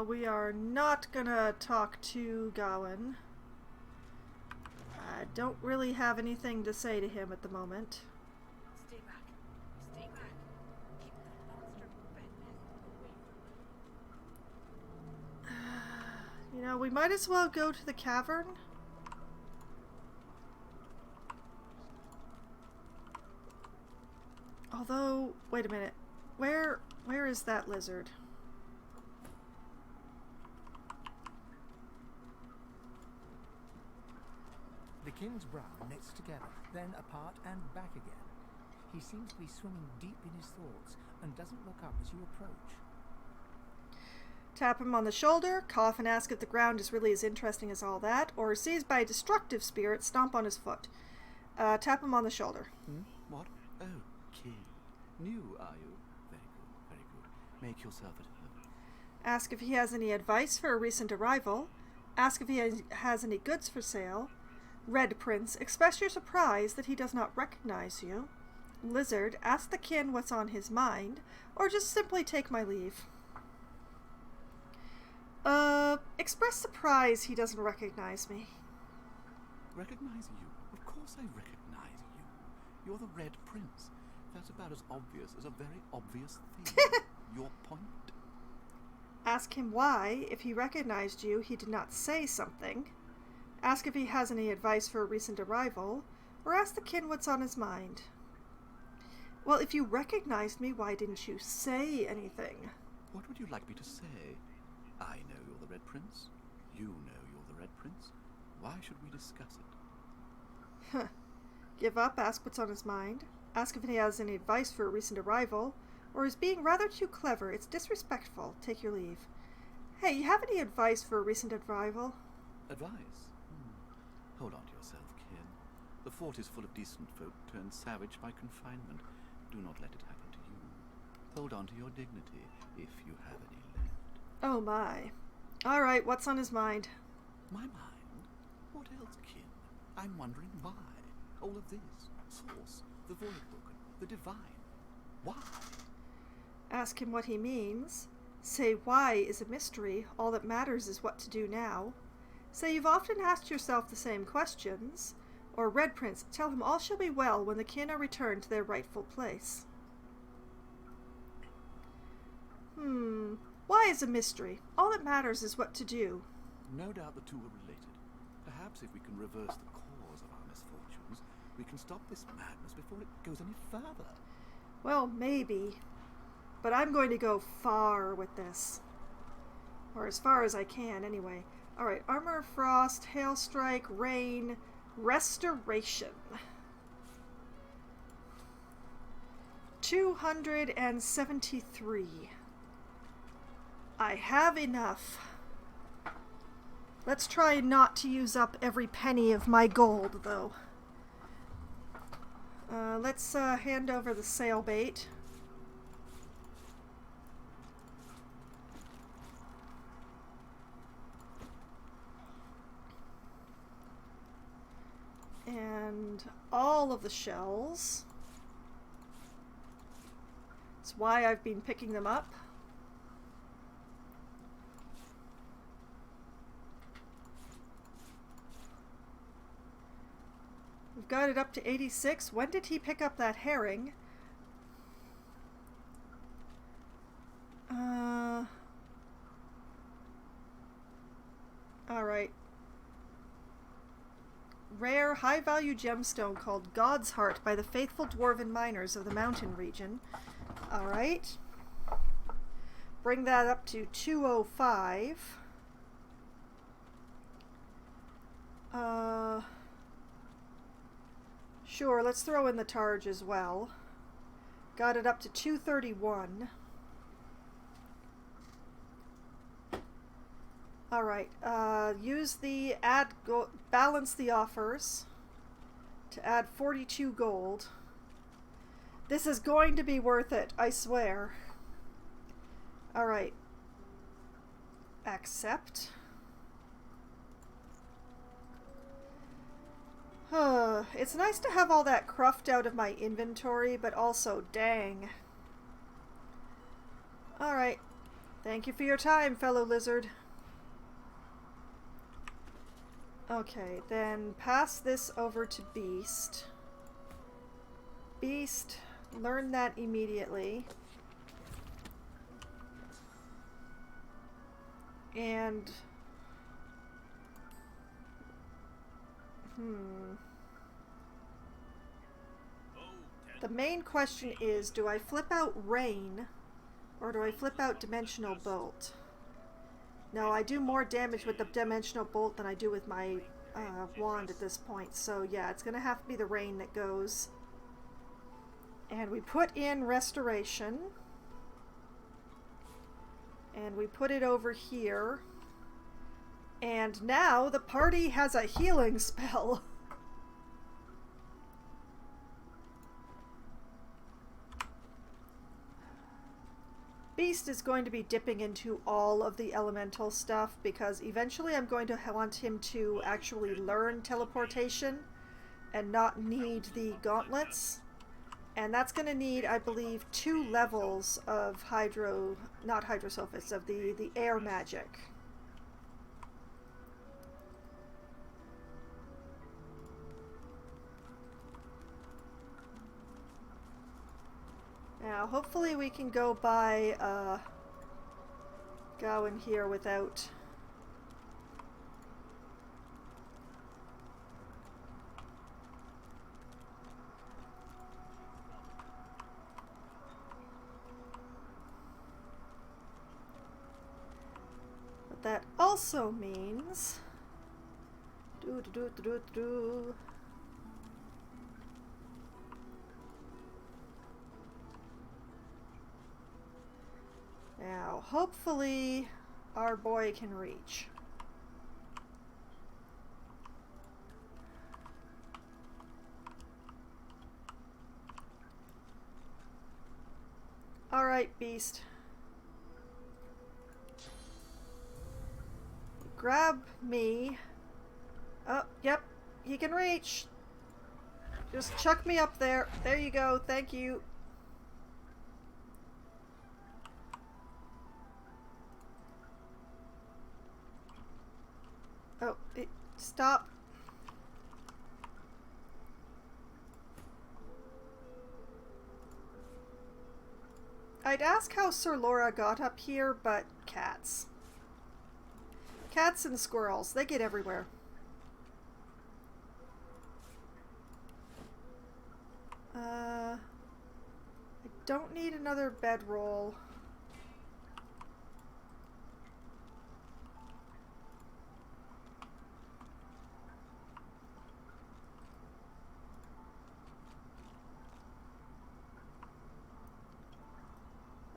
We are not gonna talk to Gawain. I don't really have anything to say to him at the moment. Stay back. Stay back. Keep that monster away. You know, we might as well go to the cavern. Although, wait a minute. Where is that lizard? The king's brow knits together, then apart and back again. He seems to be swimming deep in his thoughts and doesn't look up as you approach. Tap him on the shoulder, cough and ask if the ground is really as interesting as all that, or seized by a destructive spirit, stomp on his foot. Tap him on the shoulder. What? Oh, king. New, are you? Very good, very good. Make yourself at home. Ask if he has any advice for a recent arrival. Ask if he has any goods for sale. Red Prince, express your surprise that he does not recognize you. Lizard, ask the kin what's on his mind, or just simply take my leave. Express surprise he doesn't recognize me. Recognize you? Of course I recognize you. You're the Red Prince. That's about as obvious as a very obvious thing. Your point? Ask him why, if he recognized you, he did not say something. Ask if he has any advice for a recent arrival, or ask the kin what's on his mind. Well, if you recognized me, why didn't you say anything? What would you like me to say? I know you're the Red Prince. You know you're the Red Prince. Why should we discuss it? Give up, ask what's on his mind, ask if he has any advice for a recent arrival, or is being rather too clever. It's disrespectful. Take your leave. Hey, you have any advice for a recent arrival? Advice? Hold on to yourself, Kin. The fort is full of decent folk turned savage by confinement. Do not let it happen to you. Hold on to your dignity, if you have any left. Oh my. All right, what's on his mind? My mind? What else, Kin? I'm wondering why. All of this. Source, the Void Book, the Divine. Why? Ask him what he means. Say why is a mystery. All that matters is what to do now. Say you've often asked yourself the same questions. Or Red Prince, tell him all shall be well when the kin are returned to their rightful place. Why is a mystery. All that matters is what to do. No doubt the two are related. Perhaps if we can reverse the cause of our misfortunes, we can stop this madness before it goes any further. Well, maybe. But I'm going to go far with this. Or as far as I can, anyway. Alright, Armor of Frost, Hail Strike, Rain, Restoration. 273. I have enough. Let's try not to use up every penny of my gold, though. Let's hand over the sail bait. And all of the shells. That's why I've been picking them up. We've got it up to 86. When did he pick up that herring? Alright. Rare, high-value gemstone called God's Heart by the faithful dwarven miners of the mountain region. Alright. Bring that up to 205. Sure, let's throw in the Targe as well. Got it up to 231. Alright, use the balance the offers to add 42 gold. This is going to be worth it, I swear. Alright. Accept. It's nice to have all that cruft out of my inventory, but also, dang. Alright. Thank you for your time, fellow lizard. Okay, then pass this over to Beast. Beast, learn that immediately. And... The main question is, do I flip out Rain, or do I flip out Dimensional Bolt? No, I do more damage with the Dimensional Bolt than I do with my wand at this point, so yeah, it's gonna have to be the Rain that goes. And we put in Restoration. And we put it over here. And now the party has a healing spell. Beast is going to be dipping into all of the elemental stuff because eventually I'm going to want him to actually learn teleportation and not need the gauntlets. And that's going to need, I believe, 2 levels of not hydrosulfates, of the air magic. Now, hopefully we can go by Gawain here without... But that also means... Now, hopefully, our boy can reach. Alright, beast. Grab me. Oh, yep, he can reach. Just chuck me up there. There you go, thank you. Oh, stop. I'd ask how Sir Laura got up here, but cats. Cats and squirrels, they get everywhere. I don't need another bedroll.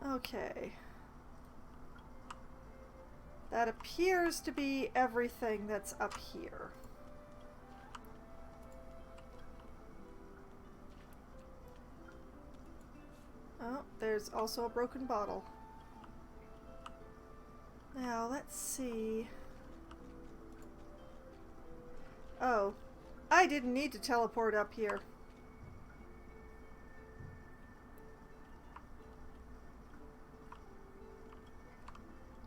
Okay. That appears to be everything that's up here. Oh, there's also a broken bottle. Now, let's see. Oh, I didn't need to teleport up here.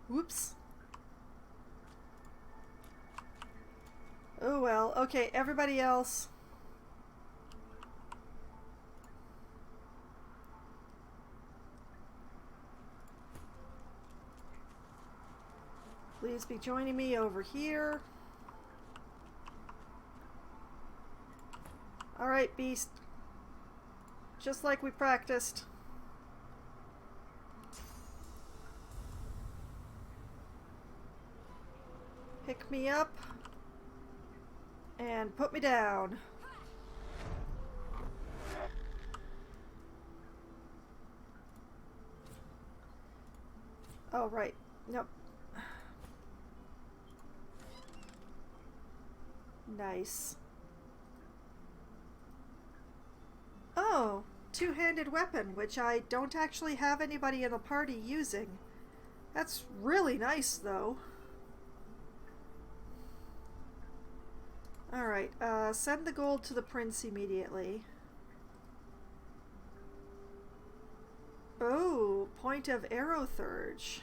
Whoops. Oh well, okay, everybody else. Please be joining me over here. Alright, beast. Just like we practiced. Pick me up and put me down. Oh, right. Nope. Nice. Oh, two-handed weapon, which I don't actually have anybody in the party using. That's really nice, though. Alright, send the gold to the prince immediately. Oh, point of Aerothurge.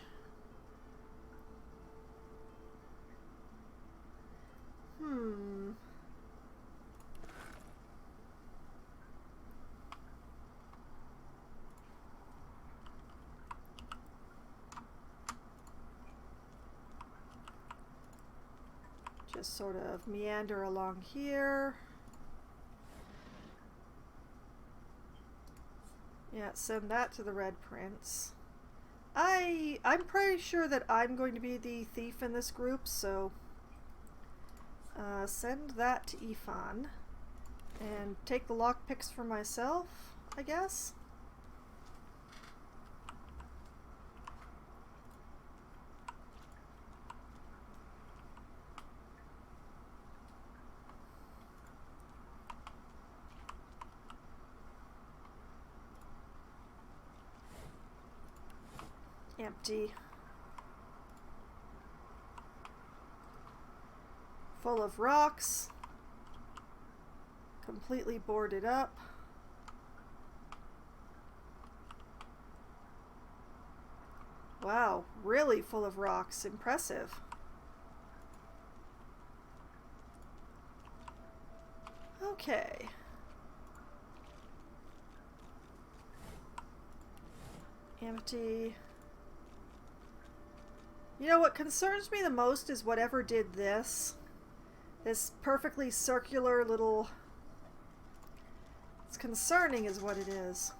Just sort of meander along here. Yeah, send that to the Red Prince. I'm pretty sure that I'm going to be the thief in this group, so send that to Ifan. And take the lockpicks for myself, I guess? Empty. Full of rocks. Completely boarded up. Wow, really full of rocks. Impressive. Okay. Empty. You know, what concerns me the most is whatever did this. This perfectly circular little... It's concerning is what it is.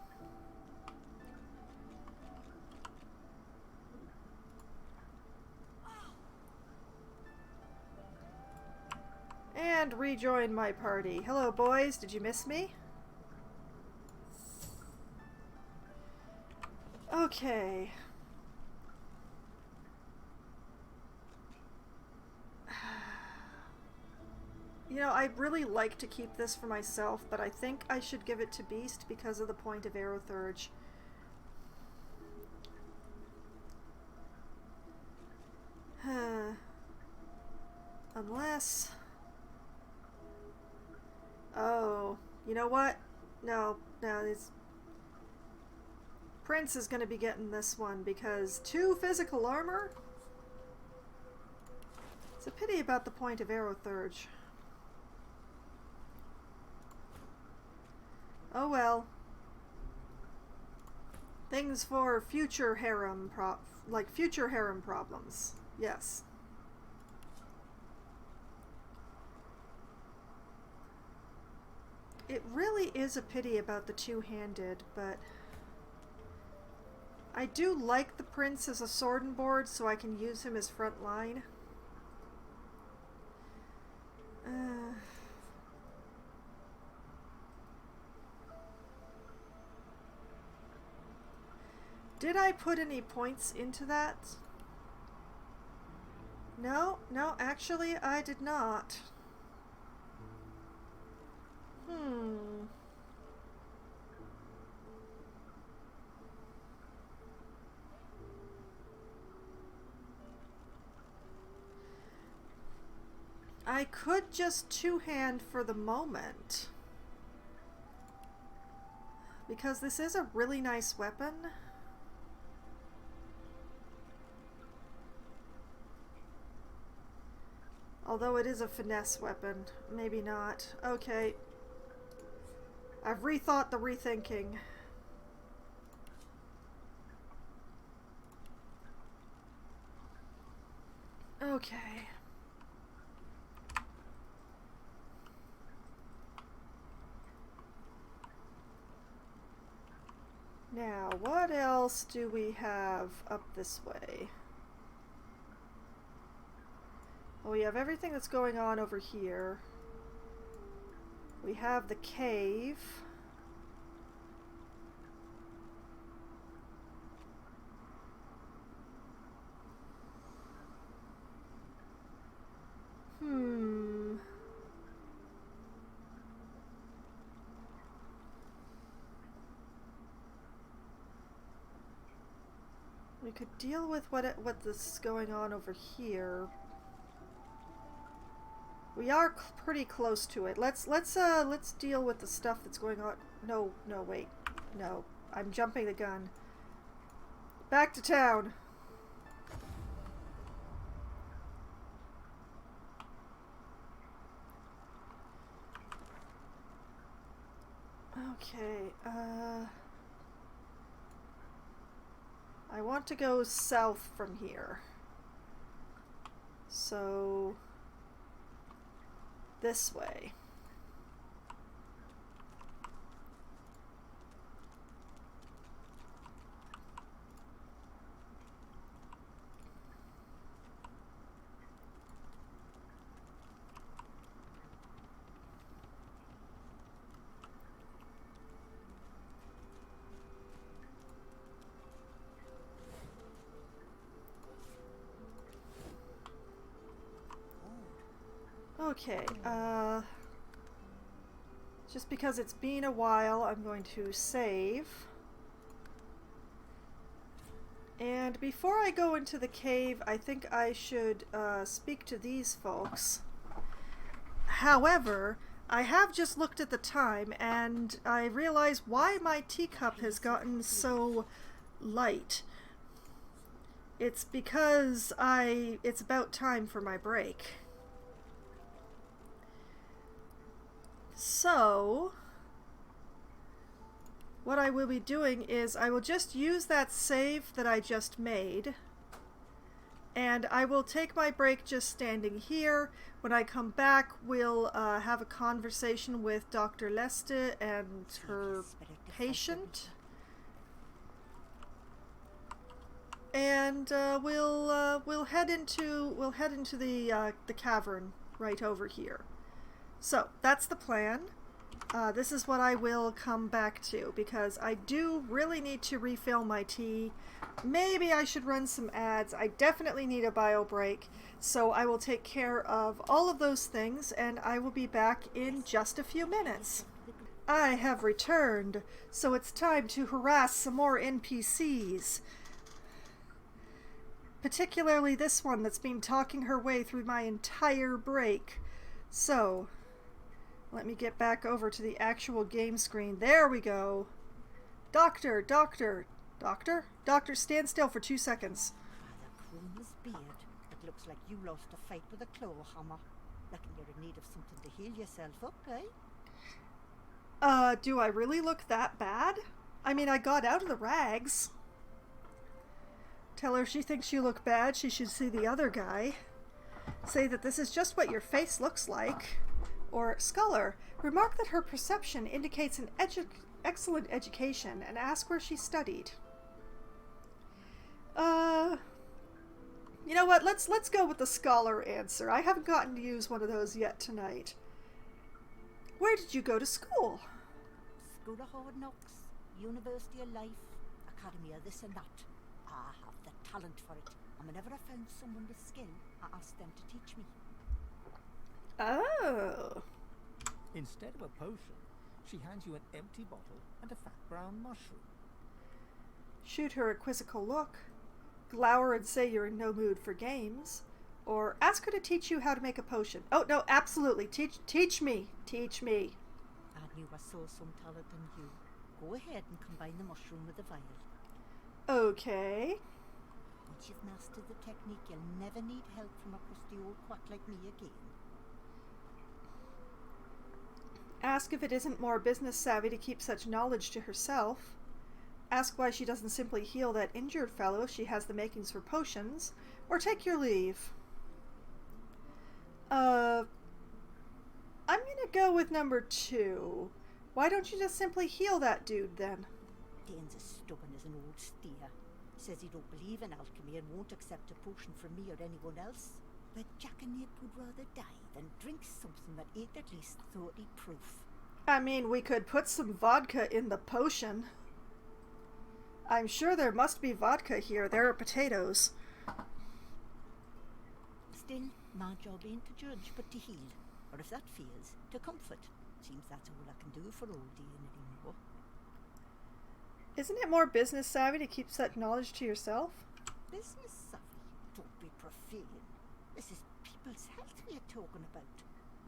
And rejoin my party. Hello, boys. Did you miss me? Okay. You know, I'd really like to keep this for myself, but I think I should give it to Beast because of the point of Aerothurge. Unless... Oh, you know what? No, it's... Prince is going to be getting this one because 2 physical armor? It's a pity about the point of Aerothurge. Oh well. Things for future harem future harem problems. Yes. It really is a pity about the two-handed, but I do like the Prince as a sword and board, so I can use him as front line. Did I put any points into that? No, actually I did not. I could just two-hand for the moment. Because this is a really nice weapon. Although it is a finesse weapon. Maybe not. Okay. I've rethought the rethinking. Okay. Now, what else do we have up this way? Well, we have everything that's going on over here. We have the cave. We could deal with what this is going on over here. We are pretty close to it. Let's deal with the stuff that's going on. No, wait. No, I'm jumping the gun. Back to town. Okay, I want to go south from here. So this way. Okay, just because it's been a while, I'm going to save. And before I go into the cave, I think I should speak to these folks. However, I have just looked at the time, and I realize why my teacup has gotten so light. It's because it's about time for my break. So, what I will be doing is I will just use that save that I just made, and I will take my break just standing here. When I come back, we'll have a conversation with Dr. Leste and her patient, and we'll head into the cavern right over here. So, that's the plan. This is what I will come back to, because I do really need to refill my tea. Maybe I should run some ads. I definitely need a bio break. So I will take care of all of those things, and I will be back in just a few minutes. I have returned, so it's time to harass some more NPCs. Particularly this one that's been talking her way through my entire break. So, let me get back over to the actual game screen. There we go. Doctor, doctor, doctor, doctor, stand still for 2 seconds. Father beard. It looks like you lost a fight with a claw hammer. Reckon you're in need of something to heal yourself up, eh? Do I really look that bad? I mean, I got out of the rags. Tell her if she thinks you look bad, she should see the other guy. Say that this is just what your face looks like. Or, scholar, remark that her perception indicates an excellent education and ask where she studied. You know what? Let's go with the scholar answer. I haven't gotten to use one of those yet tonight. Where did you go to school? School of Hard Knocks, University of Life, Academy of this and that. I have the talent for it, and whenever I found someone with skill, I asked them to teach me. Oh. Instead of a potion, she hands you an empty bottle and a fat brown mushroom. Shoot her a quizzical look. Glower and say you're in no mood for games. Or ask her to teach you how to make a potion. Oh, no, absolutely. Teach me. Teach me. I knew I saw some talent in you. Go ahead and combine the mushroom with the vial. Okay. Once you've mastered the technique, you'll never need help from a crusty old quack like me again. Ask if it isn't more business savvy to keep such knowledge to herself. Ask why she doesn't simply heal that injured fellow if she has the makings for potions. Or take your leave. I'm gonna go with number 2. Why don't you just simply heal that dude then? Dane's as stubborn as an old steer. Says he don't believe in alchemy and won't accept a potion from me or anyone else. But Jack and Nick would rather die than drink something that ain't at least 30 proof. I mean, we could put some vodka in the potion. I'm sure there must be vodka here. There are potatoes. Still, my job ain't to judge, but to heal. Or if that fails, to comfort. Seems that's all I can do for old Ian anymore. Isn't it more business savvy to keep such knowledge to yourself? Business savvy? Don't be profane. This is people's health we are talking about.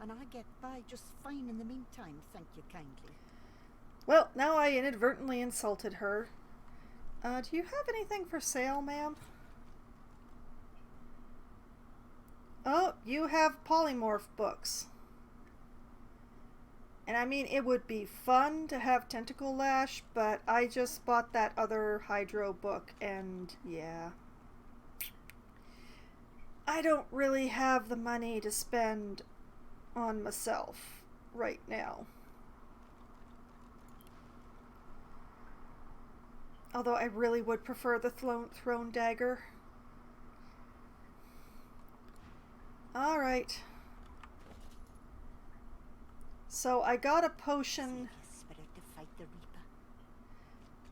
And I get by just fine in the meantime, thank you kindly. Well, now I inadvertently insulted her. Do you have anything for sale, ma'am? Oh, you have polymorph books. And I mean, it would be fun to have Tentacle Lash, but I just bought that other Hydro book, and yeah. I don't really have the money to spend on myself right now. Although I really would prefer the thrown dagger. Alright. So I got a potion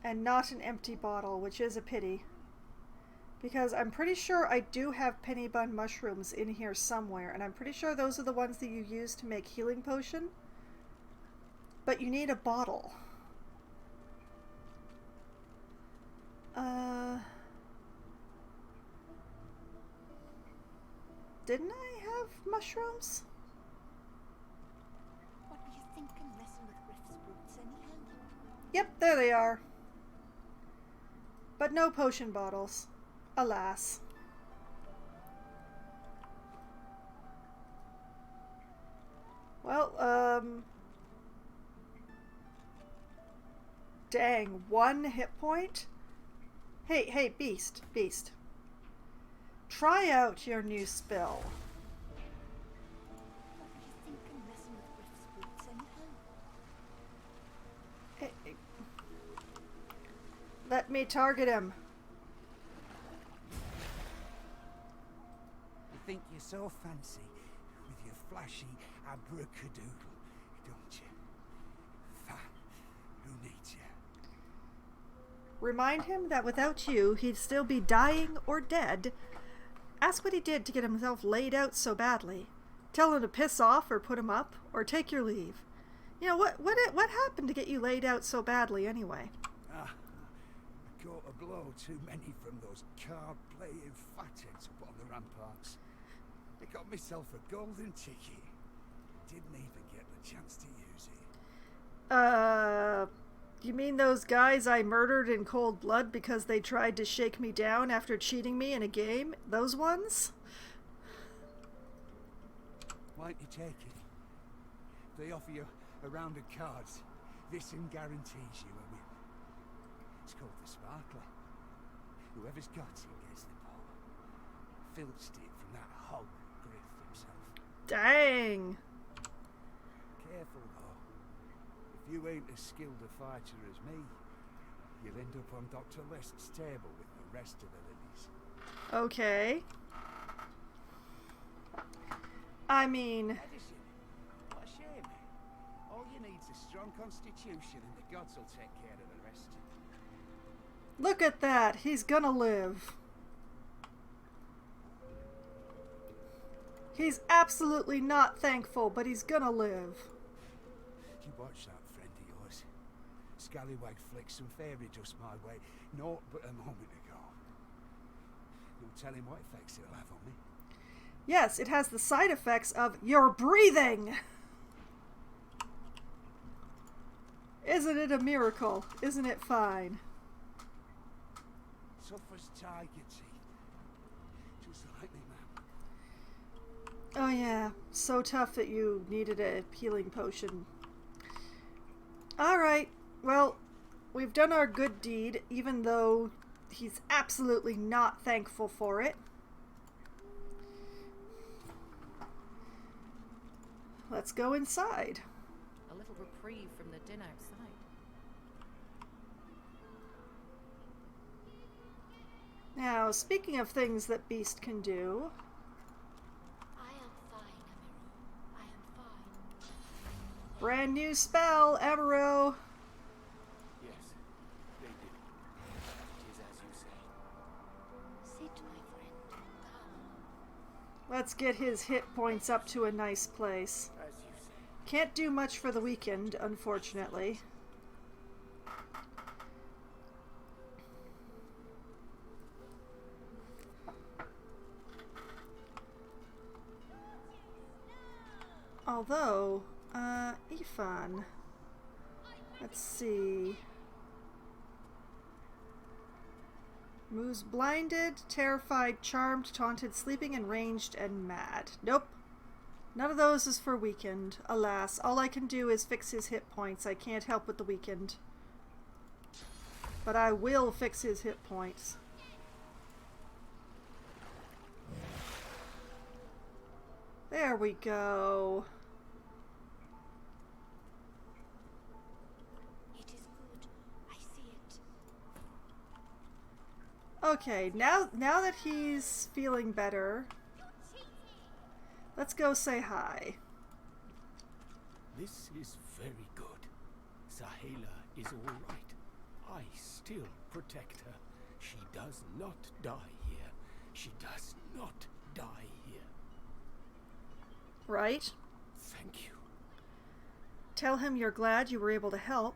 and not an empty bottle, which is a pity. Because I'm pretty sure I do have penny bun mushrooms in here somewhere, and I'm pretty sure those are the ones that you use to make healing potion. But you need a bottle. Didn't I have mushrooms? What were you thinking, messing with Griff's boots anyhow? Yep, there they are. But no potion bottles. Alas. Well, dang, 1 hit point? Hey, beast. Try out your new spell. What were you thinking, messing with Griff's boots anyhow? Hey. Let me target him. You think you're so fancy with your flashy abracadabra, don't you? Fat, who needs you? Remind him that without you, he'd still be dying or dead. Ask what he did to get himself laid out so badly. Tell him to piss off or put him up, or take your leave. You know, what happened to get you laid out so badly anyway? I caught a blow too many from those card-playing fatheads up on the ramparts. I got myself a golden ticket. Didn't even get the chance to use it. You mean those guys I murdered in cold blood because they tried to shake me down after cheating me in a game? Those ones? Why don't you take it? They offer you a round of cards. This guarantees you a win. It's called the Sparkler. Whoever's got it gets the ball. Filched it from that hog Griff himself. Dang! Careful though. If you ain't as skilled a fighter as me, you'll end up on Dr. Lest's table with the rest of the lilies. Okay. I mean... Medicine. What a shame. All you need's a strong constitution and the gods will take care of the rest. Look at that! He's gonna live. He's absolutely not thankful, but he's gonna live. You watch that friend of yours. Scallywag flicked some fairy dust my way, naught but a moment ago. Don't tell him what effects it'll have on me. Yes, it has the side effects of your breathing! Isn't it a miracle? Isn't it fine? Tough as tiger teeth. Just like me, man. Oh yeah, so tough that you needed a healing potion. Alright, well, we've done our good deed, even though he's absolutely not thankful for it. Let's go inside. A little reprieve from the din outside. Now, speaking of things that Beast can do... I am fine, Amiro. I am fine. Brand new spell, Amiro! Yes, they did. It is as you say. Sit, my friend. Come. Let's get his hit points up to a nice place. As you say. Can't do much for the weekend, unfortunately. Although, Ifan. Let's see. Moves blinded, terrified, charmed, taunted, sleeping, enraged, and mad. Nope. None of those is for weekend, alas. All I can do is fix his hit points. I can't help with the weekend. But I will fix his hit points. There we go. It is good. I see it. Okay, now that he's feeling better, let's go say hi. This is very good. Sahela is all right. I still protect her. She does not die here. She does not die here. Right? Thank you. Tell him you're glad you were able to help.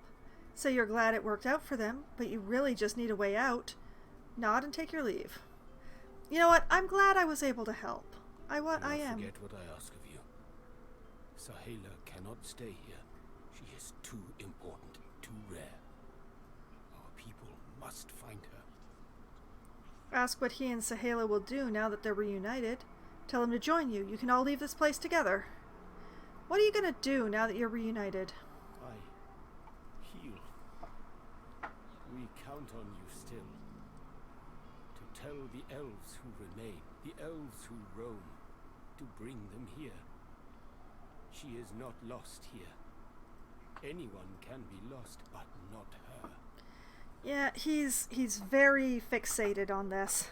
Say you're glad it worked out for them, but you really just need a way out. Nod and take your leave. You know what? I'm glad I was able to help. I am. Forget what I ask of you. Sahela cannot stay here. She is too important, too rare. Our people must find her. Ask what he and Sahela will do now that they're reunited. Tell him to join you. You can all leave this place together. What are you gonna do now that you're reunited? I heal. We count on you still. To tell the elves who remain, the elves who roam, to bring them here. She is not lost here. Anyone can be lost, but not her. Yeah, he's very fixated on this.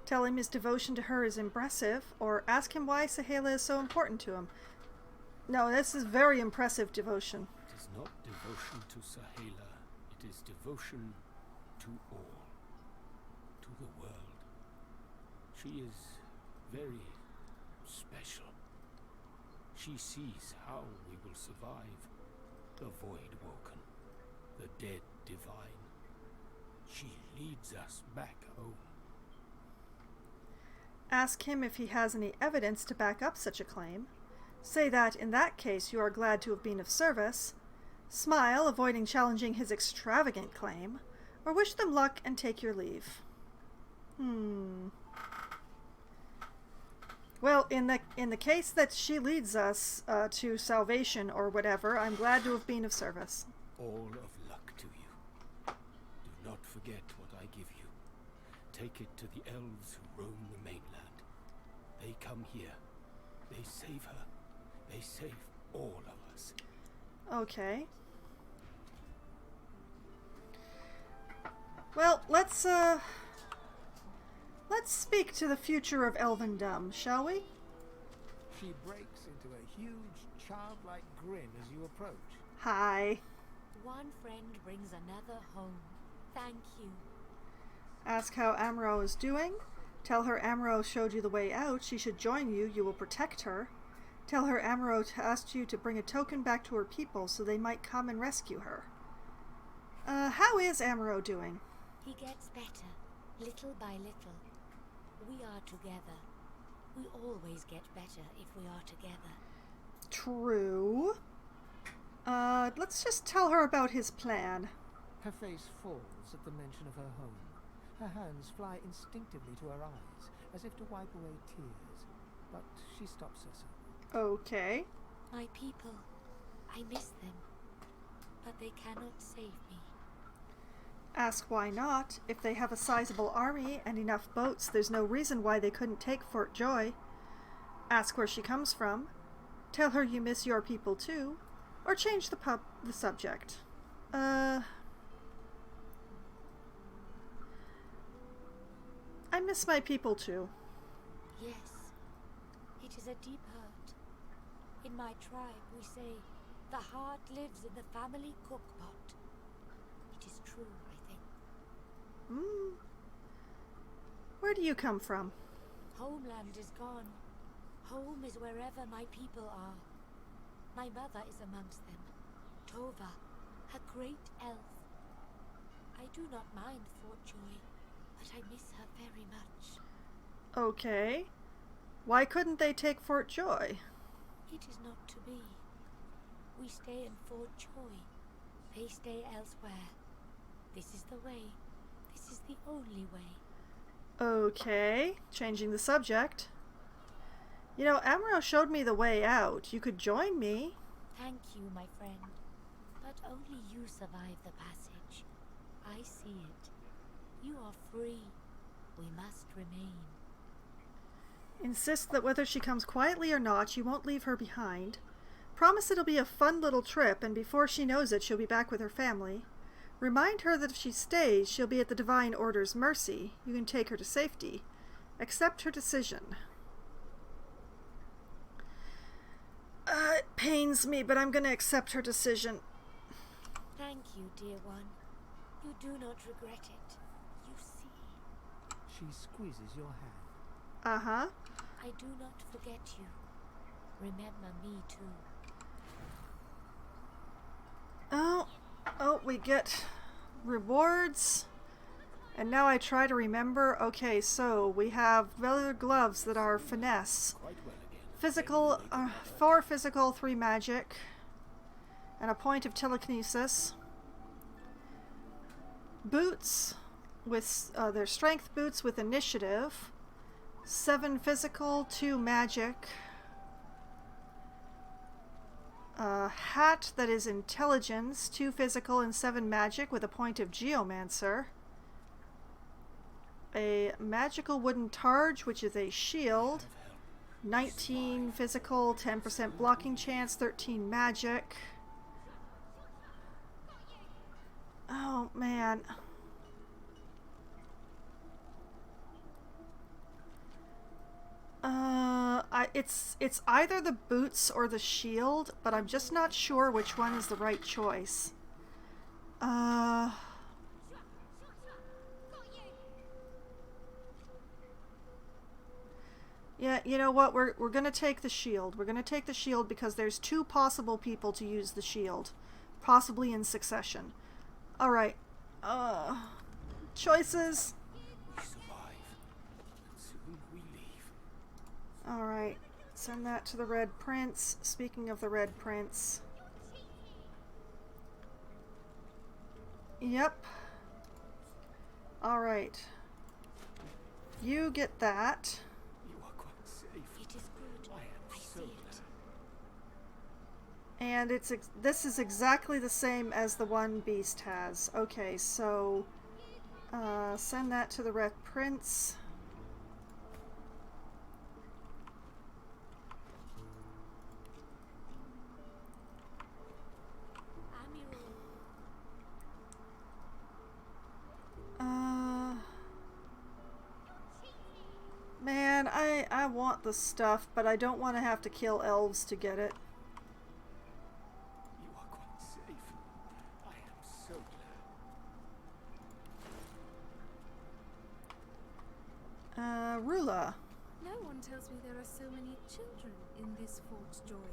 Tell him his devotion to her is impressive, or ask him why Sahala is so important to him. No, this is very impressive devotion. It is not devotion to Sahala. It is devotion to all. To the world. She is very special. She sees how we will survive. The void woken. The dead divine. She leads us back home. Ask him if he has any evidence to back up such a claim. Say that, in that case, you are glad to have been of service. Smile, avoiding challenging his extravagant claim, or wish them luck and take your leave. Well, in the case that she leads us to salvation or whatever, I'm glad to have been of service. All of luck to you. Do not forget what I give you. Take it to the elves who roam the mainland. They come here. They save her. They save all of us. Okay. Well, let's speak to the future of Elvendom, shall we? She breaks into a huge, childlike grin as you approach. Hi. One friend brings another home. Thank you. Ask how Amro is doing. Tell her Amro showed you the way out. She should join you. You will protect her. Tell her Amro asked you to bring a token back to her people so they might come and rescue her. How is Amro doing? He gets better, little by little. We are together. We always get better if we are together. True. Let's just tell her about his plan. Her face falls at the mention of her home. Her hands fly instinctively to her eyes, as if to wipe away tears, but she stops herself. Okay. My people, I miss them, but they cannot save me. Ask why not. If they have a sizable army and enough boats, there's no reason why they couldn't take Fort Joy. Ask where she comes from. Tell her you miss your people too, or change the subject. I miss my people too. Yes, it is a deep hurt. In my tribe, we say, the heart lives in the family cookpot. It is true, I think. Where do you come from? Homeland is gone. Home is wherever my people are. My mother is amongst them. Tova, a great elf. I do not mind Fort Joy, but I miss her very much. Okay. Why couldn't they take Fort Joy? It is not to be. We stay in Fort Joy. They stay elsewhere. This is the way. This is the only way. Okay. Changing the subject. You know, Amro showed me the way out. You could join me. Thank you, my friend. But only you survive the passage. I see it. You are free. We must remain. Insist that whether she comes quietly or not, you won't leave her behind. Promise it'll be a fun little trip, and before she knows it, she'll be back with her family. Remind her that if she stays, she'll be at the Divine Order's mercy. You can take her to safety. Accept her decision. It pains me, but I'm going to accept her decision. Thank you, dear one. You do not regret it. You see. She squeezes your hand. Uh-huh. I do not forget you. Remember me too. Oh, we get rewards. And now I try to remember. Okay, so we have leather gloves that are finesse. Physical, 4 physical, 3 magic. And a point of telekinesis. Boots with their strength boots with initiative. 7 physical, 2 magic. A hat that is intelligence, 2 physical and 7 magic with a point of geomancer. A magical wooden targe, which is a shield. 19 physical, 10% blocking chance, 13 magic. Oh, man. it's either the boots or the shield, but I'm just not sure which one is the right choice. Yeah, you know what? We're gonna take the shield. We're gonna take the shield because there's 2 possible people to use the shield, possibly in succession. All right. Choices. We survive. Soon we leave. All right. Send that to the Red Prince. Speaking of the Red Prince. Yep. All right. You get that. You are quite safe. It is good. I am so glad. And this is exactly the same as the one Beast has. Okay, so send that to the Red Prince. Man, I want the stuff, but I don't want to have to kill elves to get it. You are quite safe. I am so glad. Rula. No one tells me there are so many children in this Fort Joy.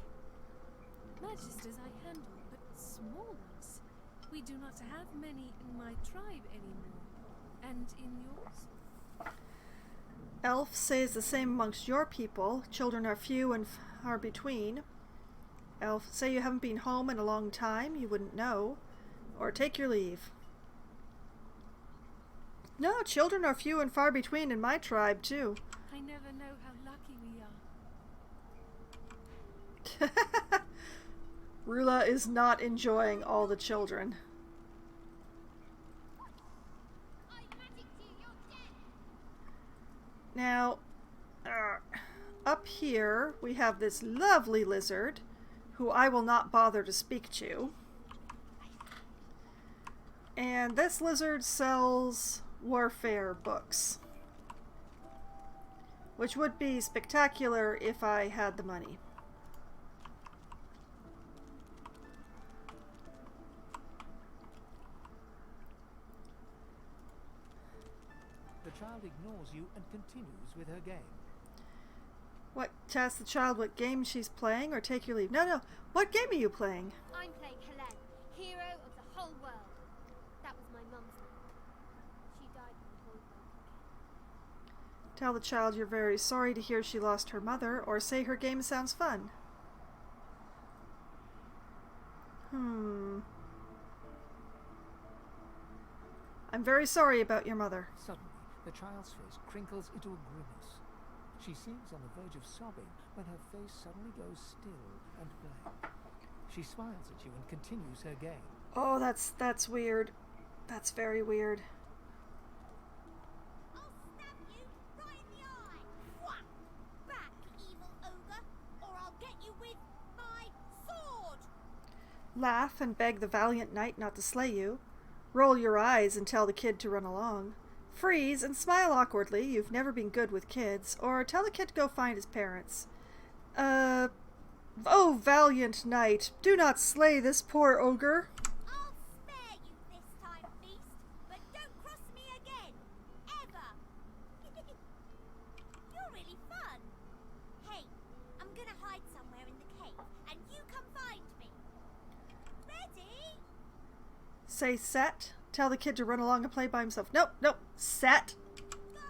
Magisters I handle, but small ones. We do not have many in my tribe anymore. And in yours? Elf says the same amongst your people. Children are few and far between. Elf, say you haven't been home in a long time. You wouldn't know. Or take your leave. No, children are few and far between in my tribe, too. I never know how lucky we are. Rula is not enjoying all the children. Now, up here we have this lovely lizard who I will not bother to speak to. And this lizard sells warfare books, which would be spectacular if I had the money. The child ignores you and continues with her game. What? Ask the child what game she's playing or take your leave. No. What game are you playing? I'm playing Helene, hero of the whole world. That was my mum's name. She died when the whole world began. Tell the child you're very sorry to hear she lost her mother, or say her game sounds fun. I'm very sorry about your mother. Suddenly, the child's face crinkles into a grimace. She seems on the verge of sobbing when her face suddenly goes still and blank. She smiles at you and continues her game. Oh, that's weird. That's very weird. I'll stab you right in the eye. Whack! Back, evil ogre, or I'll get you with my sword. Laugh and beg the valiant knight not to slay you. Roll your eyes and tell the kid to run along. Freeze and smile awkwardly, you've never been good with kids, or tell the kid to go find his parents. Oh, valiant knight, do not slay this poor ogre. I'll spare you this time, beast, but don't cross me again. Ever. You're really fun. Hey, I'm gonna hide somewhere in the cave, and you come find me. Ready? Say set. Tell the kid to run along and play by himself. Nope. Set. Go.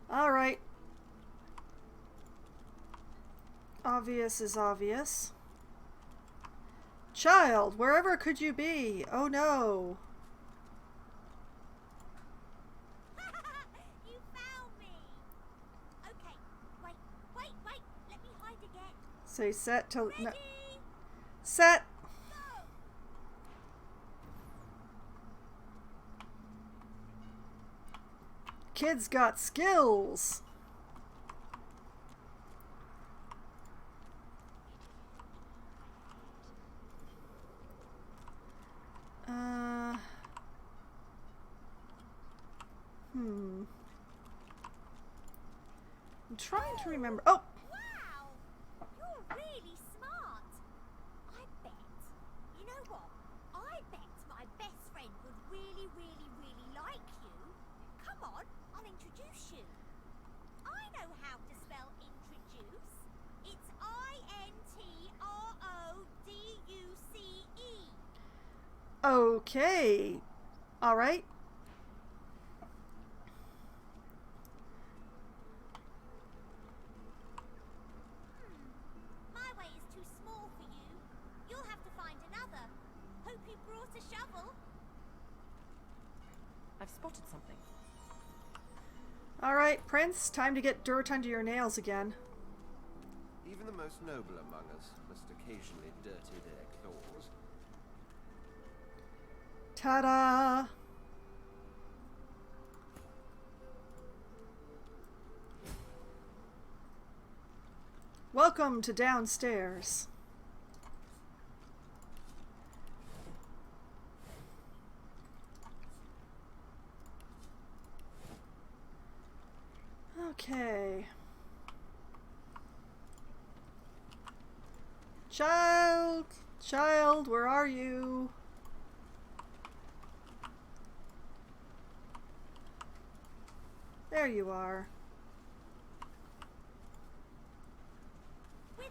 All right. Obvious is obvious. Child, wherever could you be? Oh no. You found me. Okay, wait. Let me hide again. Say set till... Ready? No. Set. Go. Kid's got skills. trying to remember. Oh! Wow! You're really smart. I bet. You know what? I bet my best friend would really, really, really like you. Come on, I'll introduce you. I know how to spell introduce. It's I-N-T-R-O-D-U-C-E. Okay. All right. My way is too small for you. You'll have to find another. Hope you brought a shovel. I've spotted something. All right, Prince, time to get dirt under your nails again. Even the most noble among us must occasionally dirty their claws. Ta-da! Welcome to downstairs. Okay. Child, where are you? There you are. Wither,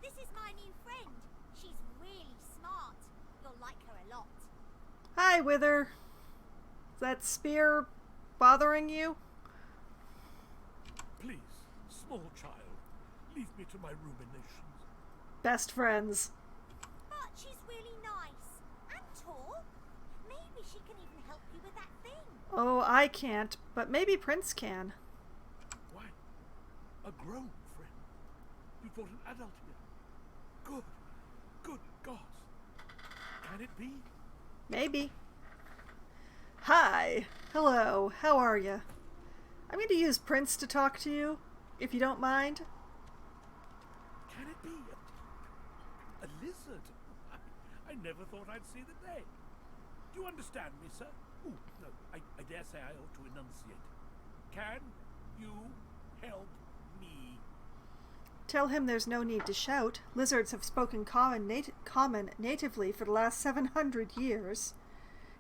this is my new friend. She's really smart. You'll like her a lot. Hi, Wither. Is that spear bothering you? Please, small child, leave me to my ruminations. Best friends. But she's really nice and tall. Maybe she can even help you with that thing. Oh, I can't, but maybe Prince can. Why? A grown friend? You brought an adult here. Good gods. Can it be? Maybe. Hi. Hello. How are you? I'm going to use Prince to talk to you, if you don't mind. Can it be a lizard? I never thought I'd see the day. Do you understand me, sir? Ooh, no, I dare say I ought to enunciate. Can you help me? Tell him there's no need to shout. Lizards have spoken common natively for the last 700 years.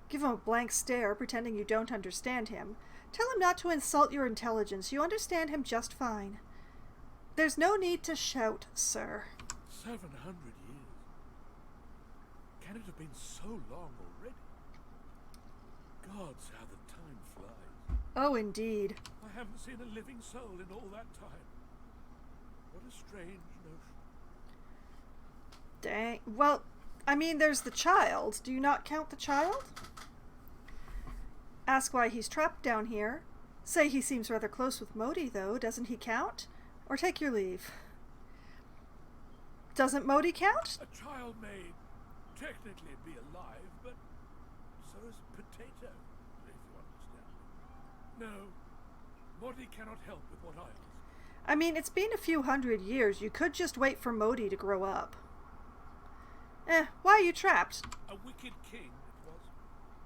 Give him a blank stare, pretending you don't understand him. Tell him not to insult your intelligence. You understand him just fine. There's no need to shout, sir. 700 years? Can it have been so long already? Gods, how the time flies. Oh, indeed. I haven't seen a living soul in all that time. What a strange notion. Dang. Well, I mean, there's the child. Do you not count the child? Ask why he's trapped down here. Say he seems rather close with Modi, though. Doesn't he count? Or take your leave. Doesn't Modi count? A child may technically be alive, but so is Potato, if you understand. No, Modi cannot help with what I ask. I mean, it's been a few hundred years. You could just wait for Modi to grow up. Why are you trapped? A wicked king it was,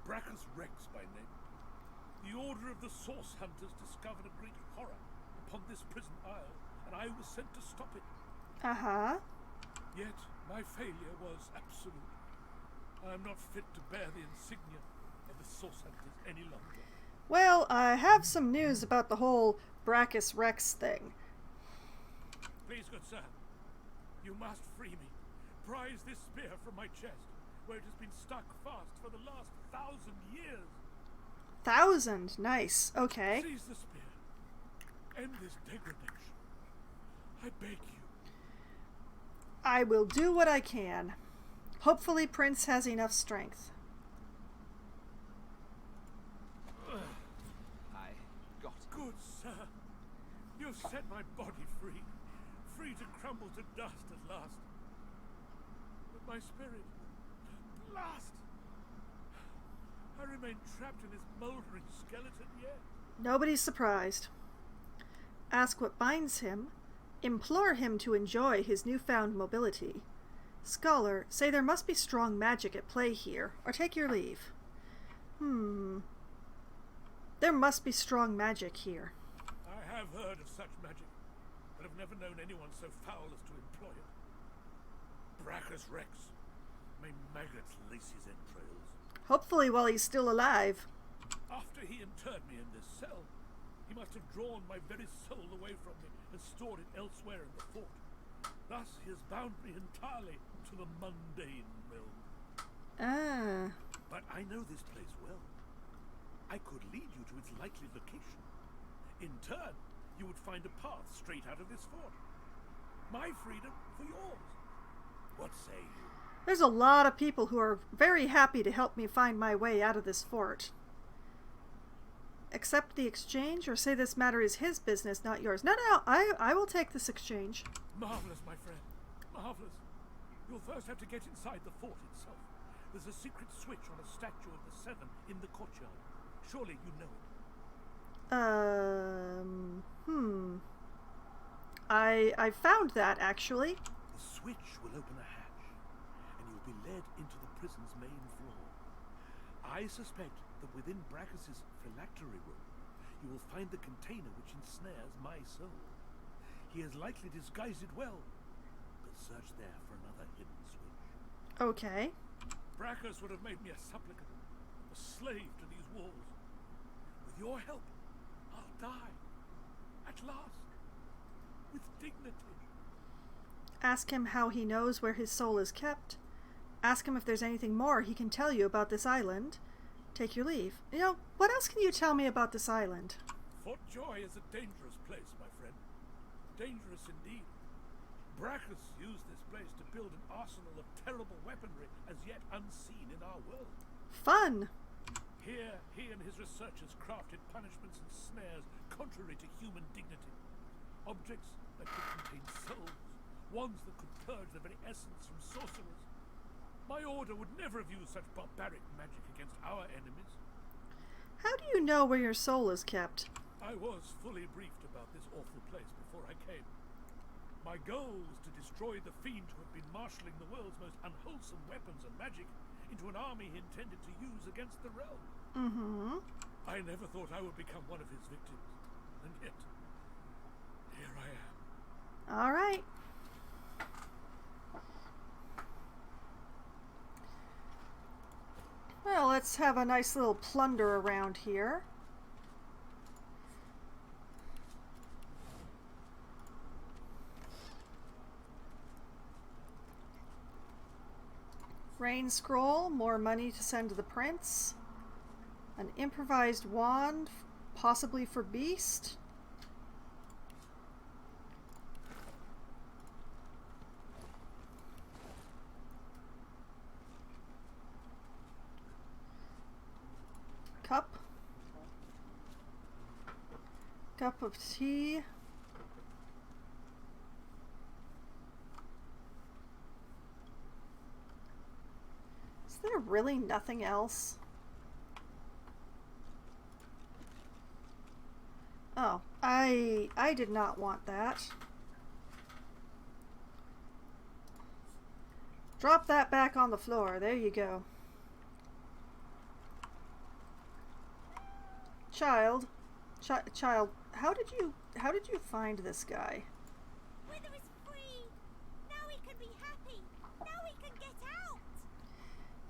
Brachus Rex by name. The Order of the Source Hunters discovered a great horror upon this prison isle, and I was sent to stop it. Uh-huh. Yet my failure was absolute. I am not fit to bear the insignia of the Source Hunters any longer. Well, I have some news about the whole Brachus Rex thing. Please, good sir, you must free me. Prise this spear from my chest, where it has been stuck fast for the last 1,000 years. 1,000? Nice. Okay. Seize the spear. End this degradation. I beg you. I will do what I can. Hopefully Prince has enough strength. I got it. Good sir. You've set my body free. Free to crumble to dust at last. But my spirit, last. I remain trapped in this mouldering skeleton yet. Nobody's surprised. Ask what binds him. Implore him to enjoy his newfound mobility. Scholar, say there must be strong magic at play here, or take your leave. There must be strong magic here. I have heard of such magic. but have never known anyone so foul as to employ it. Brachus Rex. May maggots lace his entrails. Hopefully while he's still alive. After he interred me in this cell, he must have drawn my very soul away from me and stored it elsewhere in the fort. Thus he has bound me entirely to the mundane realm. Ah. But I know this place well. I could lead you to its likely location. In turn, you would find a path straight out of this fort. My freedom for yours. What say you? There's a lot of people who are very happy to help me find my way out of this fort. Accept the exchange or say this matter is his business, not yours. No, I will take this exchange. Marvelous, my friend. Marvelous. You'll first have to get inside the fort itself. There's a secret switch on a statue of the Seven in the courtyard. Surely you know it. I found that, actually. The switch will open a hatch, and you'll be led into the prison's main floor. I suspect that within Brachus's phylactery room, you will find the container which ensnares my soul. He has likely disguised it well, but search there for another hidden switch. Okay. Brachus would have made me a supplicant, a slave to these walls. With your help, I'll die. At last. With dignity. Ask him how he knows where his soul is kept. Ask him if there's anything more he can tell you about this island. Take your leave. You know, what else can you tell me about this island? Fort Joy is a dangerous place, my friend. Dangerous indeed. Brachus used this place to build an arsenal of terrible weaponry as yet unseen in our world. Fun! Here, he and his researchers crafted punishments and snares contrary to human dignity. Objects that could contain souls, ones that could purge the very essence from sorcerers. My order would never have used such barbaric magic against our enemies. How do you know where your soul is kept? I was fully briefed about this awful place before I came. My goal was to destroy the fiend who had been marshalling the world's most unwholesome weapons and magic into an army he intended to use against the realm. Mm-hmm. I never thought I would become one of his victims, and yet, here I am. All right. Well, let's have a nice little plunder around here. Rain scroll, more money to send to the prince. An improvised wand, possibly for Beast. Cup. Cup of tea. Is there really nothing else? Oh, I did not want that. Drop that back on the floor. There you go. Child, child, how did you find this guy? Wither is free. Now he can be happy. Now he can get out.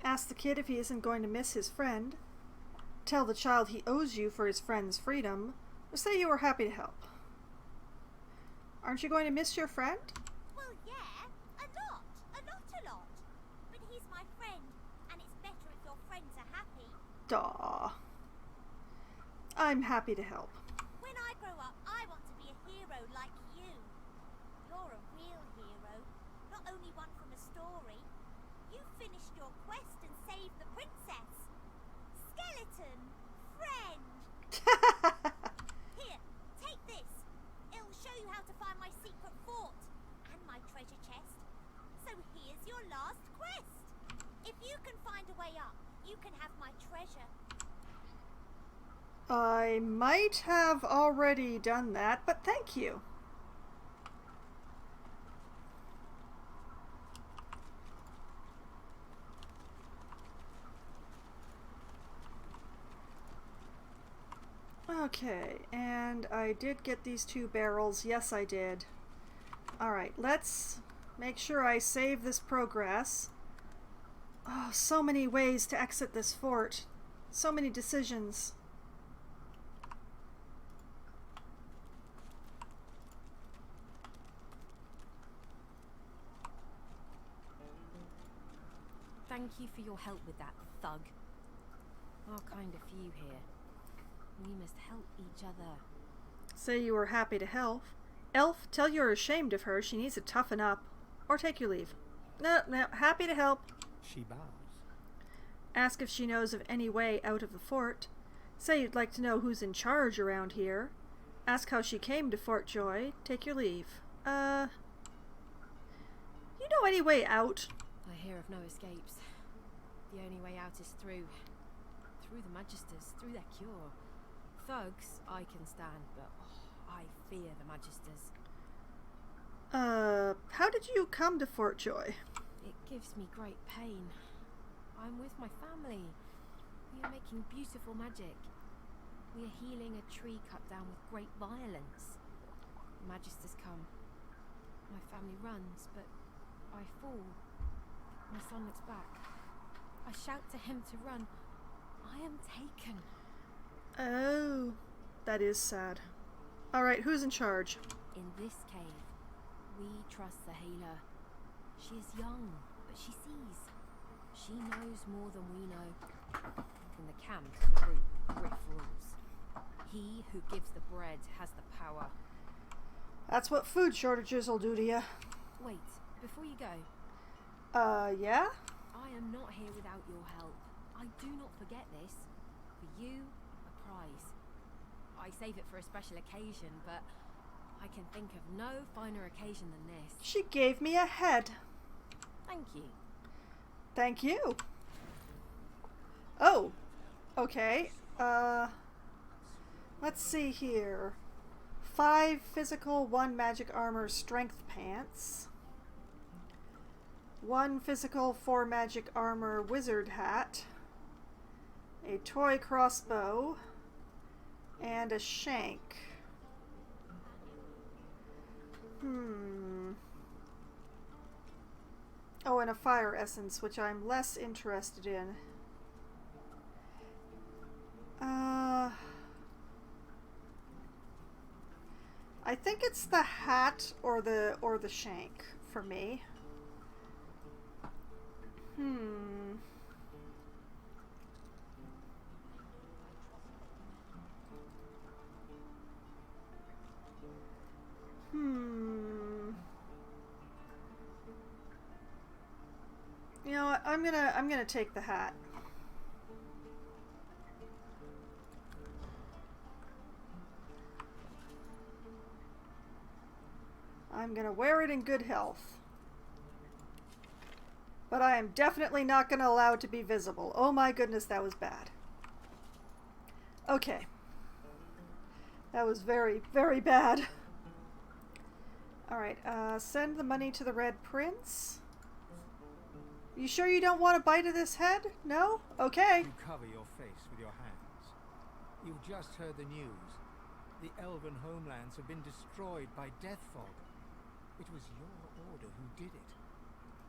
Ask the kid if he isn't going to miss his friend. Tell the child he owes you for his friend's freedom. Or say you were happy to help. Aren't you going to miss your friend? Well, yeah, a lot. But he's my friend, and it's better if your friends are happy. Daw. I'm happy to help. When I grow up, I want to be a hero like you. You're a real hero, not only one from a story. You finished your quest and saved the princess. Skeleton, friend. Here, take this. It'll show you how to find my secret fort and my treasure chest. So here's your last quest. If you can find a way up, you can have my treasure. I might have already done that, but thank you. Okay, and I did get these 2 barrels. Yes, I did. Alright, let's make sure I save this progress. Oh, so many ways to exit this fort. So many decisions. Thank you for your help with that thug. Our kind of few here. We must help each other. Say you were happy to help. Elf, tell you're ashamed of her. She needs to toughen up. Or take your leave. No, happy to help. She bows. Ask if she knows of any way out of the fort. Say you'd like to know who's in charge around here. Ask how she came to Fort Joy. Take your leave. You know any way out? I hear of no escapes. The only way out is through the Magisters, through their cure. Thugs I can stand, but I fear the Magisters. How did you come to Fort Joy? It gives me great pain. I'm with my family. We are making beautiful magic. We are healing a tree cut down with great violence. The Magisters come. My family runs, but I fall. My son looks back. I shout to him to run. I am taken. Oh, that is sad. Alright, who's in charge? In this cave, we trust the healer. She is young, but she sees. She knows more than we know. In the camp, the group, Griff rules. He who gives the bread has the power. That's what food shortages will do to you. Wait, before you go. Yeah? I am not here without your help. I do not forget this. For you, a prize. I save it for a special occasion, but I can think of no finer occasion than this. She gave me a head. Thank you. Thank you. Oh, okay. Let's see here. 5 physical, 1 magic armor strength pants. 1 physical, 4 magic armor wizard hat. A toy crossbow. And a shank. Oh, and a fire essence, which I'm less interested in. I think it's the hat or the shank for me. You know what? I'm gonna take the hat. I'm gonna wear it in good health. But I am definitely not gonna allow it to be visible. Oh my goodness, that was bad. Okay. That was very, very bad. Alright, send the money to the Red Prince. You sure you don't want a bite of this head? No? Okay. You cover your face with your hands. You've just heard the news. The elven homelands have been destroyed by death fog. It was your order who did it.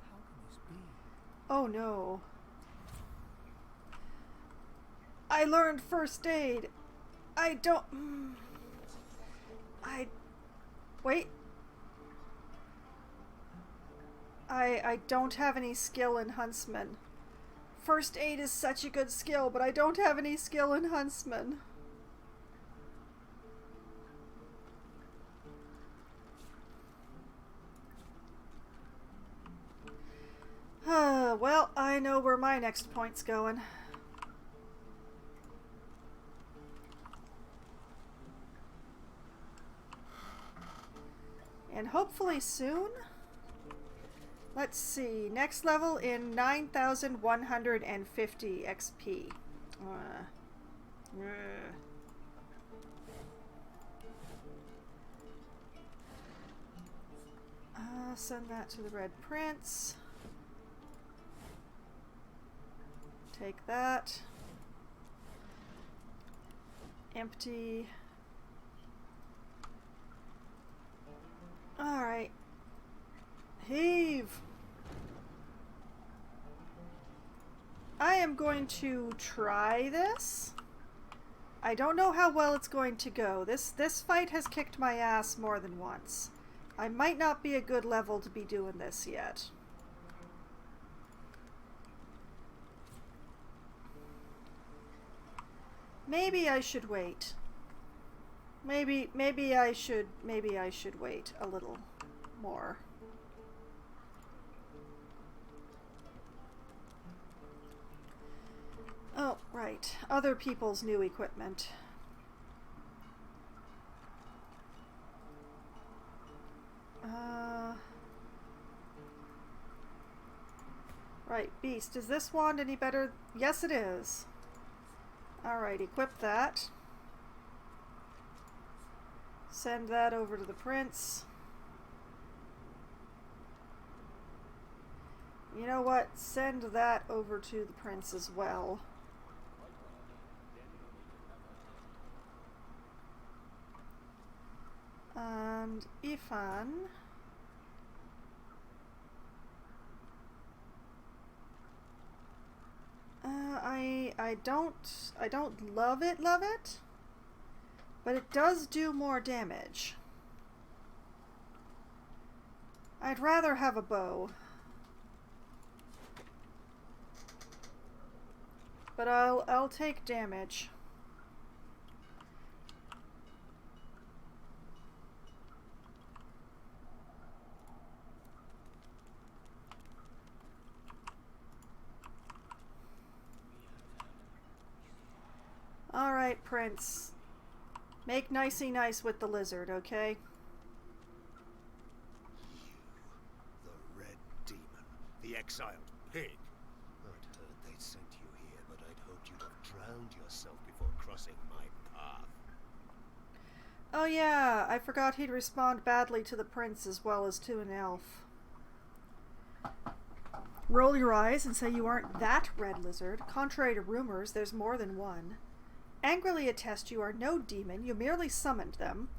How can this be? Oh no. I learned first aid. I don't... Wait. I don't have any skill in Huntsman. First aid is such a good skill, but I don't have any skill in Huntsman. Well, I know where my next point's going. And hopefully soon. Let's see. Next level in 9,150 XP. Send that to the Red Prince. Take that. Empty. Alright. Heave! I am going to try this. I don't know how well it's going to go. This fight has kicked my ass more than once. I might not be a good level to be doing this yet. Maybe I should wait. Maybe I should wait a little more. Oh, right. Other people's new equipment. Right, Beast. Is this wand any better? Yes, it is. Alright, equip that. Send that over to the prince. You know what? Send that over to the prince as well. And Ifan. I don't love it, but it does do more damage. I'd rather have a bow. But I'll take damage. Alright, Prince. Make nicey nice with the lizard, okay? You, the red demon, the exiled pig. I'd heard they'd sent you here, but I'd hoped you'd have drowned yourself before crossing my path. Oh yeah, I forgot he'd respond badly to the prince as well as to an elf. Roll your eyes and say you aren't that red lizard. Contrary to rumors, there's more than one. Angrily attest you are no demon, you merely summoned them.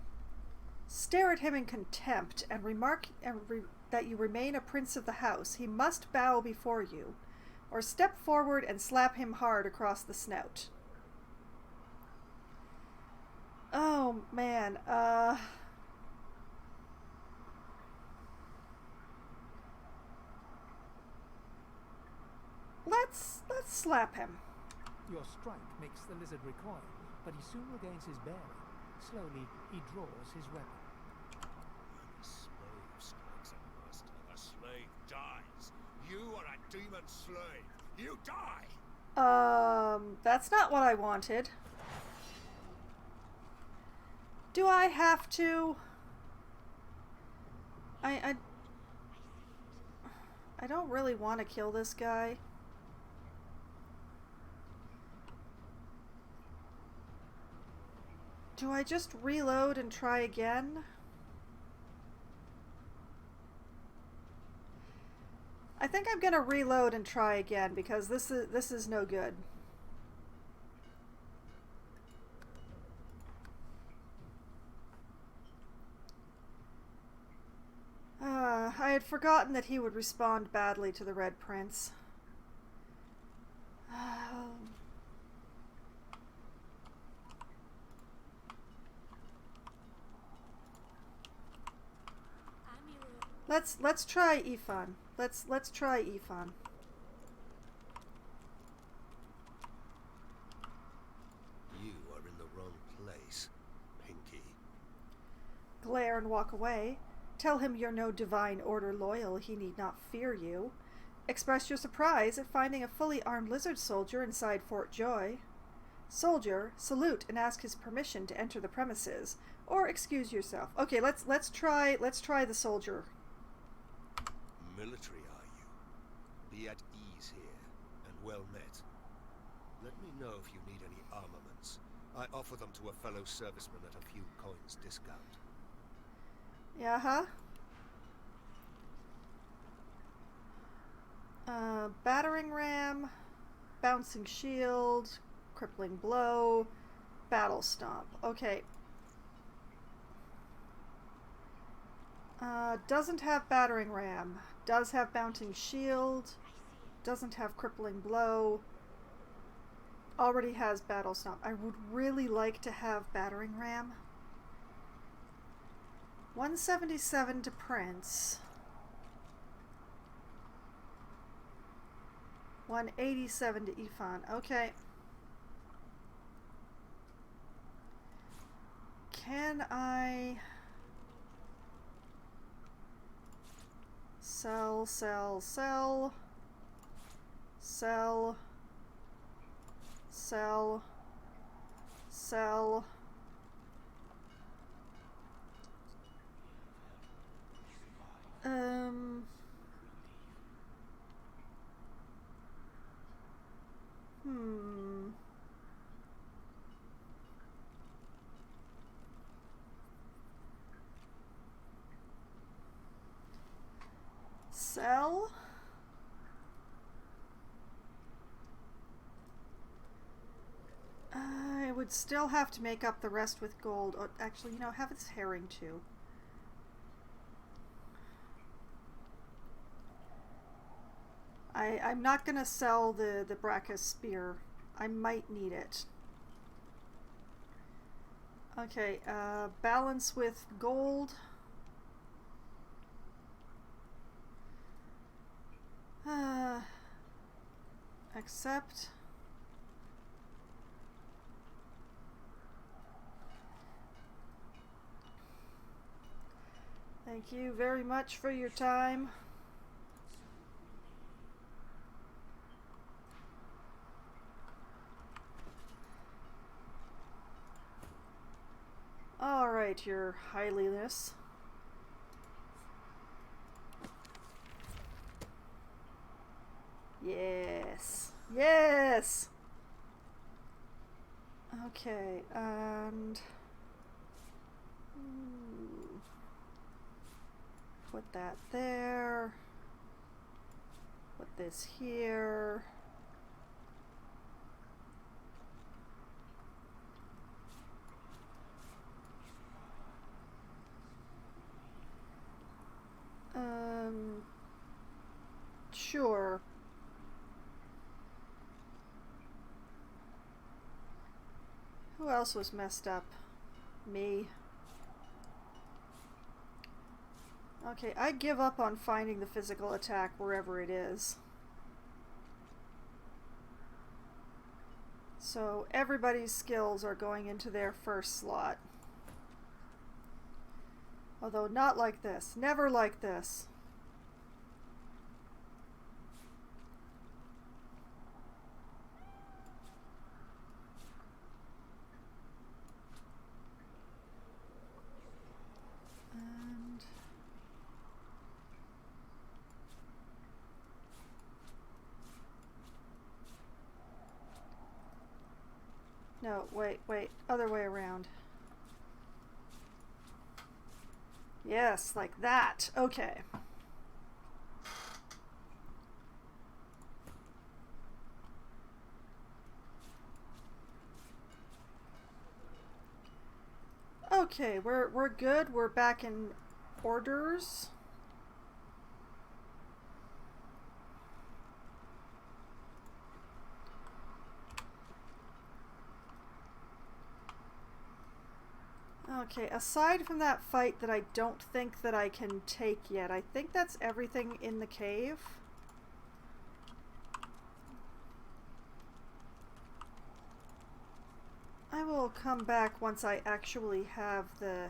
Stare at him in contempt and remark that you remain a prince of the house. He must bow before you, or step forward and slap him hard across the snout. Oh, man, Let's slap him. Your strike makes the lizard recoil, but he soon regains his bearing. Slowly, he draws his weapon. When a slave strikes a master, the slave dies. You are a demon slave. You die! That's not what I wanted. Do I have to? I don't really want to kill this guy. Do I just reload and try again? I think I'm gonna reload and try again because this is no good. I had forgotten that he would respond badly to the Red Prince. Let's try Ifan. Let's try Ifan. You are in the wrong place, Pinky. Glare and walk away. Tell him you're no divine order loyal, he need not fear you. Express your surprise at finding a fully armed lizard soldier inside Fort Joy. Soldier, salute and ask his permission to enter the premises, or excuse yourself. Okay, let's try the soldier. Military, are you? Be at ease here, and well met. Let me know if you need any armaments. I offer them to a fellow serviceman at a few coins discount. Yeah, battering ram, bouncing shield, crippling blow, battle stomp. Okay. Doesn't have battering ram. Does have mounting shield. Doesn't have crippling blow. Already has battle stomp. I would really like to have battering ram. 177 to Prince. 187 to Ifan. Okay. Can I sell, sell, sell, sell, sell, sell, sell. I would still have to make up the rest with gold. Oh, actually, you know, have its herring too. I'm not gonna sell the Bracchus spear. I might need it. Okay, balance with gold. Accept. Thank you very much for your time. Alright, your highliness. Yes. Yes! Okay, and... put that there. Put this here. Sure. Who else was messed up? Me. Okay, I give up on finding the physical attack wherever it is. So everybody's skills are going into their first slot. Although not like this. Never like this. No, wait, other way around. Yes, like that. Okay. Okay, we're good. We're back in orders. Okay, aside from that fight that I don't think that I can take yet, I think that's everything in the cave. I will come back once I actually have the...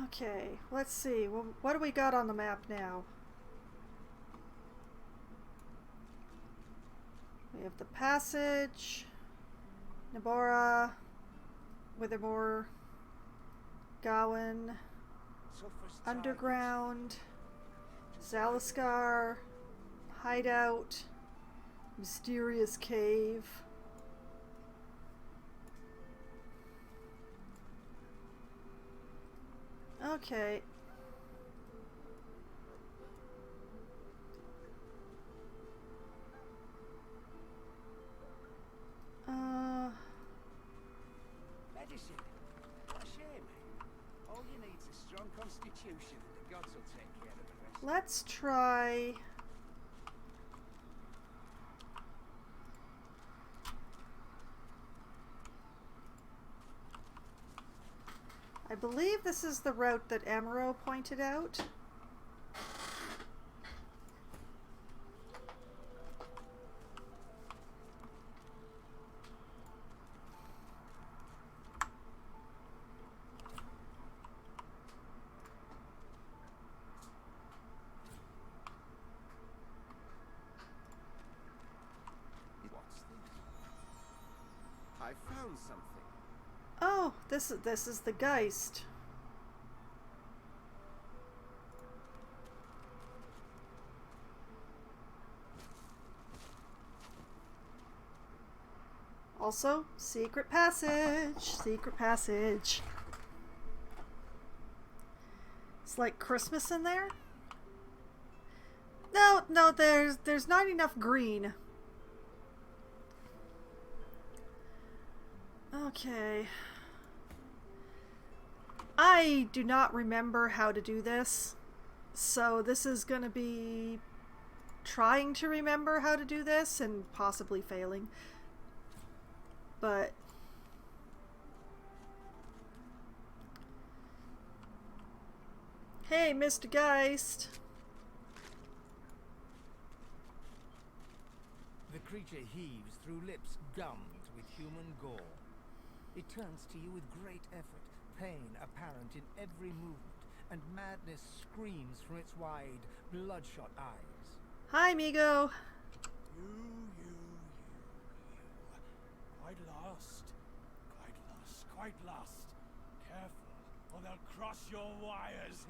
Okay, let's see. Well, what do we got on the map now? We have the passage, Nabora, Withermore, Gawain, Underground, Zalaskar, Hideout, Mysterious Cave. Okay. institution. The gods will take care of the rest. Let's try... I believe this is the route that Amaro pointed out. I found something. Oh, this is the Geist. Also, secret passage. Secret passage. It's like Christmas in there? No, there's not enough green. Okay. I do not remember how to do this, so this is gonna be trying to remember how to do this and possibly failing. But hey, Mr. Geist. The creature heaves through lips gummed with human gore. It turns to you with great effort, pain apparent in every movement, and madness screams from its wide, bloodshot eyes. Hi, Migo. You. Quite lost. Careful, or they'll cross your wires.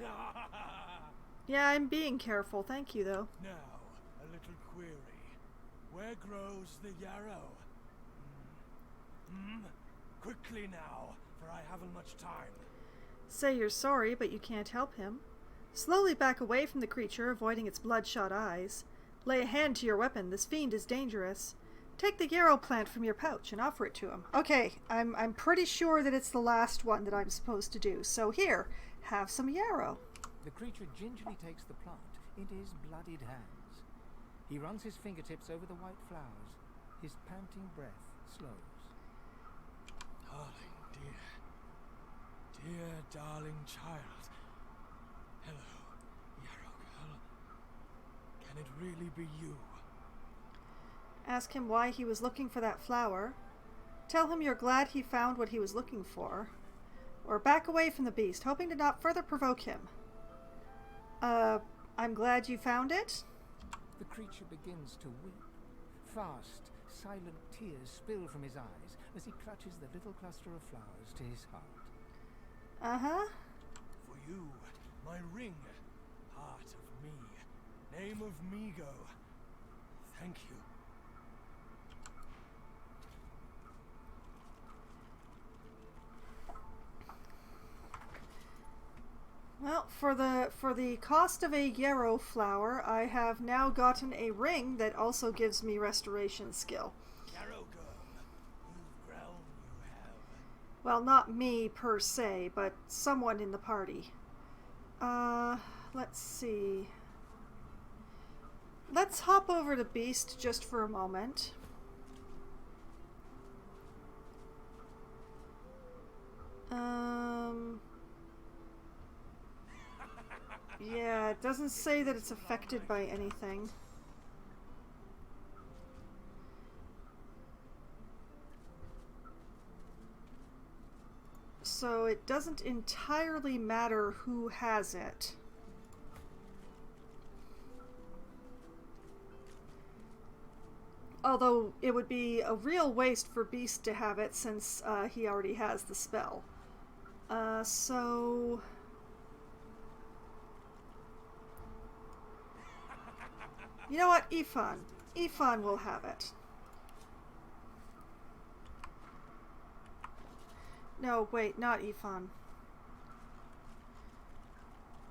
Yeah, I'm being careful. Thank you, though. Now, a little query. Where grows the yarrow? Quickly now, for I haven't much time. Say you're sorry, but you can't help him. Slowly back away from the creature, avoiding its bloodshot eyes. Lay a hand to your weapon. This fiend is dangerous. Take the yarrow plant from your pouch and offer it to him. Okay, I'm pretty sure that it's the last one that I'm supposed to do. So here, have some yarrow. The creature gingerly takes the plant into his bloodied hands. He runs his fingertips over the white flowers. His panting breath slows. Darling, dear darling child. Hello, yarrow girl. Can it really be you? Ask him why he was looking for that flower. Tell him you're glad he found what he was looking for. Or back away from the beast, hoping to not further provoke him. I'm glad you found it? The creature begins to weep. Fast, silent tears spill from his eyes as he clutches the little cluster of flowers to his heart. Uh-huh. For you, my ring. Heart of me. Name of Migo. Thank you. Well, for the cost of a yarrow flower, I have now gotten a ring that also gives me restoration skill. Yarrow girl, you've grown, you have. Well, not me per se, but someone in the party. Let's see. Let's hop over to Beast just for a moment. Yeah, it doesn't say that it's affected by anything. So it doesn't entirely matter who has it. Although it would be a real waste for Beast to have it since he already has the spell. So... You know what? Ifan. Ifan will have it. No, wait, not Ifan.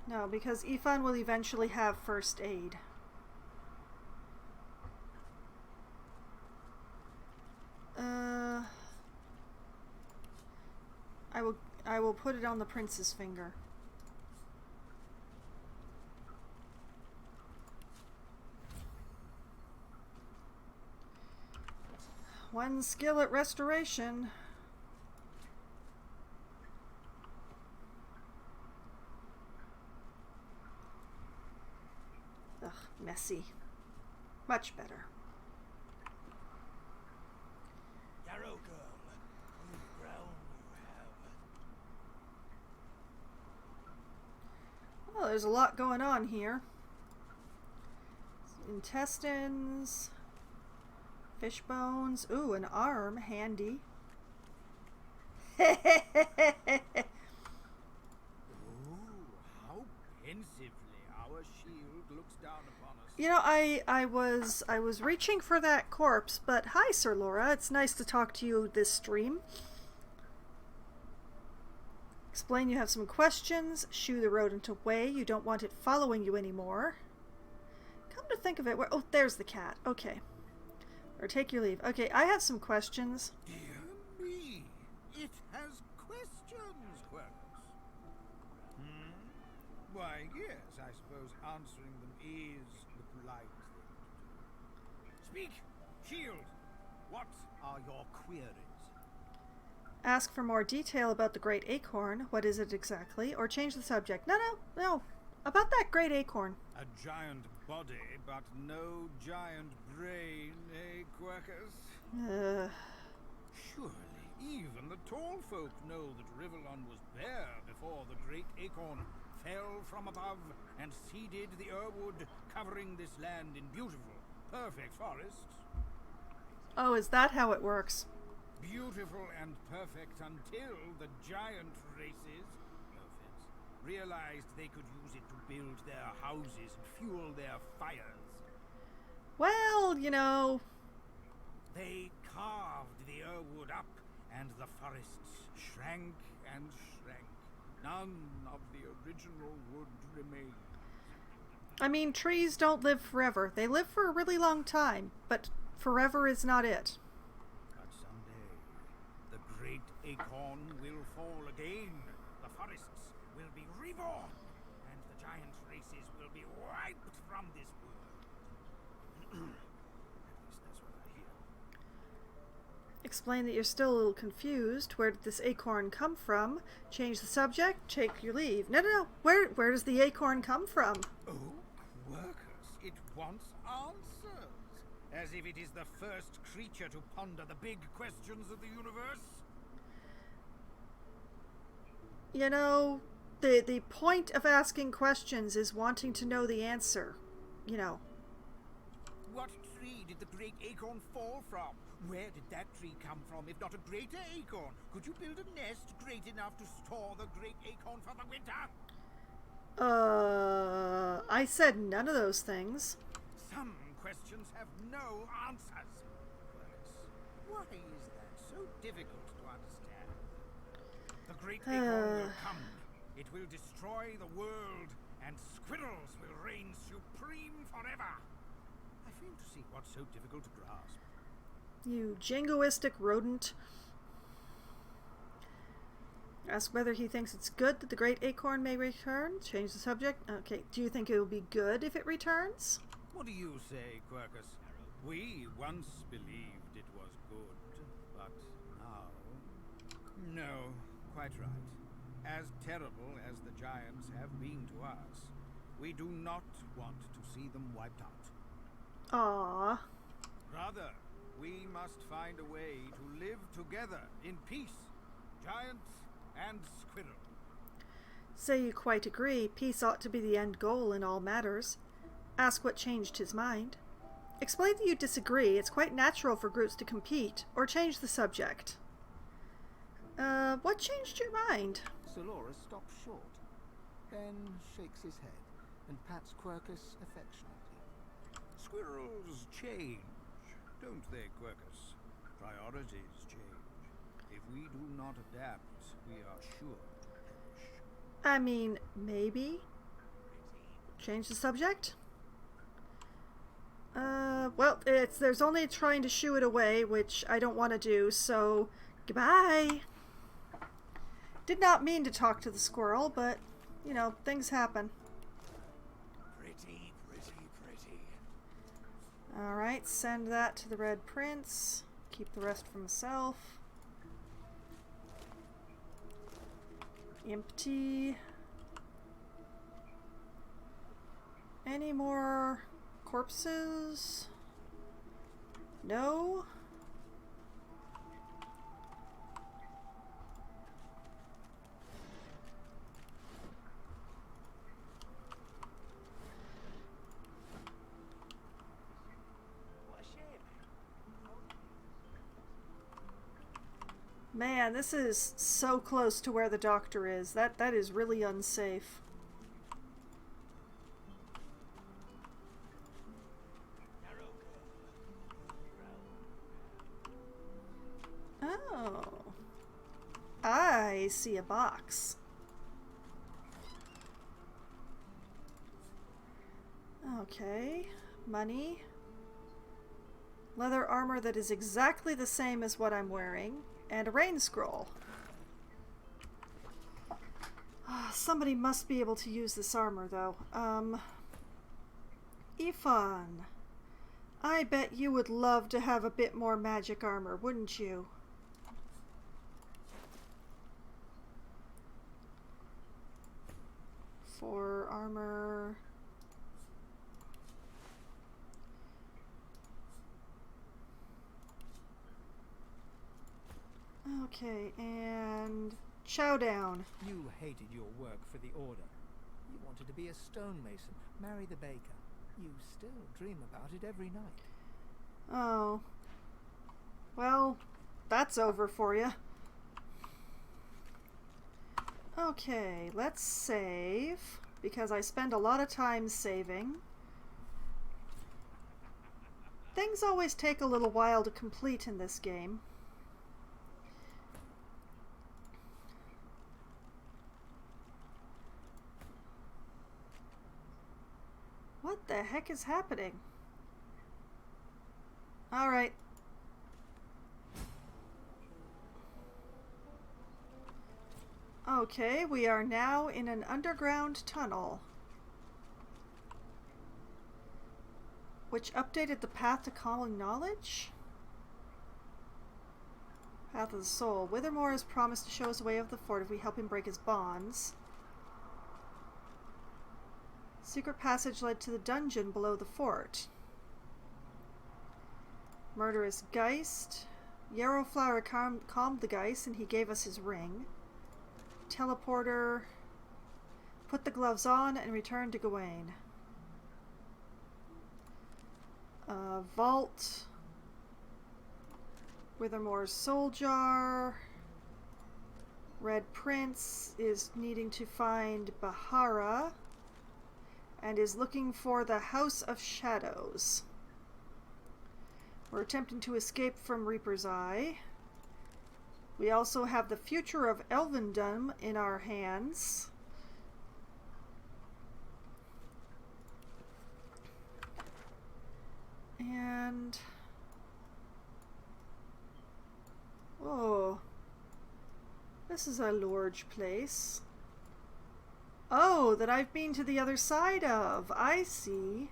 No, because Ifan will eventually have first aid. I will put it on the prince's finger. One skill at restoration. Ugh, messy. Much better. Yarrow girl, whose ground you have. Well, there's a lot going on here. Intestines, fish bones. Ooh, an arm, handy. Oh, how pensively our shield looks down upon us. You know, I was reaching for that corpse, but hi, Sir Laura. It's nice to talk to you this stream. Explain you have some questions. Shoo the rodent away. You don't want it following you anymore. Come to think of it, oh, there's the cat. Okay. Or take your leave. Okay, I have some questions. Dear me, it has questions, Quirks. Why, yes, I suppose answering them is the polite thing to do. Speak, Shield. What are your queries? Ask for more detail about the Great Acorn. What is it exactly? Or change the subject. No. About that Great Acorn. A giant body, but no giant brain, eh, Quirkers? Surely, even the tall folk know that Rivellon was bare before the Great Acorn fell from above and seeded the Earwood, covering this land in beautiful, perfect forests. Oh, is that how it works? Beautiful and perfect until the giant races, no offense, realized they could use it to build their houses and fuel their fires. Well, you know... They carved the Earwood up, and the forests shrank and shrank. None of the original wood remained. I mean, trees don't live forever. They live for a really long time, but forever is not it. But someday, the Great Acorn will fall again. The forests will be reborn, and the giant races will be wiped from this world. At least that's what I hear. Explain that you're still a little confused. Where did this acorn come from? Change the subject. Take your leave. No. Where does the acorn come from? Oh, Quirkers, it wants answers. As if it is the first creature to ponder the big questions of the universe. You know, the point of asking questions is wanting to know the answer. You know. What tree did the Great Acorn fall from? Where did that tree come from, if not a greater acorn? Could you build a nest great enough to store the Great Acorn for the winter? I said none of those things. Some questions have no answers. Why is that so difficult to understand? The Great Acorn will come. It will destroy the world, and squirrels will reign supreme forever. I fail to see what's so difficult to grasp. You jingoistic rodent. Ask whether he thinks it's good that the Great Acorn may return. Change the subject. Okay, do you think it will be good if it returns? What do you say, Quirkus? We once believed it was good, but now... No, quite right. As terrible as the giants have been to us, we do not want to see them wiped out. Aww. Rather, we must find a way to live together in peace, giant and squirrel. Say you quite agree. Peace ought to be the end goal in all matters. Ask what changed his mind. Explain that you disagree. It's quite natural for groups to compete, or change the subject. What changed your mind? Sir Laura stops short, then shakes his head and pats Quirkus affectionately. Squirrels change, don't they, Quirkus? Priorities change. If we do not adapt, we are sure to perish. I mean, maybe? Change the subject? Well, there's only trying to shoo it away, which I don't want to do, so goodbye. Did not mean to talk to the squirrel, but, you know, things happen. Pretty. Alright, send that to the Red Prince. Keep the rest for myself. Empty. Any more corpses? No? Man, this is so close to where the doctor is. That is really unsafe. Oh. I see a box. Okay. Money. Leather armor that is exactly the same as what I'm wearing. And a rain scroll. Somebody must be able to use this armor, though. Ifan, I bet you would love to have a bit more magic armor, wouldn't you? For armor... Okay, and chow down. You hated your work for the Order. You wanted to be a stonemason, marry the baker. You still dream about it every night. Oh. Well, that's over for you. Okay, let's save, because I spend a lot of time saving. Things always take a little while to complete in this game. What the heck is happening? Alright. Okay, we are now in an underground tunnel, which updated the path to calling knowledge? Path of the Soul. Withermore has promised to show us a way of the fort if we help him break his bonds. Secret passage led to the dungeon below the fort. Murderous Geist. Yarrow Flower calmed the Geist and he gave us his ring. Teleporter. Put the gloves on and return to Gawain. Vault. Withermore's Soul Jar. Red Prince is needing to find Bahara and is looking for the House of Shadows. We're attempting to escape from Reaper's Eye. We also have the future of Elvendom in our hands. And... oh. This is a large place. Oh, that I've been to the other side of. I see.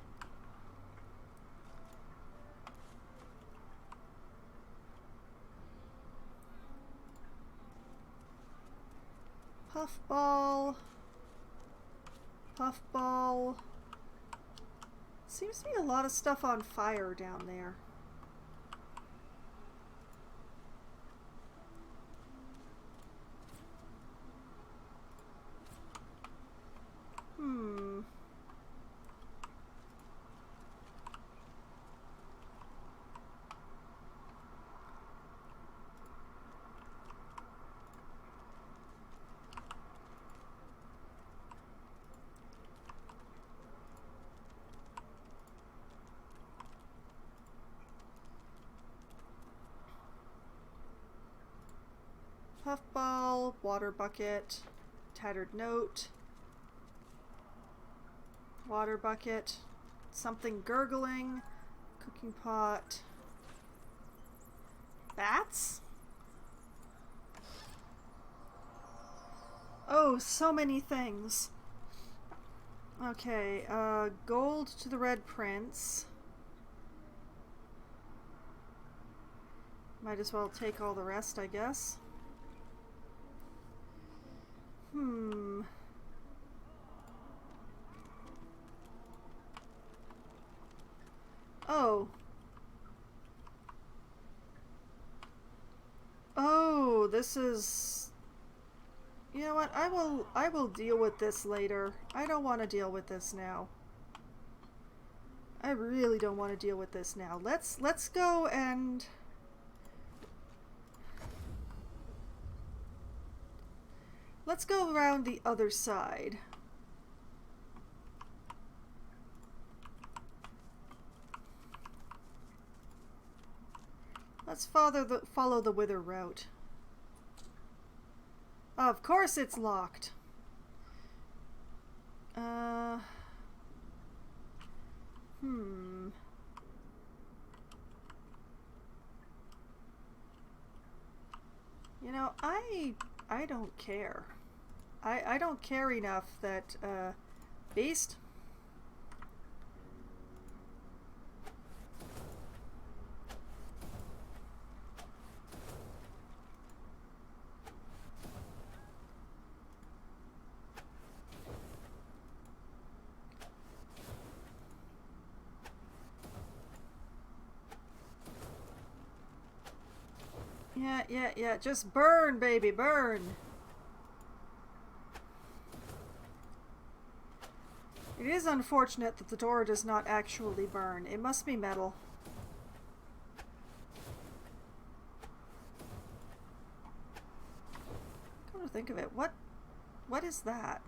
Puffball. Puffball. Seems to be a lot of stuff on fire down there. Puffball, water bucket, tattered note, water bucket, something gurgling, cooking pot, bats? Oh, so many things. Okay, gold to the Red Prince. Might as well take all the rest, I guess. Oh. Oh, this is... You know what? I will deal with this later. I don't want to deal with this now. I really don't want to deal with this now. Let's go and... Let's go around the other side. Let's follow the Wither route. Of course it's locked. You know, I don't care. I don't care enough that, Beast? Yeah, just burn, baby, burn! It is unfortunate that the door does not actually burn. It must be metal. Come to think of it, what is that?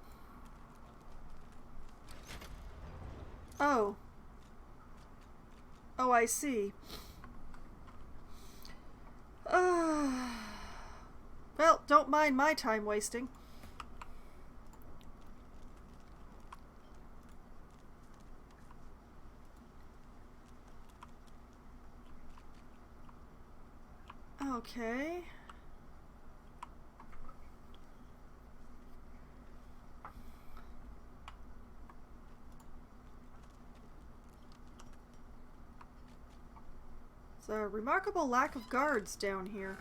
Oh. Oh, I see. Well, don't mind my time wasting. Okay. It's a remarkable lack of guards down here.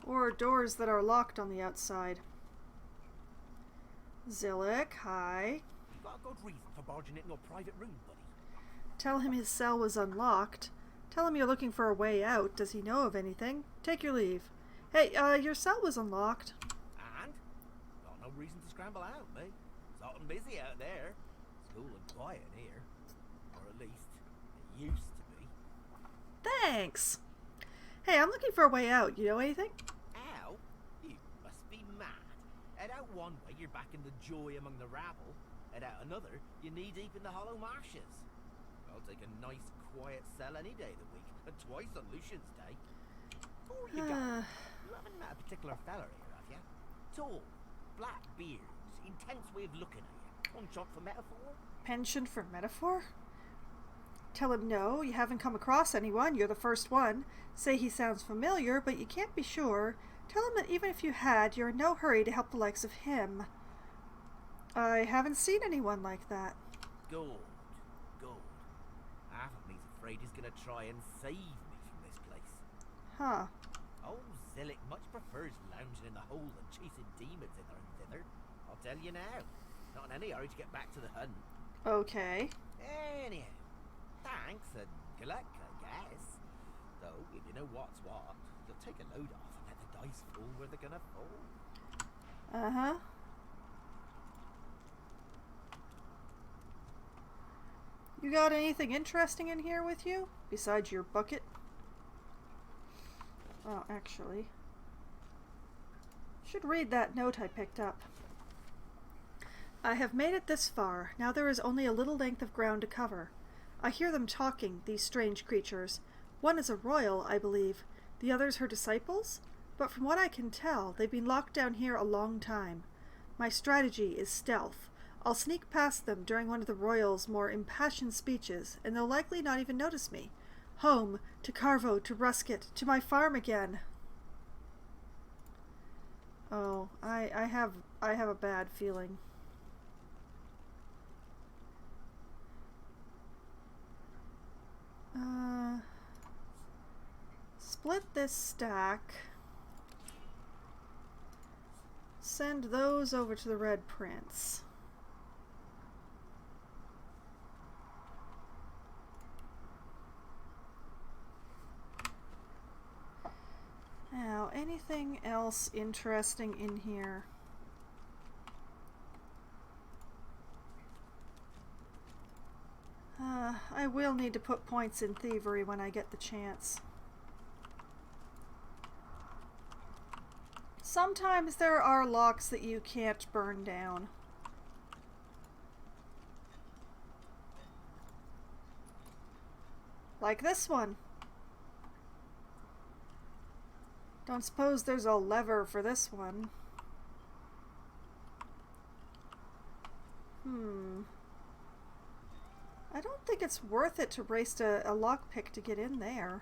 Or doors that are locked on the outside. Zillick, hi. You got a good reason for barging into a private room, buddy. Tell him his cell was unlocked. Tell him you're looking for a way out. Does he know of anything? Take your leave. Hey, your cell was unlocked. And? Got no reason to scramble out, mate. It's hot and busy out there. It's cool and quiet in here. Or at least, it used to be. Thanks! Hey, I'm looking for a way out. You know anything? Ow? You must be mad. Head out one way, you're back in the joy among the rabble. Head out another, you're knee-deep in the hollow marshes. I'll take a nice, quiet cell any day of the week, and twice on Lucian's Day. Before you go, you haven't met a particular fella here, have you? Tall, black beards, intense way of looking at you. Penchant for metaphor? Penchant for metaphor? Tell him no, you haven't come across anyone, you're the first one. Say he sounds familiar, but you can't be sure. Tell him that even if you had, you're in no hurry to help the likes of him. I haven't seen anyone like that. Good. Half of me's afraid he's gonna try and save me from this place. Huh. Old Zillick much prefers lounging in the hole than chasing demons hither and thither. I'll tell you now. Not in any hurry to get back to the hunt. Okay. Anyhow, thanks and good luck, I guess. Though, if you know what's what, you'll take a load off and let the dice fall where they're gonna fall. Uh-huh. You got anything interesting in here with you? Besides your bucket? Oh, actually. Should read that note I picked up. I have made it this far. Now there is only a little length of ground to cover. I hear them talking, these strange creatures. One is a royal, I believe. The other's her disciples? But from what I can tell, they've been locked down here a long time. My strategy is stealth. I'll sneak past them during one of the royals' more impassioned speeches, and they'll likely not even notice me. Home, to Carvo, to Rusket, to my farm again. Oh, I have a bad feeling. split this stack. Send those over to the Red Prince. Now, anything else interesting in here? I will need to put points in thievery when I get the chance. Sometimes there are locks that you can't burn down. Like this one. Don't suppose there's a lever for this one. I don't think it's worth it to waste a lockpick to get in there.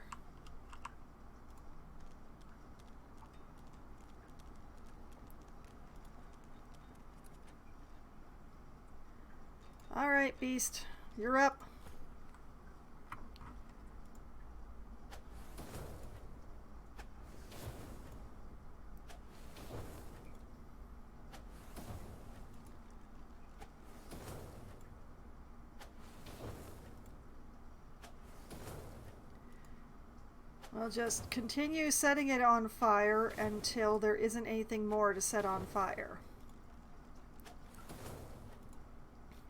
Alright, Beast. You're up. We'll just continue setting it on fire until there isn't anything more to set on fire.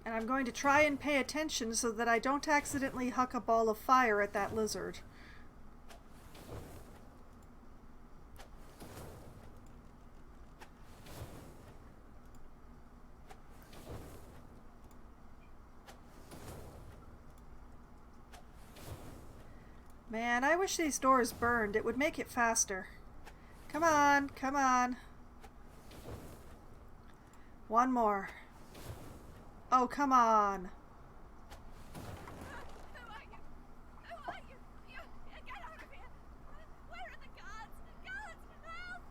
And I'm going to try and pay attention so that I don't accidentally huck a ball of fire at that lizard. Man, I wish these doors burned. It would make it faster. Come on, come on. One more. Oh, come on. Who are you? Who are you? You get out of here! Where are the guards? Guards, help!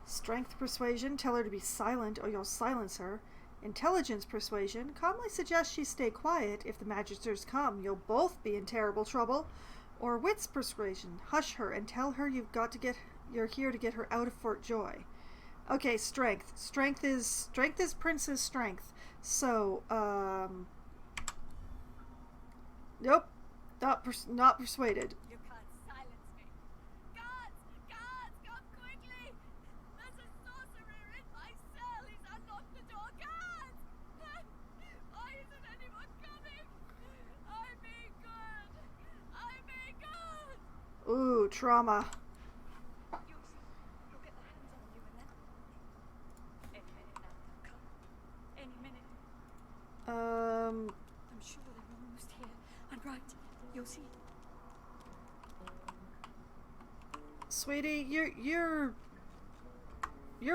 Strength persuasion, tell her to be silent or you'll silence her. Intelligence persuasion, calmly suggest she stay quiet. If the magisters come, you'll both be in terrible trouble. Or wits persuasion, hush her and tell her you're here to get her out of Fort Joy. Okay, strength. Strength is Prince's strength. So, nope, not persuaded. You can't silence me. Guards! Guards! Come quickly! There's a sorcerer in my cell! He's unlocked the door! Guards! Why isn't anyone coming? I'm being good! I'm being good! Ooh, trauma. You'll get the hands on you and then... Any minute now, they'll come. Any minute. I'm sure they're almost here. I'm right. You'll see. Sweetie, you're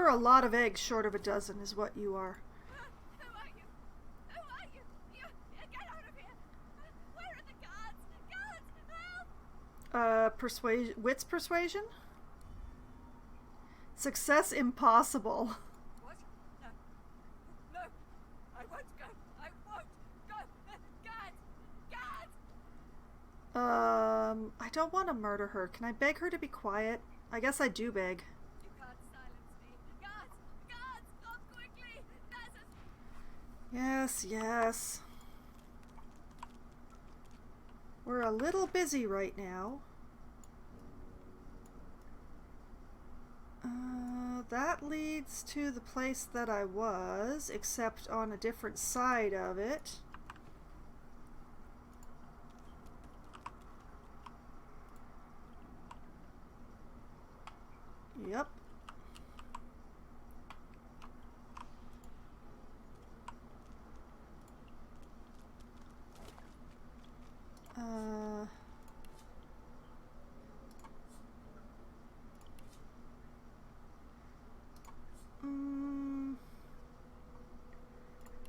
a lot of eggs short of a dozen is what you are. Who are you? Who are you? You get out of here! Where are the guards? Guards, help! Wits persuasion? Success impossible. What? No. No. I won't go. I won't go. Guards! Guards! I don't want to murder her. Can I beg her to be quiet? I guess I do beg. You can't silence me. Guards! Guards! Come quickly! Yes, yes. We're a little busy right now. That leads to the place that I was, except on a different side of it. Yep.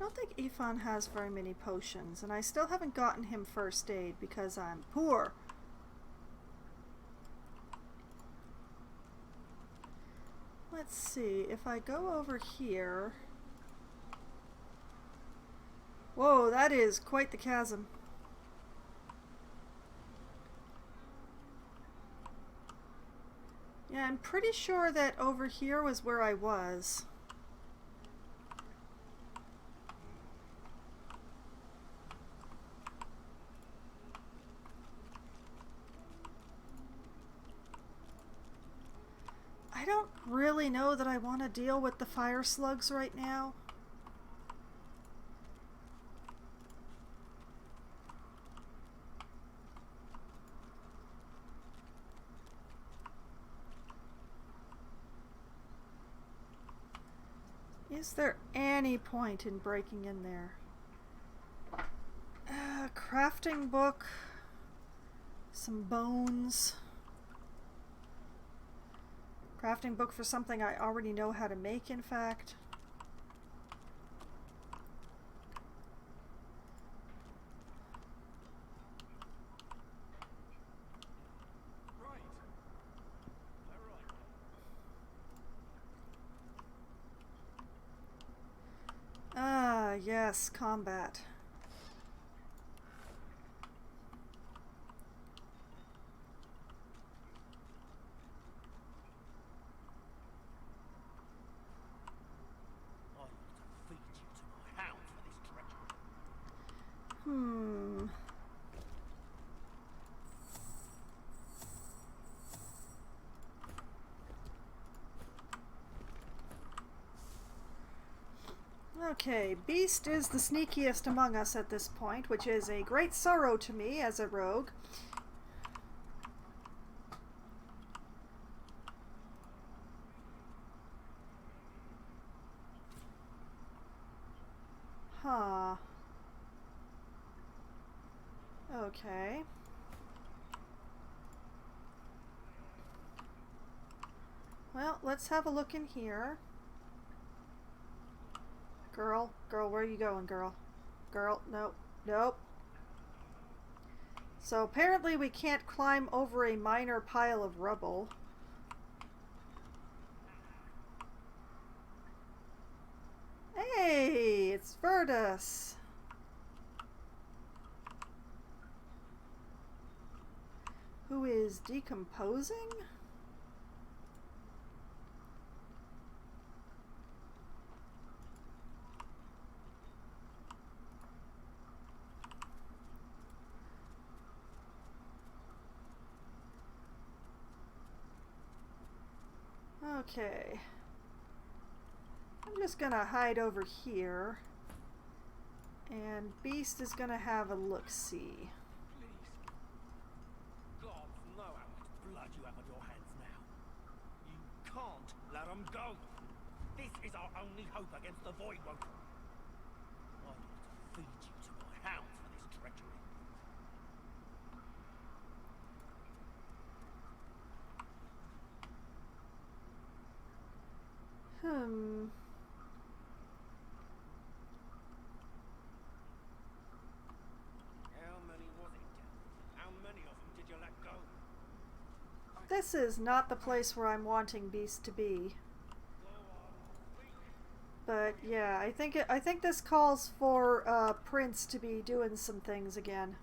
I don't think Ifan has very many potions, and I still haven't gotten him first aid because I'm poor. Let's see, if I go over here... Whoa, that is quite the chasm. Yeah, I'm pretty sure that over here was where I was. I don't really know that I want to deal with the fire slugs right now. Is there any point in breaking in there? Crafting book, some bones. Crafting book for something I already know how to make, in fact. Ah, yes, combat. Okay, Beast is the sneakiest among us at this point, which is a great sorrow to me as a rogue. Huh. Okay. Well, let's have a look in here. Girl, where are you going, girl? Girl, nope, nope. So apparently we can't climb over a minor pile of rubble. Hey, it's Virtus. Who is decomposing? Okay. I'm just gonna hide over here. And Beast is gonna have a look-see. God know how much blood you have on your hands now. You can't let them go. This is our only hope against the Void Woke. I need to feed you to my hounds for this treachery. How many was it, Dad? How many of them did you let go? This is not the place where I'm wanting Beast to be. But yeah, I think this calls for Prince to be doing some things again.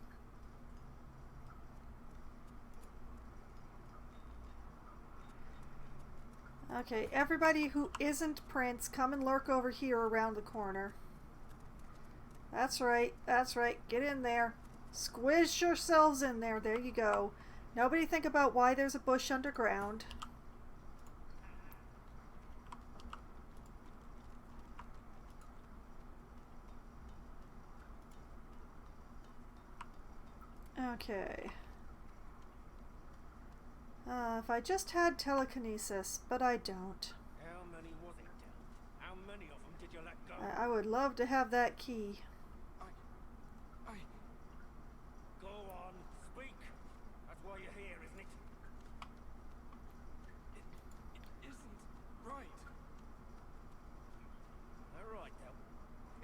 Okay, everybody who isn't Prince, come and lurk over here around the corner. That's right, get in there. Squish yourselves in there, there you go. Nobody think about why there's a bush underground. Okay. If I just had telekinesis, but I don't. How many was it, Dad? How many of them did you let go? I would love to have that key. Go on, speak. That's why you're here, isn't it? It isn't right. All right, though.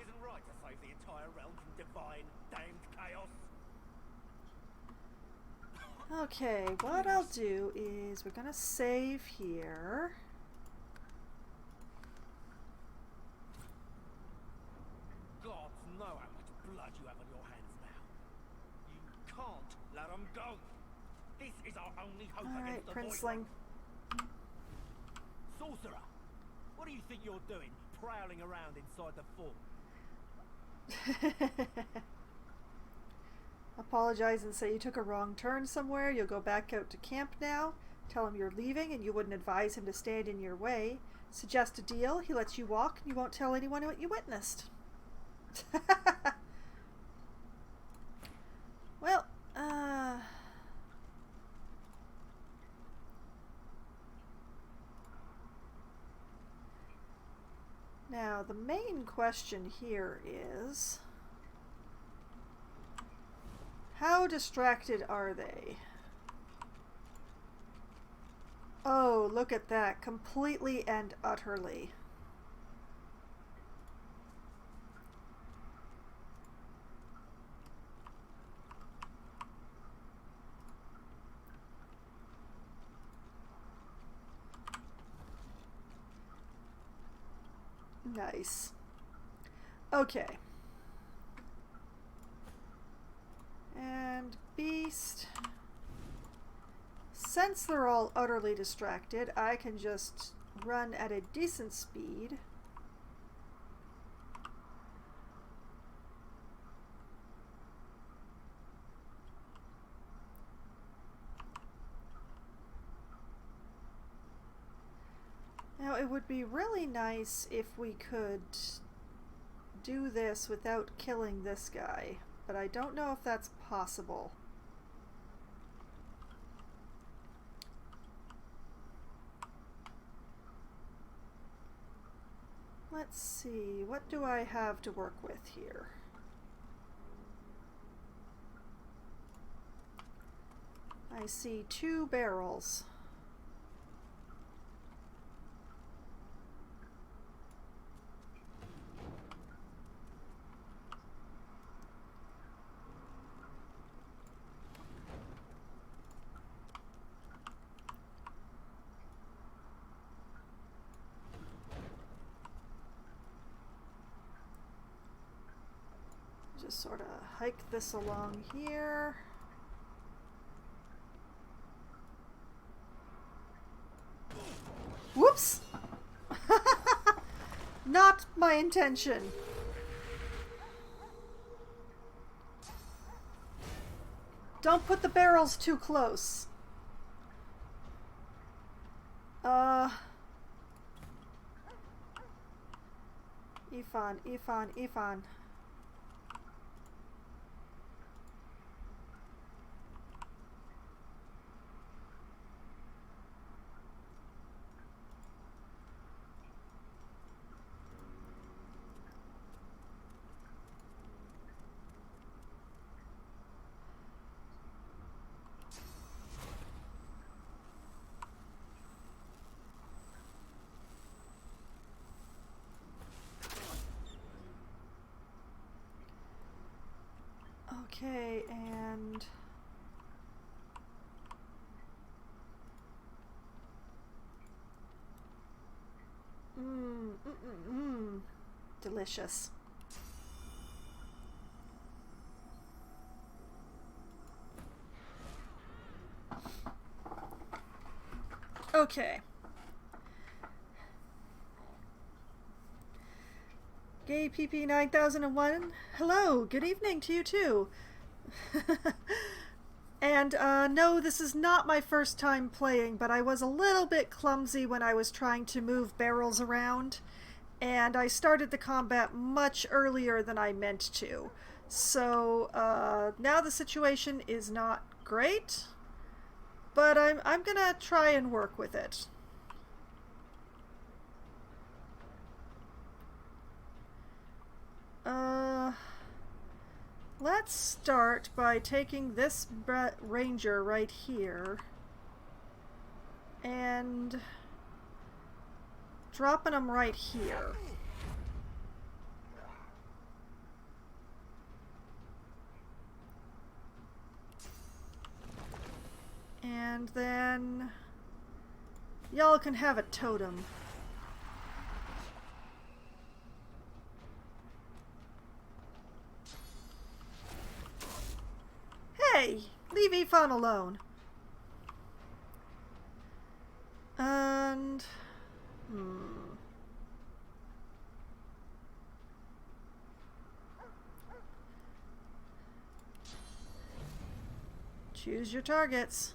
Isn't right to save the entire realm from divine, damned chaos. Okay, what I'll do is we're gonna save here. Gods know how much blood you have on your hands now. You can't let them go. This is our only hope against the Princeling. Void. sorcerer! What do you think you're doing, prowling around inside the fort? Apologize and say you took a wrong turn somewhere. You'll go back out to camp now. Tell him you're leaving and you wouldn't advise him to stand in your way. Suggest a deal. He lets you walk and you won't tell anyone what you witnessed. Well, now the main question here is, how distracted are they? Oh, look at that. Completely and utterly. Nice. Okay. And beast. Since they're all utterly distracted, I can just run at a decent speed. Now, it would be really nice if we could do this without killing this guy, but I don't know if that's possible. Let's see, what do I have to work with here? I see 2 barrels. Just sort of hike this along here. Whoops! Not my intention. Don't put the barrels too close. Ifan. Okay, and delicious. Okay. Gay PP 9001. Hello, good evening to you too. And no, this is not my first time playing, but I was a little bit clumsy when I was trying to move barrels around, and I started the combat much earlier than I meant to. So now the situation is not great, but I'm gonna try and work with it. Let's start by taking this ranger right here and dropping him right here. And then y'all can have a totem. Hey, leave Ifan alone. And Choose your targets.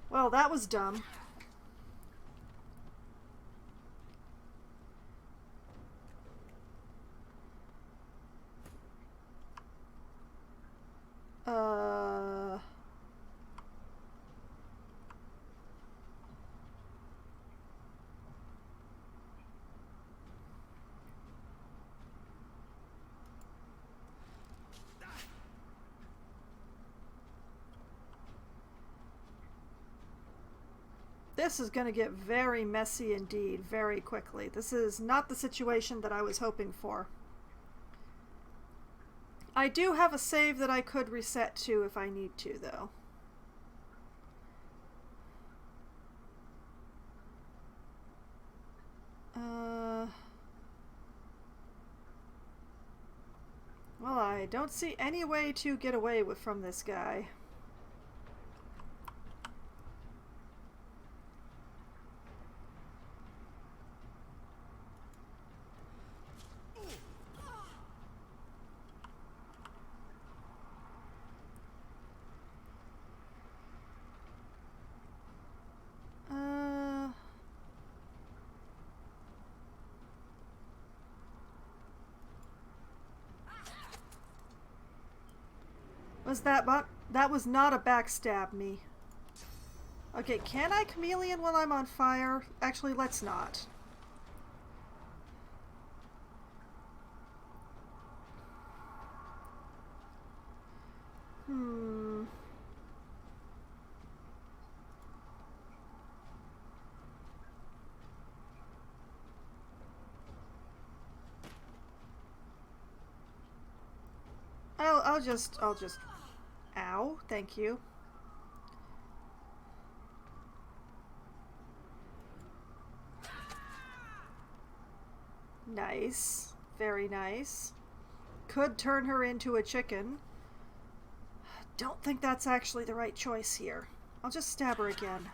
Well, that was dumb. This is going to get very messy indeed very quickly. This is not the situation that I was hoping for. I do have a save that I could reset to if I need to, though. Well, I don't see any way to get away from this guy. Was that was not a backstab me. Okay, can I chameleon while I'm on fire? Actually, let's not. I'll just ow, thank you. Nice. Very nice. Could turn her into a chicken. Don't think that's actually the right choice here. I'll just stab her again.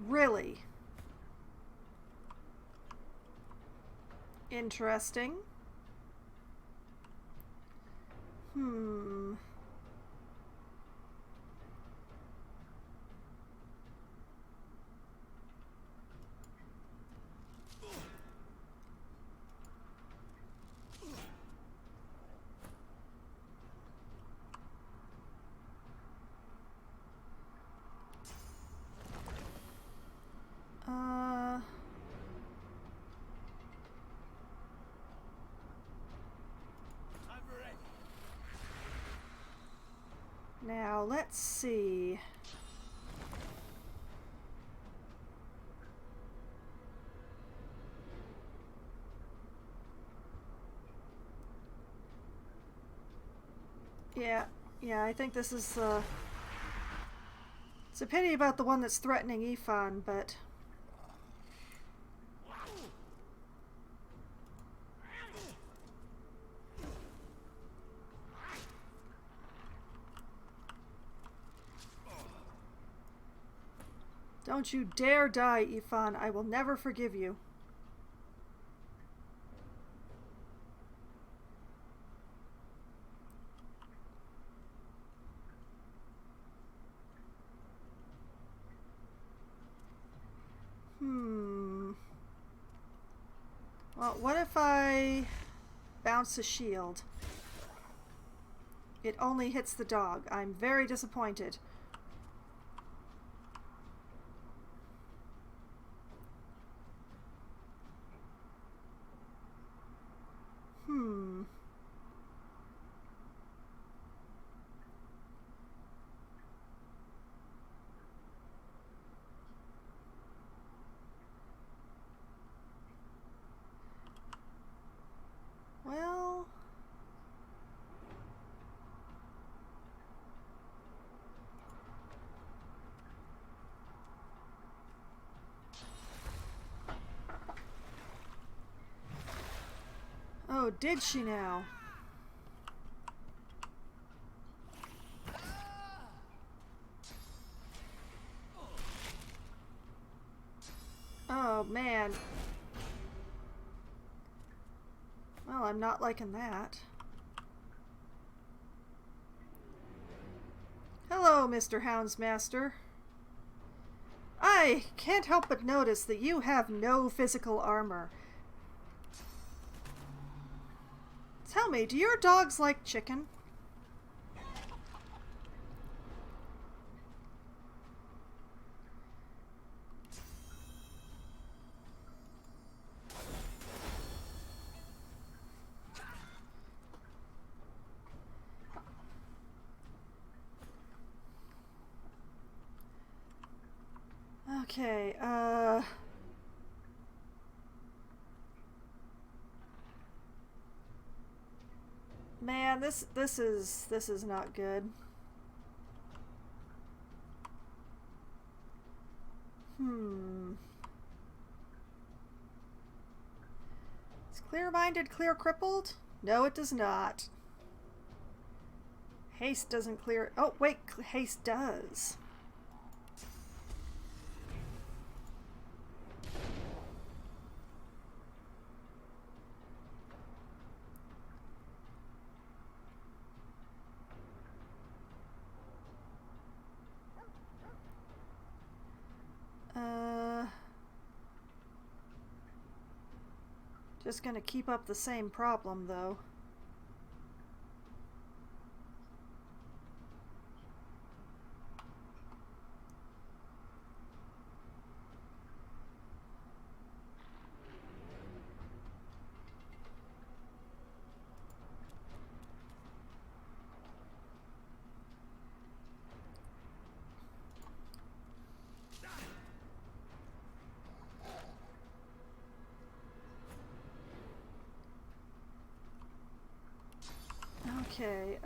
Really? Interesting. Now, let's see. Yeah, I think this is, it's a pity about the one that's threatening Ifan, but... Don't you dare die, Ifan. I will never forgive you. Well, what if I bounce a shield? It only hits the dog. I'm very disappointed. Oh, did she now? Oh, man. Well, I'm not liking that. Hello, Mr. Houndsmaster. I can't help but notice that you have no physical armor. Tell me, do your dogs like chicken? Okay, man, this is not good. Is clear-minded clear crippled? No, it does not. Haste doesn't clear. Oh, wait, haste does. Just gonna keep up the same problem, though. Okay,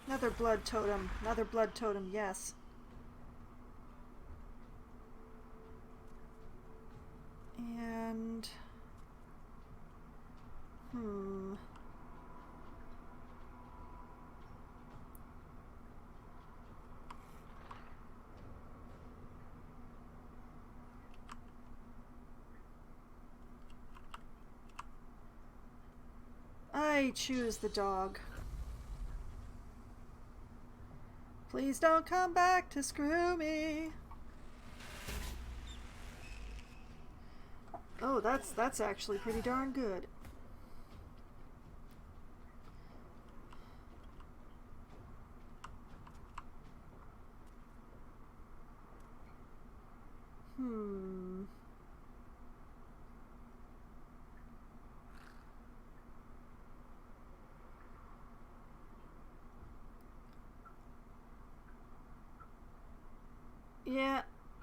another blood totem. Another blood totem, yes. And... I choose the dog. Please don't come back to screw me. Oh, that's actually pretty darn good.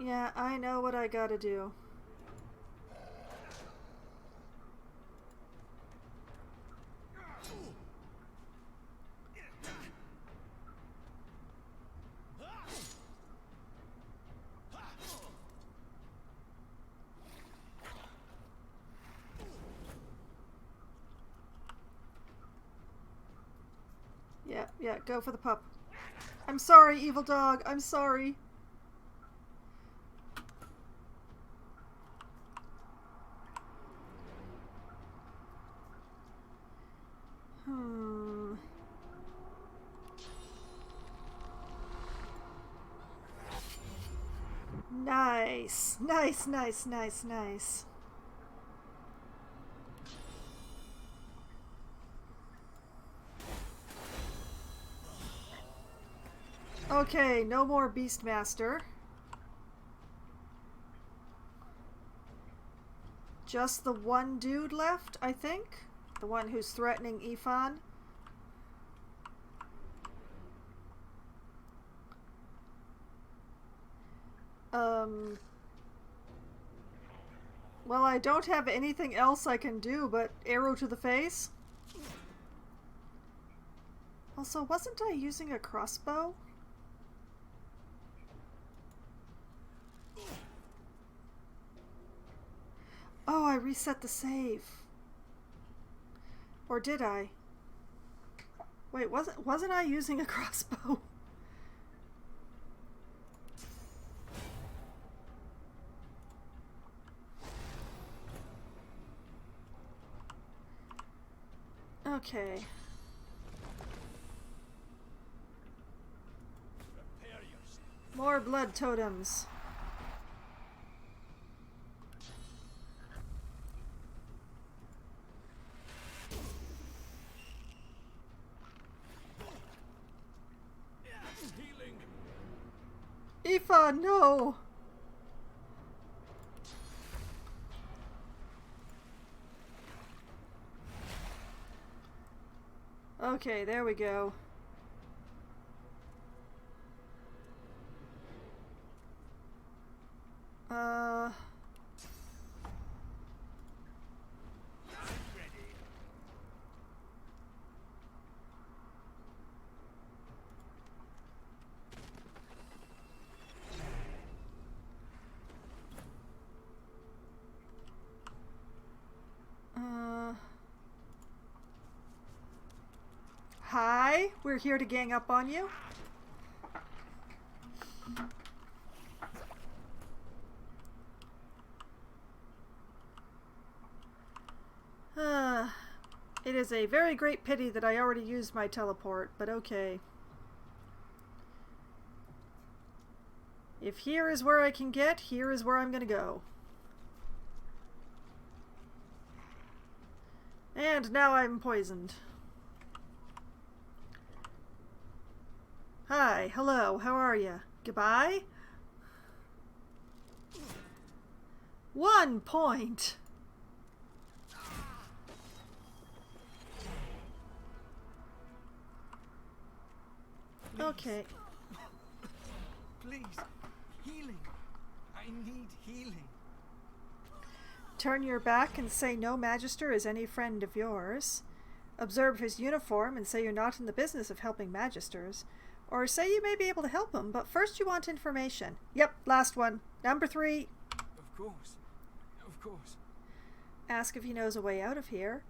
Yeah, I know what I gotta do. Yeah, go for the pup. I'm sorry, evil dog. I'm sorry. Nice. Nice. Okay, no more Beastmaster. Just the one dude left, I think? The one who's threatening Ifan. Well, I don't have anything else I can do but arrow to the face. Also, wasn't I using a crossbow? reset the save. Or did I? Wait, wasn't I using a crossbow? Okay. More blood totems. Aoife, no! Okay, there we go. Hi, we're here to gang up on you. It is a very great pity that I already used my teleport, but okay. If here is where I can get, here is where I'm gonna go. And now I'm poisoned. Hi, hello, how are you? Goodbye? 1 point! Okay. Please, healing. I need healing. Turn your back and say no magister is any friend of yours. Observe his uniform and say you're not in the business of helping magisters. Or say you may be able to help him, but first you want information. Yep, last one. Number 3. Of course. Of course. Ask if he knows a way out of here.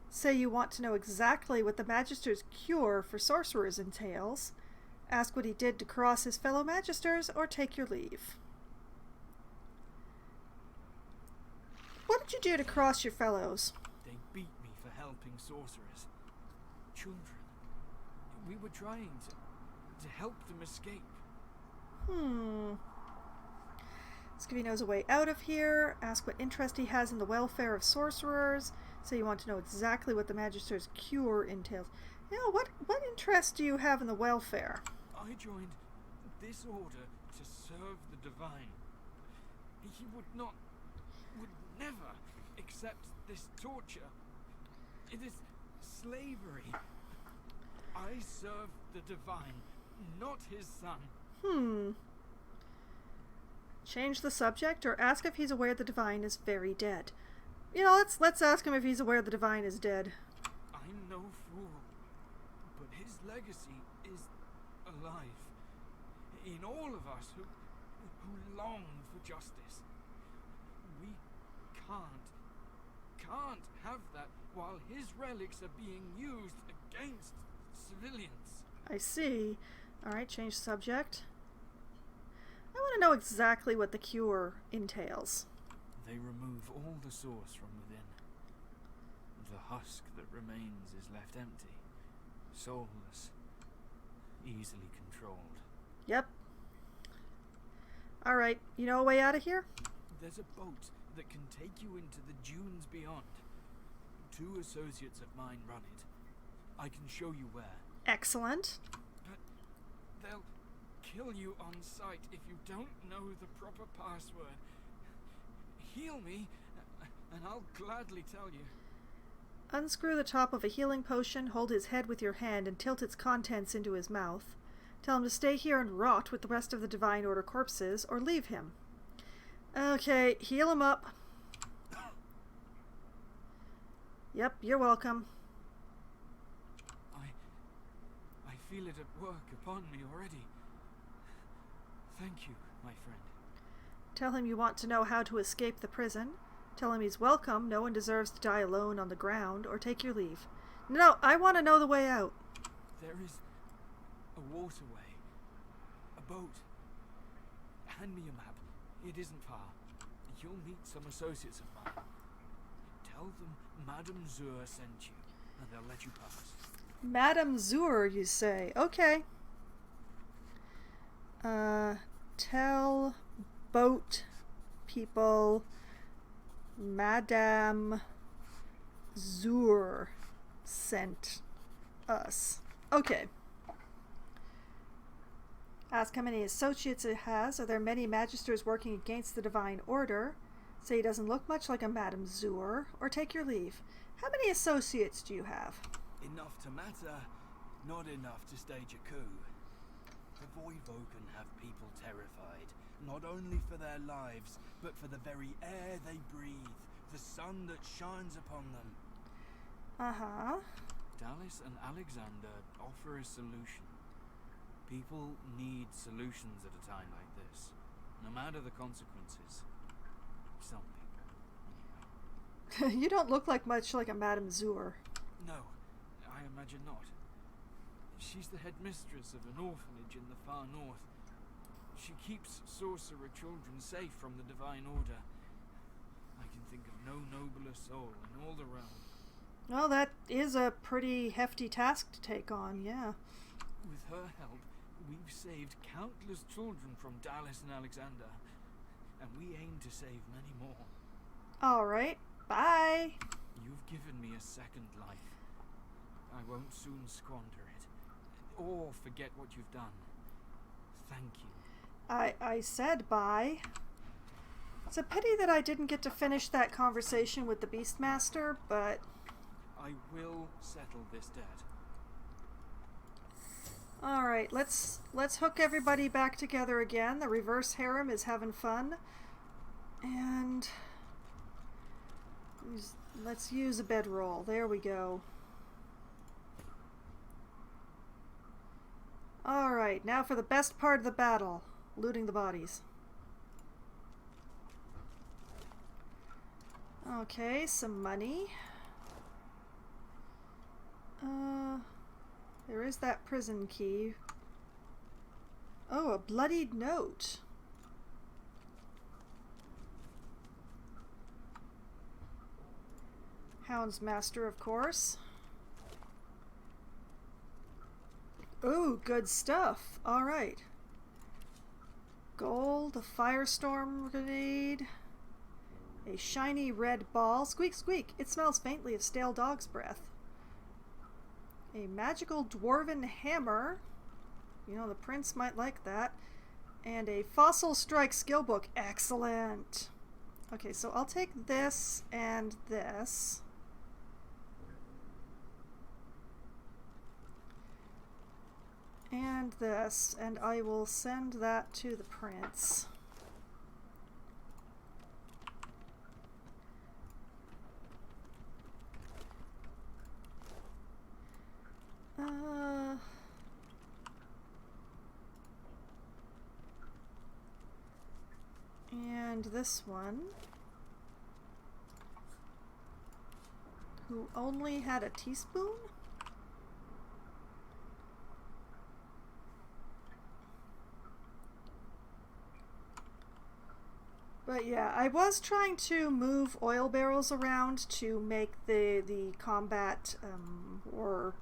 Say you want to know exactly what the magister's cure for sorcerers entails. Ask what he did to cross his fellow magisters, or take your leave. What did you do to cross your fellows? They beat me for helping sorcerers. Children. We were trying to help them escape. Ask if he knows a way out of here. Ask what interest he has in the welfare of sorcerers. Say you want to know exactly what the magister's cure entails. You know, what interest do you have in the welfare? I joined this order to serve the divine. He would never accept this torture. It is slavery. I serve the divine, not his son. Change the subject, or ask if he's aware the divine is very dead. You know, let's ask him if he's aware the divine is dead. I'm no fool, but his legacy is alive in all of us who long for justice. We can't have that while his relics are being used against civilians. I see. Alright, change subject. I want to know exactly what the cure entails. They remove all the source from within. The husk that remains is left empty, soulless, easily controlled. Yep. Alright, you know a way out of here? There's a boat that can take you into the dunes beyond. 2 associates of mine run it. I can show you where. Excellent. But they'll kill you on sight if you don't know the proper password. Heal me, and I'll gladly tell you. Unscrew the top of a healing potion, hold his head with your hand, and tilt its contents into his mouth. Tell him to stay here and rot with the rest of the Divine Order corpses, or leave him. Okay, heal him up. Yep, you're welcome. I feel it at work upon me already. Thank you, my friend. Tell him you want to know how to escape the prison. Tell him he's welcome. No one deserves to die alone on the ground, or take your leave. No, I want to know the way out. There is a waterway. A boat. Hand me a map. It isn't far. You'll meet some associates of mine. Tell them Madame Zur sent you, and they'll let you pass. Madame Zur, you say? Okay. Tell boat people Madame Zur sent us. Okay. Ask how many associates it has. Are there many magisters working against the Divine Order? Say he doesn't look much like a Madame Zur, or take your leave. How many associates do you have? Enough to matter, not enough to stage a coup. The Voidwoken have people terrified, not only for their lives, but for the very air they breathe, the sun that shines upon them. Uh-huh. Dallas and Alexander offer a solution. People need solutions at a time like this, no matter the consequences. Some people, anyway. You don't look like much like a Madame Zur. No, I imagine not. She's the headmistress of an orphanage in the far north. She keeps sorcerer children safe from the Divine Order. I can think of no nobler soul in all the realm. Well, that is a pretty hefty task to take on, yeah. With her help, we've saved countless children from Dallas and Alexander, and we aim to save many more. Alright, bye! You've given me a second life. I won't soon squander it, or forget what you've done. Thank you. I said bye. It's a pity that I didn't get to finish that conversation with the Beastmaster, but... I will settle this debt. Alright, let's hook everybody back together again. The reverse harem is having fun. And... let's use a bedroll. There we go. Alright, now for the best part of the battle. Looting the bodies. Okay, some money. There is that prison key. Oh, a bloodied note. Houndsmaster, of course. Ooh, good stuff. Alright. Gold, a firestorm grenade, a shiny red ball. Squeak, squeak. It smells faintly of stale dog's breath. A magical dwarven hammer. You know, the prince might like that. And a fossil strike skill book. Excellent. Okay, so I'll take this and this. And this, and I will send that to the prince. And this one, who only had a teaspoon? But yeah, I was trying to move oil barrels around to make the combat or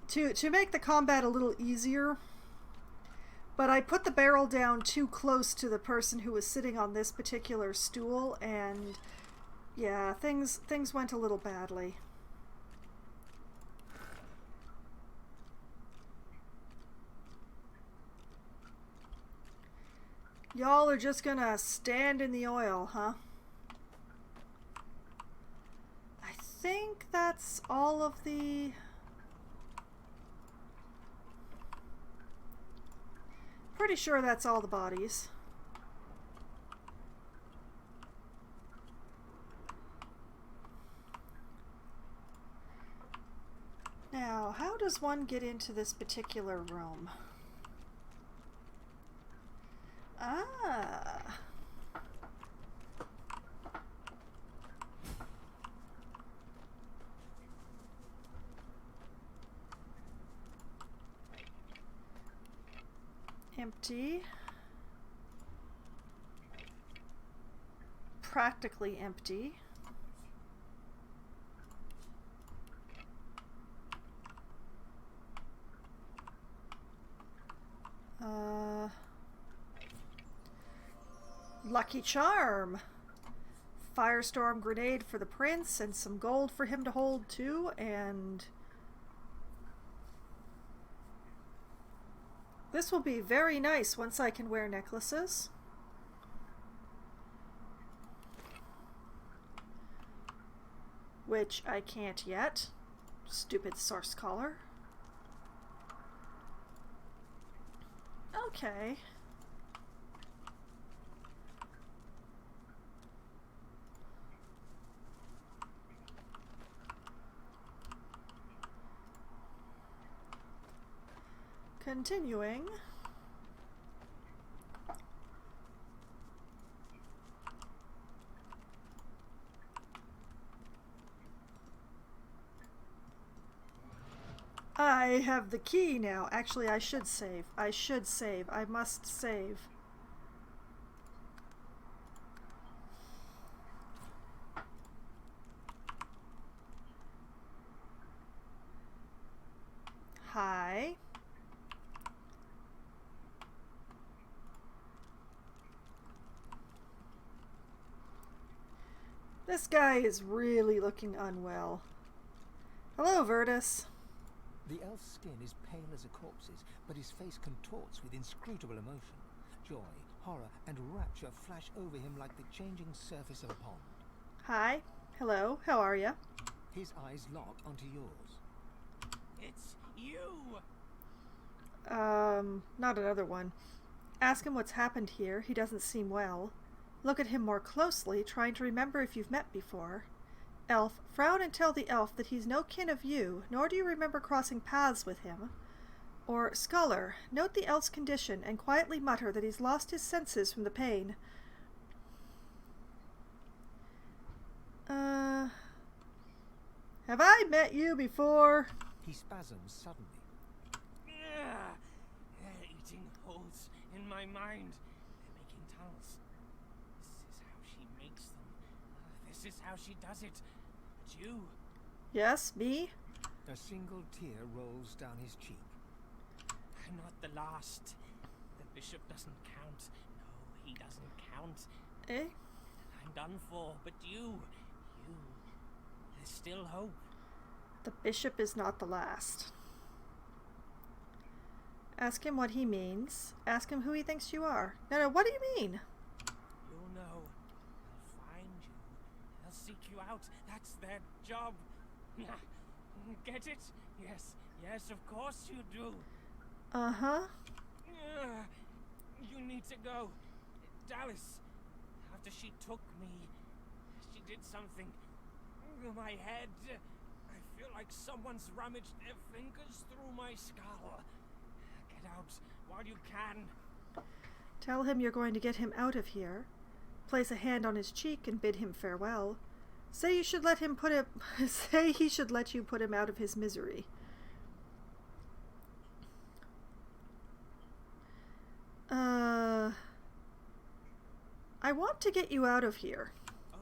to make the combat a little easier. But I put the barrel down too close to the person who was sitting on this particular stool, and yeah, things went a little badly. Y'all are just gonna stand in the oil, huh? I think that's all of the... Pretty sure that's all the bodies. Now, how does one get into this particular room? Ah. Empty. Practically empty. Lucky charm. Firestorm grenade for the prince and some gold for him to hold too, and this will be very nice once I can wear necklaces. Which I can't yet. Stupid source collar. Okay. Continuing. I have the key now. Actually, I should save. I should save. I must save. Hi. This guy is really looking unwell. Hello, Virtus. The elf's skin is pale as a corpse's, but his face contorts with inscrutable emotion. Joy, horror, and rapture flash over him like the changing surface of a pond. Hi. Hello. How are you? His eyes lock onto yours. It's you! Not another one. Ask him what's happened here. He doesn't seem well. Look at him more closely, trying to remember if you've met before. Elf, frown and tell the elf that he's no kin of you, nor do you remember crossing paths with him. Or, scholar, note the elf's condition and quietly mutter that he's lost his senses from the pain. Have I met you before? He spasms suddenly. They're eating holes in my mind. They're making tunnels. This is how she makes them. This is how she does it. But you... Yes, me? A single tear rolls down his cheek. I'm not the last. The bishop doesn't count. No, he doesn't count. Eh? I'm done for, but you... There's still hope. The bishop is not the last. Ask him what he means. Ask him who he thinks you are. No, what do you mean? You'll know. They'll find you. They'll seek you out. That's their job. Get it? Yes, of course you do. Uh-huh. You need to go. Dallas, after she took me, she did something. My head. I feel like someone's rummaged their fingers through my skull. Get out while you can. Tell him you're going to get him out of here. Place a hand on his cheek and bid him farewell. Say you should let him say he should let you put him out of his misery. I want to get you out of here. Oh,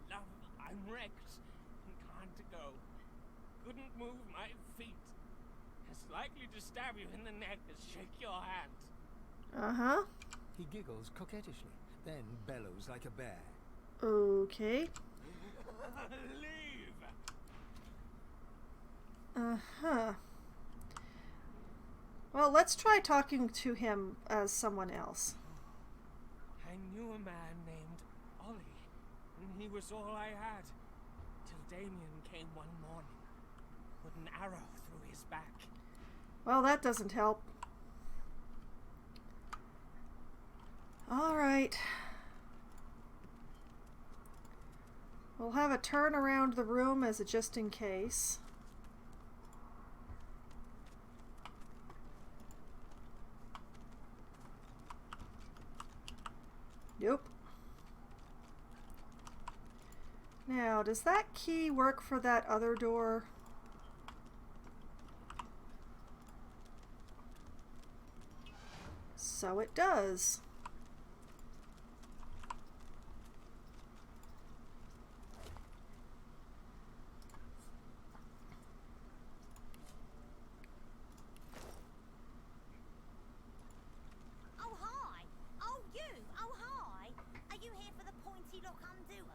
love, I'm wrecked. Can't go. Couldn't move my feet. As likely to stab you in the neck as shake your hand. Uh-huh. He giggles coquettishly, then bellows like a bear. Okay. Leave. Uh-huh. Well, let's try talking to him as someone else. I knew a man named Ollie, and he was all I had. Till Damien came one morning, put an arrow through his back. Well, that doesn't help. All right. We'll have a turn around the room as a just in case. Nope. Now, does that key work for that other door? So it does. Oh, hi. Oh, you. Oh, hi. Are you here for the pointy lock undoer?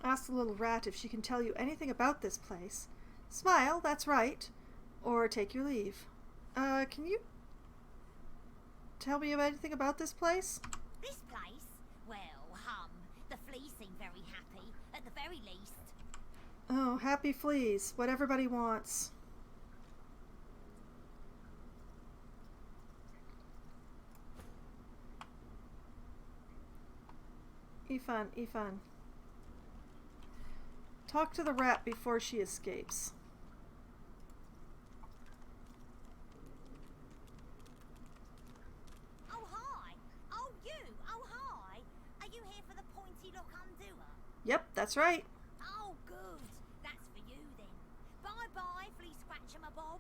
Ask the little rat if she can tell you anything about this place. Smile, that's right. Or take your leave. Can you tell me anything about this place? This place? Well, the fleas seem very happy, at the very least. Oh, happy fleas. What everybody wants. Ifan. Talk to the rat before she escapes. Oh, hi. Oh, you. Oh, hi. Are you here for the pointy lock undoer? Yep, that's right. Oh, good. That's for you, then. Bye-bye, flea scratcher-my-bob.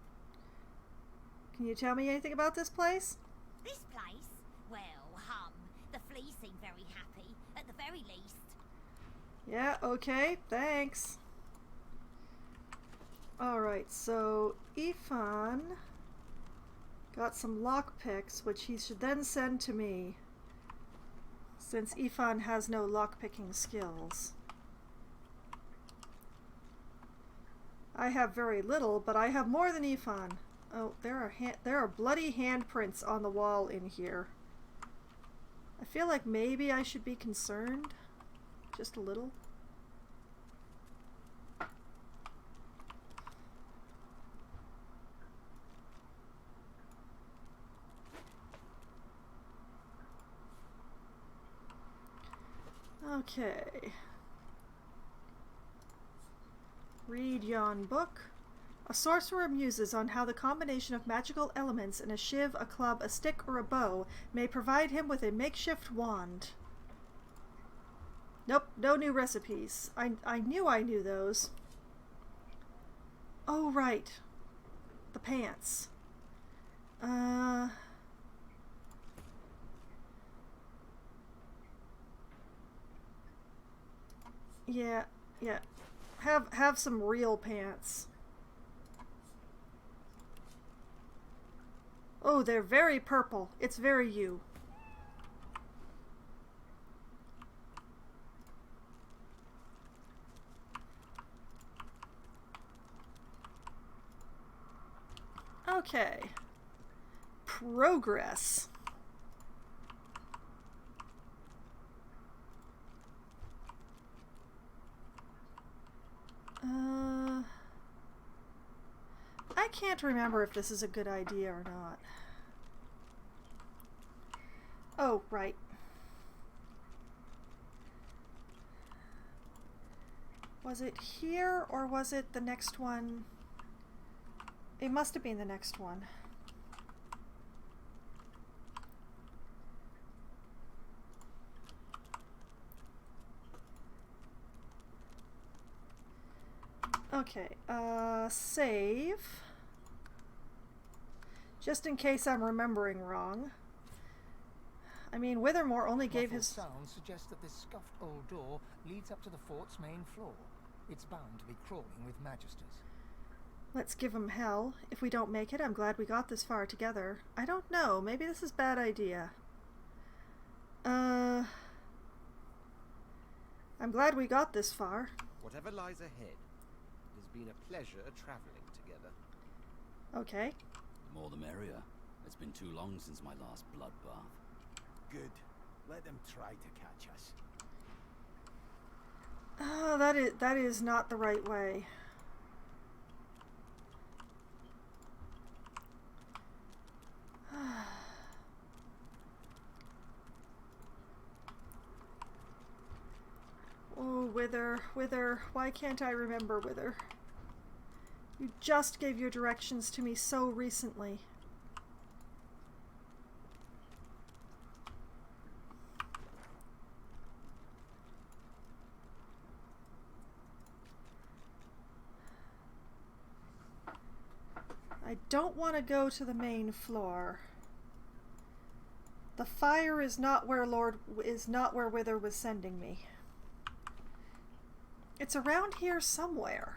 Can you tell me anything about this place? This place? Well, the fleas seem very happy, at the very least. Yeah, okay, thanks. Alright, so Ifan got some lockpicks, which he should then send to me, since Ifan has no lockpicking skills. I have very little, but I have more than Ifan. Oh, there are bloody handprints on the wall in here. I feel like maybe I should be concerned. Just a little. Okay. Read yon book. A sorcerer muses on how the combination of magical elements in a shiv, a club, a stick, or a bow may provide him with a makeshift wand. Nope, no new recipes. I knew those. Oh, right. The pants. Yeah. Have some real pants. Oh, they're very purple. It's very you. Okay. Progress. I can't remember if this is a good idea or not. Oh, right. Was it here or was it the next one? It must have been the next one. Okay, save. Just in case I'm remembering wrong. I mean, Withermore only gave his... sound suggests that this scuffed old door leads up to the fort's main floor. It's bound to be crawling with magisters. Let's give him hell. If we don't make it, I'm glad we got this far together. I don't know. Maybe this is a bad idea. I'm glad we got this far. Whatever lies ahead, it has been a pleasure traveling together. Okay. The more the merrier. It's been too long since my last bloodbath. Good. Let them try to catch us. Oh, that is not the right way. Oh, Wither, why can't I remember, Wither? You just gave your directions to me so recently. I don't want to go to the main floor. The fire is not where Wither was sending me. It's around here somewhere.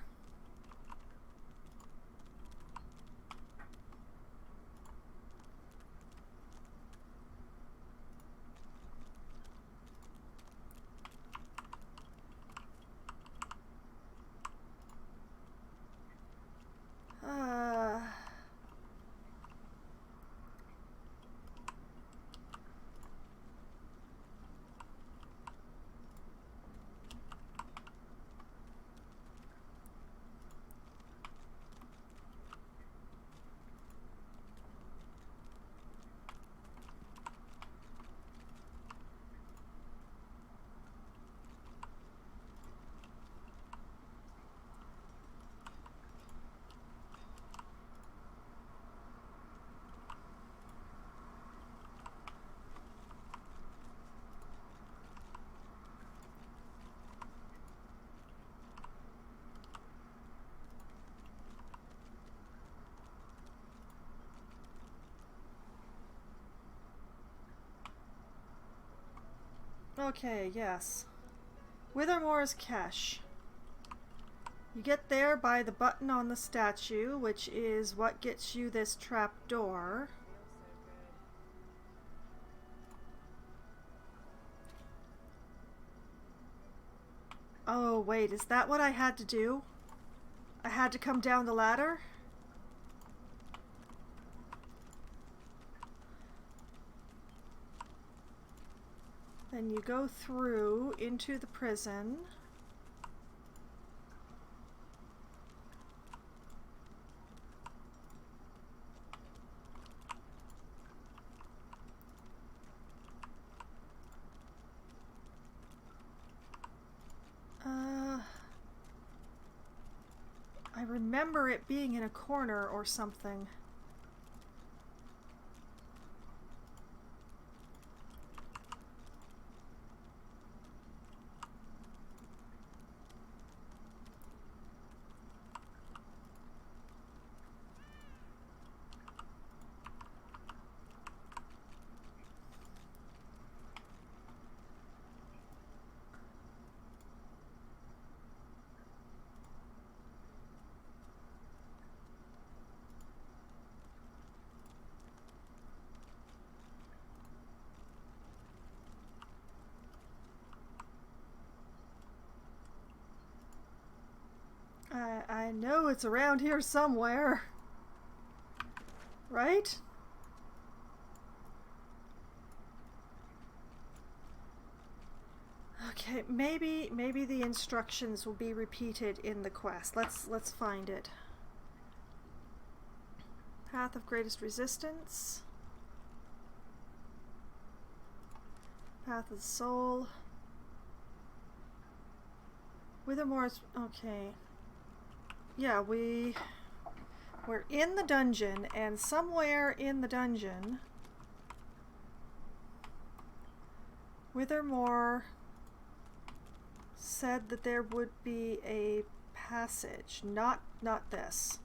Okay, yes. Withermore's Cache. You get there by the button on the statue, which is what gets you this trap door. Oh, wait, is that what I had to do? I had to come down the ladder? Then you go through into the prison. I remember it being in a corner or something. I know it's around here somewhere. Right? Okay, maybe the instructions will be repeated in the quest. Let's find it. Path of greatest resistance. Path of the soul. Withermore's okay. Yeah, we're in the dungeon, and somewhere in the dungeon, Withermore said that there would be a passage. Not this.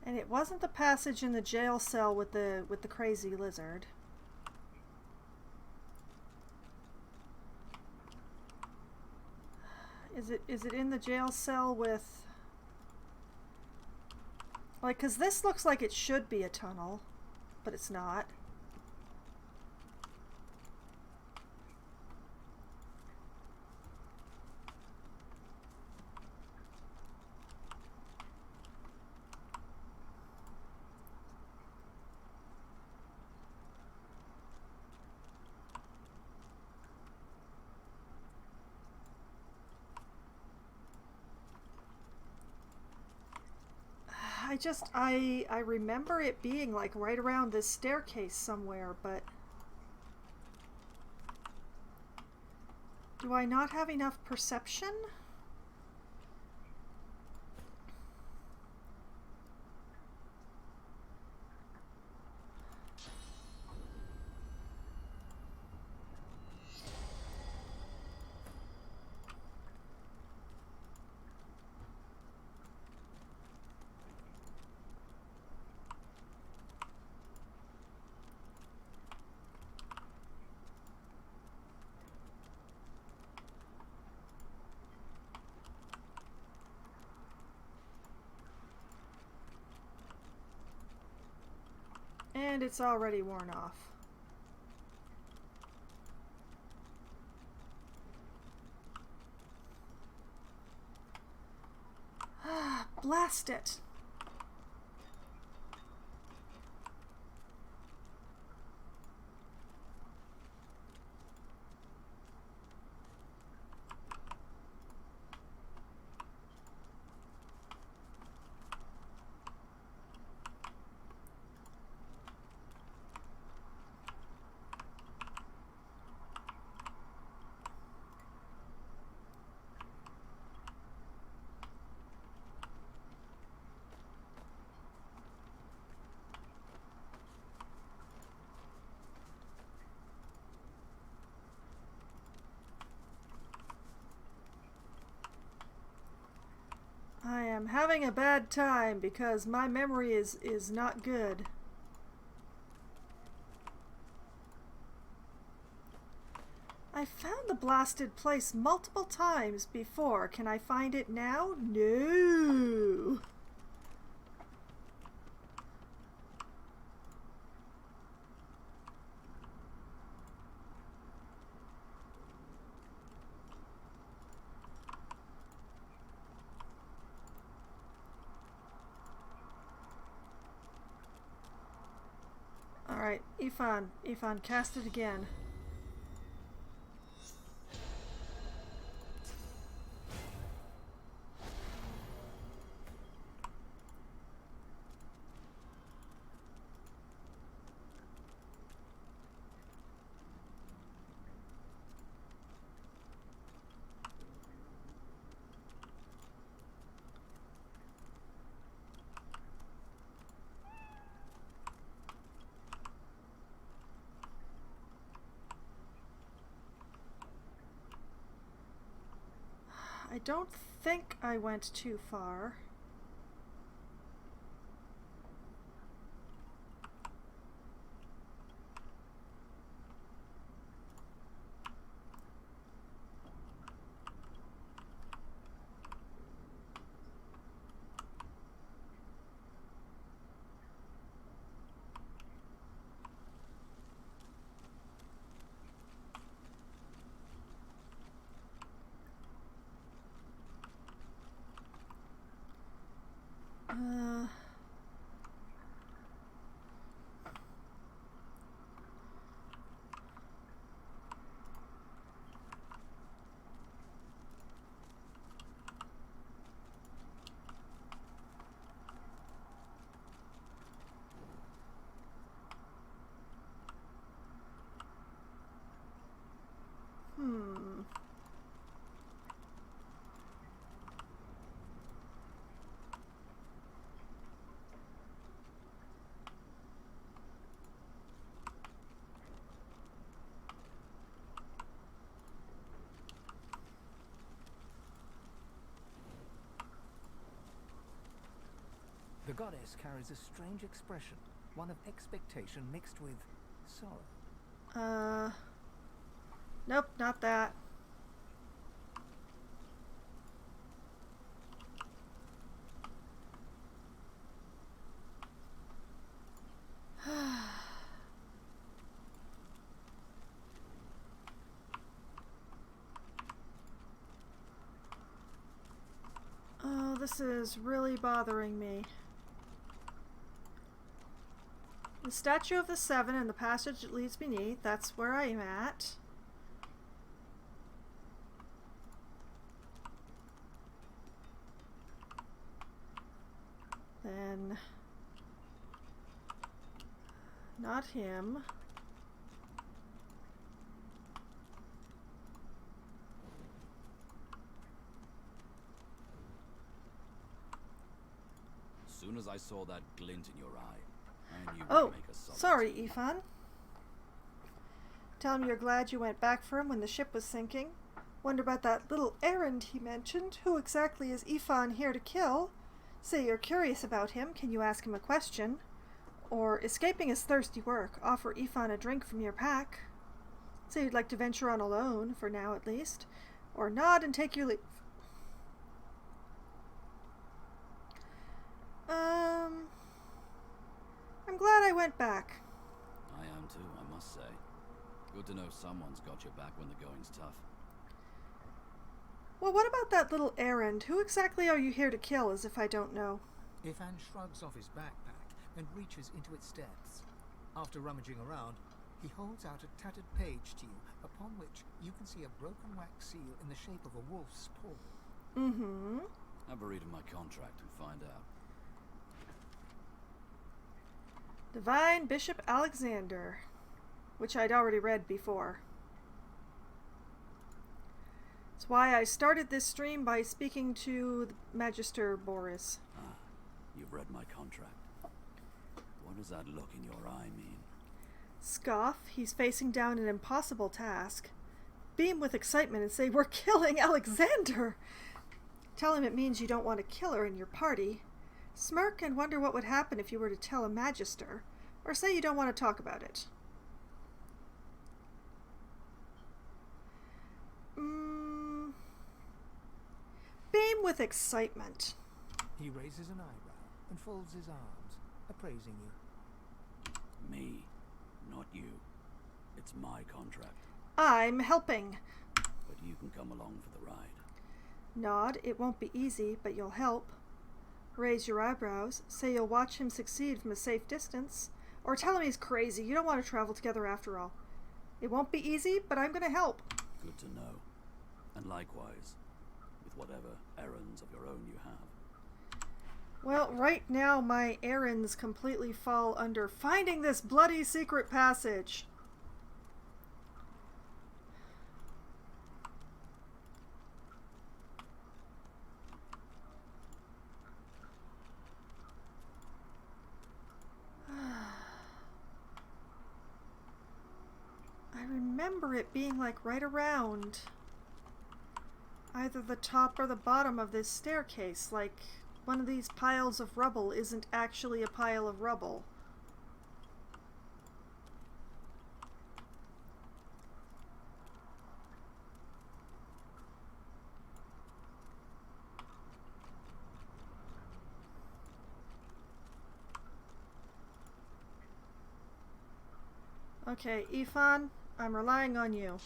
And it wasn't the passage in the jail cell with the crazy lizard. Is it in the jail cell with, like, cause this looks like it should be a tunnel, but it's not. I remember it being like right around this staircase somewhere, but do I not have enough perception? And it's already worn off. Blast it! I am having a bad time because my memory is not good. I found the blasted place multiple times before. Can I find it now? No. Alright, Ifan, cast it again. I don't think I went too far. The goddess carries a strange expression, one of expectation mixed with sorrow. Nope, not that. Oh, this is really bothering me. The statue of the seven and the passage that leads beneath, that's where I'm at. Then Not him. As soon as I saw that glint in your eye, I knew Oh, we'd make a solid sorry, team. Ifan. Tell him you're glad you went back for him when the ship was sinking. Wonder about that little errand he mentioned. Who exactly is Ifan here to kill? Say you're curious about him. Can you ask him a question? Or, escaping his thirsty work, offer Ifan a drink from your pack. Say you'd like to venture on alone, for now at least. Or nod and take your leave. I'm glad I went back. I am too, I must say. Good to know someone's got your back when the going's tough. Well, what about that little errand? Who exactly are you here to kill, as if I don't know? Ifan shrugs off his backpack and reaches into its depths. After rummaging around, he holds out a tattered page to you, upon which you can see a broken wax seal in the shape of a wolf's paw. Mm-hmm. Have a read of my contract and find out. Divine Bishop Alexander, which I'd already read before. That's why I started this stream by speaking to the Magister Boris. Ah, you've read my contract. What does that look in your eye mean? Scoff, he's facing down an impossible task. Beam with excitement and say, "We're killing Alexander!" Tell him it means you don't want a killer in your party. Smirk and wonder what would happen if you were to tell a Magister, or say you don't want to talk about it. Beam with excitement. He raises an eyebrow and folds his arms, appraising you. Me, not you. It's my contract. I'm helping. But you can come along for the ride. Nod, it won't be easy, but you'll help. Raise your eyebrows, say you'll watch him succeed from a safe distance, or tell him he's crazy, you don't want to travel together after all. It won't be easy, but I'm going to help. Good to know. And likewise, with whatever errands of your own you have. Well, right now my errands completely fall under finding this bloody secret passage. I remember it being like right around either the top or the bottom of this staircase, like one of these piles of rubble isn't actually a pile of rubble. Okay, Ifan, I'm relying on you.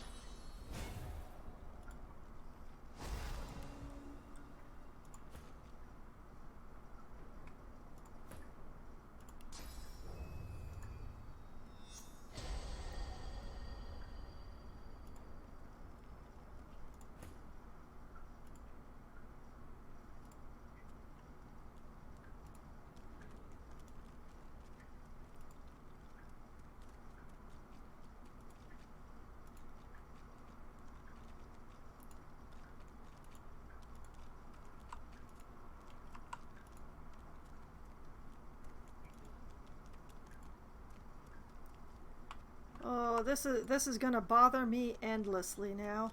Oh, this is gonna bother me endlessly now.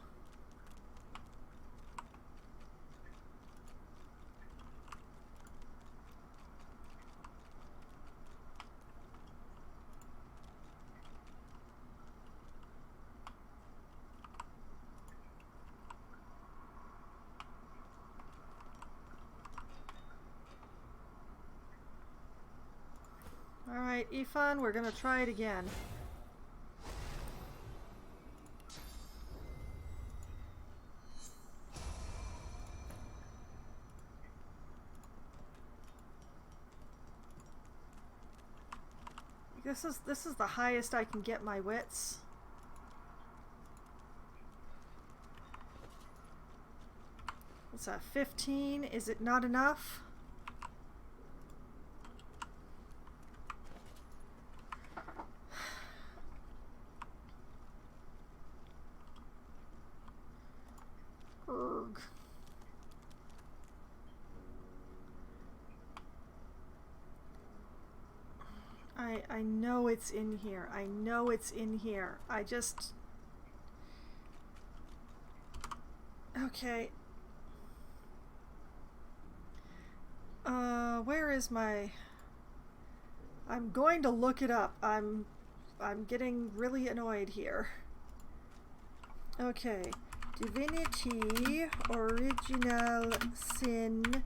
All right, Ifan, we're gonna try it again. This is the highest I can get my wits. What's that, 15? Is it not enough? I know it's in here. I know it's in here. I just... Okay. Where is my... I'm going to look it up. I'm getting really annoyed here. Okay. Divinity Original Sin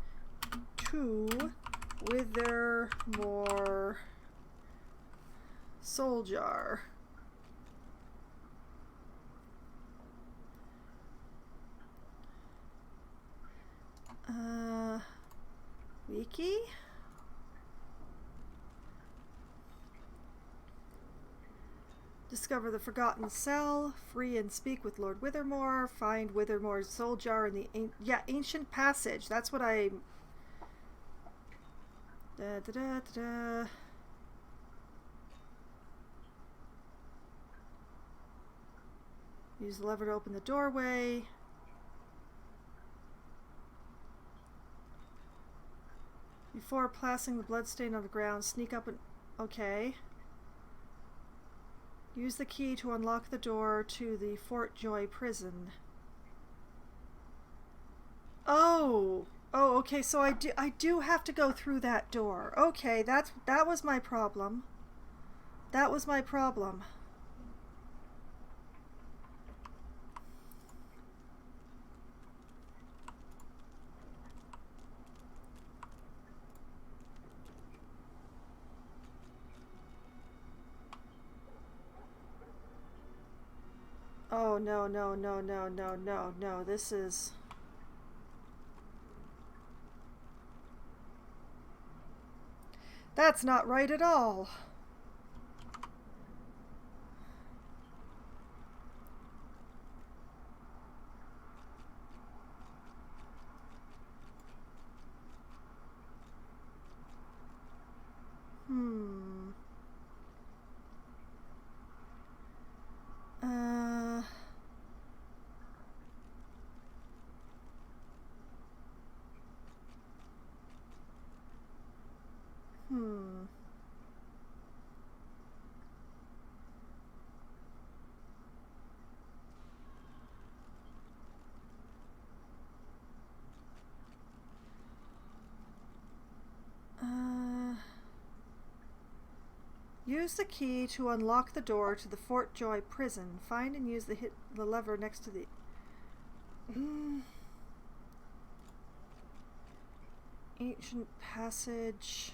2 Withermore Soul Jar. Wiki? Discover the Forgotten Cell, free and speak with Lord Withermore, find Withermore's soul jar in the ancient passage. That's what I... Da, da, da, da, da. Use the lever to open the doorway. Before placing the bloodstain on the ground, sneak up and... Okay. Use the key to unlock the door to the Fort Joy prison. Oh! Oh, okay, so I do have to go through that door. Okay, that was my problem. That was my problem. Oh, no, no, no, no, no, no, no, this is... That's not right at all. Use the key to unlock the door to the Fort Joy prison. Find and use the lever next to the... Ancient passage...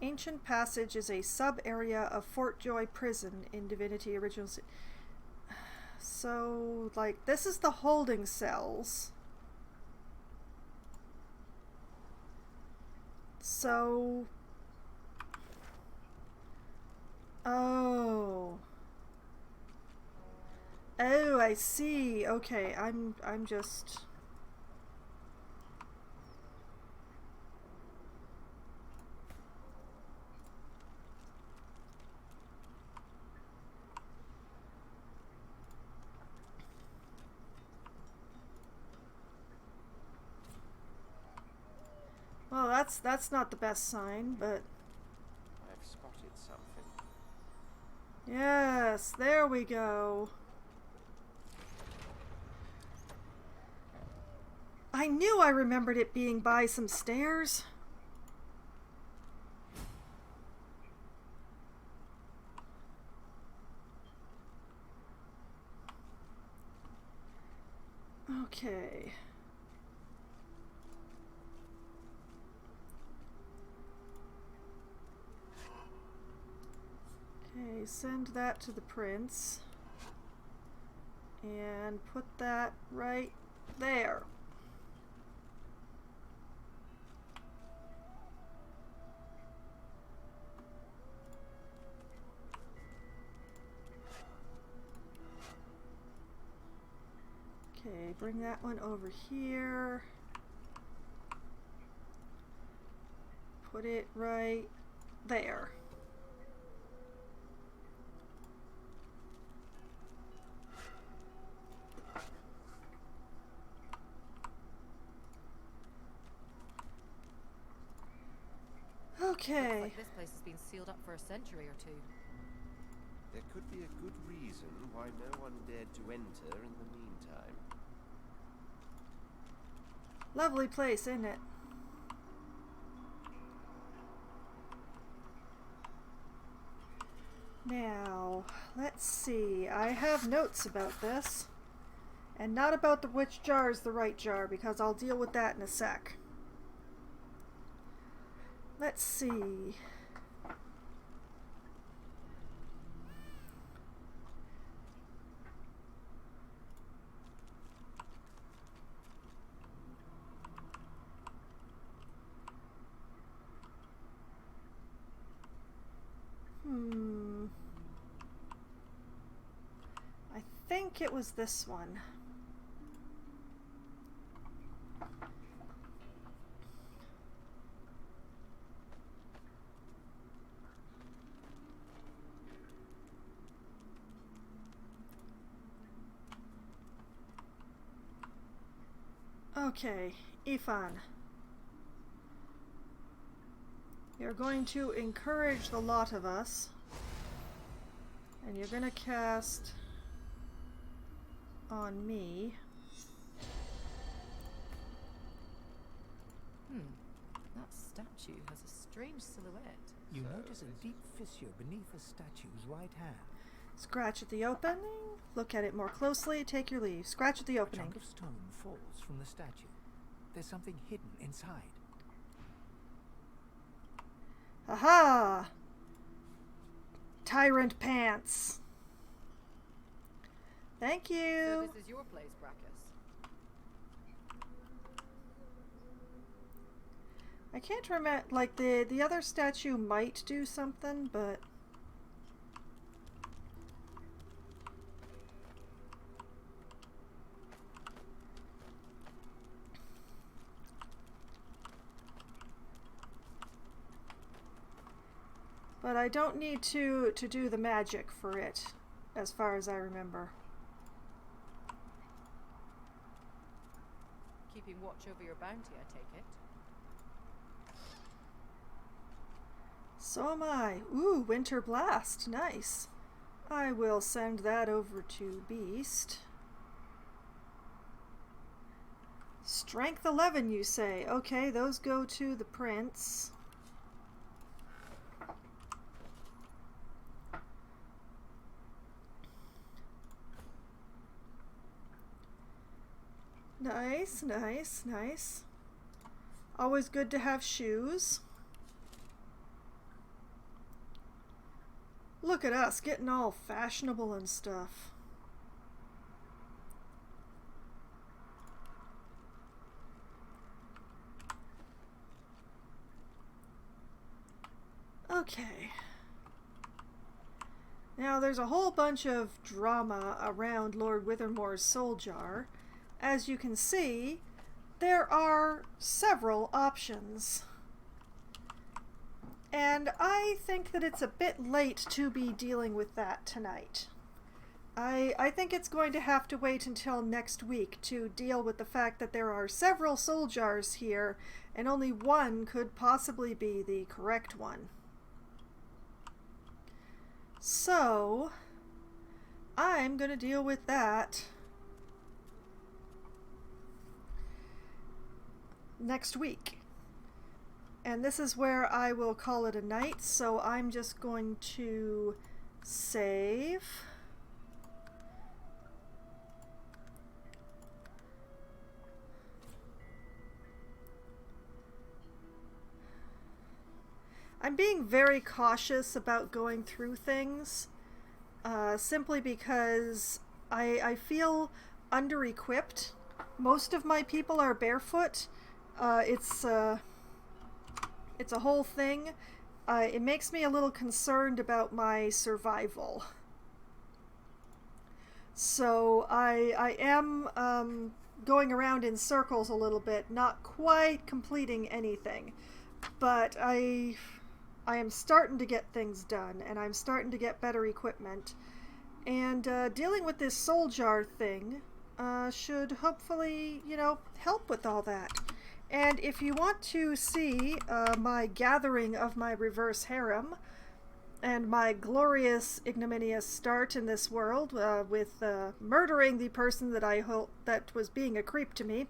Ancient Passage is a sub-area of Fort Joy Prison in Divinity Original Sin. So, like, this is the holding cells. So... Oh. Oh, I see. Okay, I'm just... Well, that's not the best sign, but... I've spotted something. Yes, there we go. I knew I remembered it being by some stairs. Okay. Okay, send that to the prince. And put that right there. Okay, bring that one over here. Put it right there. Okay. Looks like this place has been sealed up for a century or two. There could be a good reason why no one dared to enter in the meantime. Lovely place, isn't it? Now, let's see. I have notes about this. And not about which jar is the right jar, because I'll deal with that in a sec. Let's see. I think it was this one. Okay, Ifan. You're going to encourage the lot of us, and you're going to cast on me. That statue has a strange silhouette. You notice a deep fissure beneath the statue's right hand. Scratch at the opening. Look at it more closely. Take your leave. Scratch at the A opening. chunk of stone falls from the statue. There's something hidden inside. Aha! Tyrant pants. Thank you. So this is your place, Brachus. I can't remember, like, the other statue might do something, but... But I don't need to do the magic for it, as far as I remember. Keeping watch over your bounty, I take it. So am I. Ooh, Winter Blast. Nice. I will send that over to Beast. Strength 11, you say. Okay, those go to the Prince. Nice, nice, nice. Always good to have shoes. Look at us getting all fashionable and stuff. Okay. Now there's a whole bunch of drama around Lord Withermore's soul jar. As you can see, there are several options. And I think that it's a bit late to be dealing with that tonight. I think it's going to have to wait until next week to deal with the fact that there are several soul jars here, and only one could possibly be the correct one. So, I'm going to deal with that next week. And this is where I will call it a night, so I'm just going to save. I'm being very cautious about going through things, simply because I feel under-equipped. Most of my people are barefoot. It's a whole thing. It makes me a little concerned about my survival. So I am going around in circles a little bit, not quite completing anything. But I am starting to get things done, and I'm starting to get better equipment. And dealing with this soul jar thing should hopefully, you know, help with all that. And if you want to see my gathering of my reverse harem and my glorious ignominious start in this world with murdering the person that I hope that was being a creep to me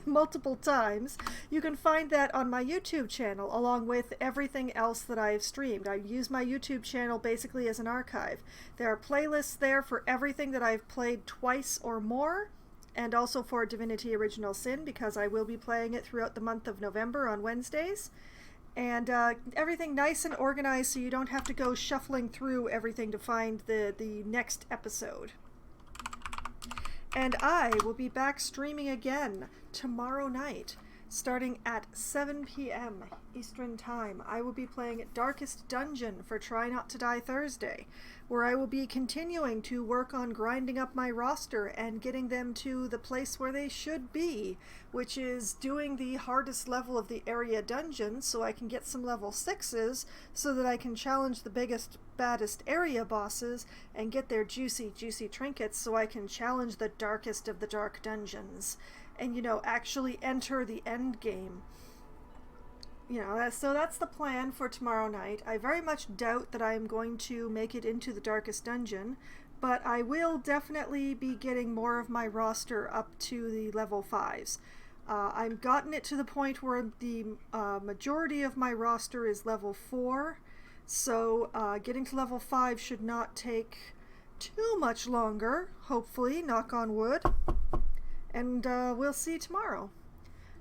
multiple times, you can find that on my YouTube channel along with everything else that I've streamed. I use my YouTube channel basically as an archive. There are playlists there for everything that I've played twice or more, and also for Divinity Original Sin, because I will be playing it throughout the month of November on Wednesdays. And everything nice and organized so you don't have to go shuffling through everything to find the next episode. And I will be back streaming again tomorrow night, starting at 7 p.m. Eastern Time. I will be playing Darkest Dungeon for Try Not to Die Thursday, where I will be continuing to work on grinding up my roster and getting them to the place where they should be, which is doing the hardest level of the area dungeon so I can get some level 6s so that I can challenge the biggest, baddest area bosses and get their juicy, juicy trinkets so I can challenge the darkest of the dark dungeons and, you know, actually enter the end game. You know, so that's the plan for tomorrow night. I very much doubt that I am going to make it into the darkest dungeon, but I will definitely be getting more of my roster up to the level 5s. I've gotten it to the point where the majority of my roster is level 4, so getting to level 5 should not take too much longer, hopefully, knock on wood, and we'll see tomorrow.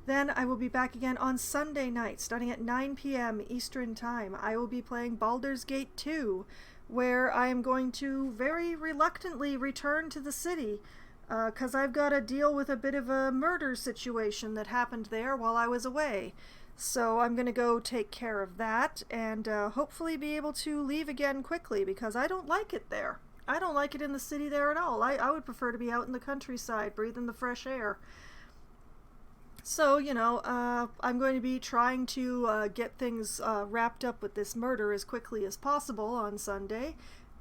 Then I will be back again on Sunday night, starting at 9 p.m. Eastern Time. I will be playing Baldur's Gate 2, where I am going to very reluctantly return to the city, because I've got to deal with a bit of a murder situation that happened there while I was away. So I'm going to go take care of that, and hopefully be able to leave again quickly, because I don't like it there. I don't like it in the city there at all. I would prefer to be out in the countryside, breathing the fresh air. So, you know, I'm going to be trying to get things wrapped up with this murder as quickly as possible on Sunday,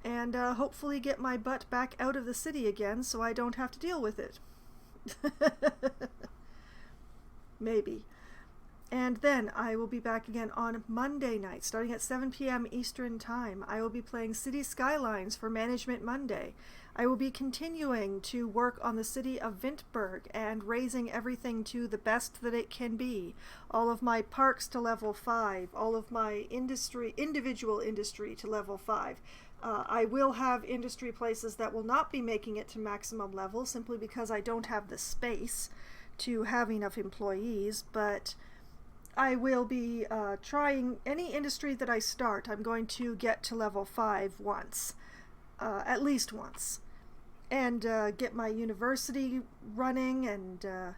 and hopefully get my butt back out of the city again so I don't have to deal with it. Maybe. And then I will be back again on Monday night, starting at 7 p.m. Eastern Time. I will be playing City Skylines for Management Monday. I will be continuing to work on the city of Vintberg and raising everything to the best that it can be. All of my parks to level 5, all of my individual industry to level 5. I will have industry places that will not be making it to maximum level simply because I don't have the space to have enough employees, but I will be trying any industry that I start. I'm going to get to level 5 once, at least once, and get my university running, and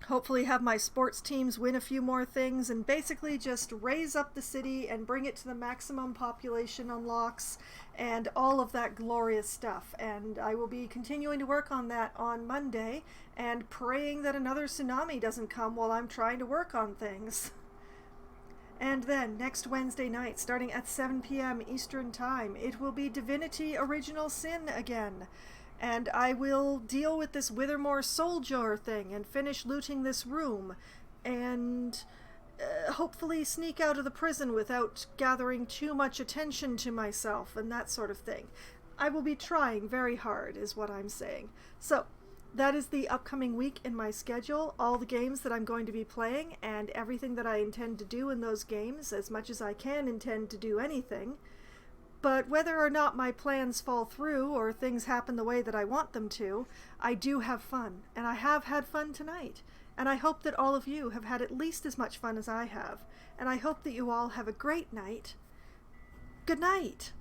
hopefully have my sports teams win a few more things, and basically just raise up the city and bring it to the maximum population unlocks and all of that glorious stuff. And I will be continuing to work on that on Monday and praying that another tsunami doesn't come while I'm trying to work on things. And then next Wednesday night, starting at 7 p.m. Eastern Time, it will be Divinity Original Sin again. And I will deal with this Withermore Soul Jar thing and finish looting this room and hopefully sneak out of the prison without gathering too much attention to myself and that sort of thing. I will be trying very hard, is what I'm saying. So, that is the upcoming week in my schedule, all the games that I'm going to be playing, and everything that I intend to do in those games, as much as I can intend to do anything. But whether or not my plans fall through or things happen the way that I want them to, I do have fun, and I have had fun tonight. And I hope that all of you have had at least as much fun as I have, and I hope that you all have a great night. Good night!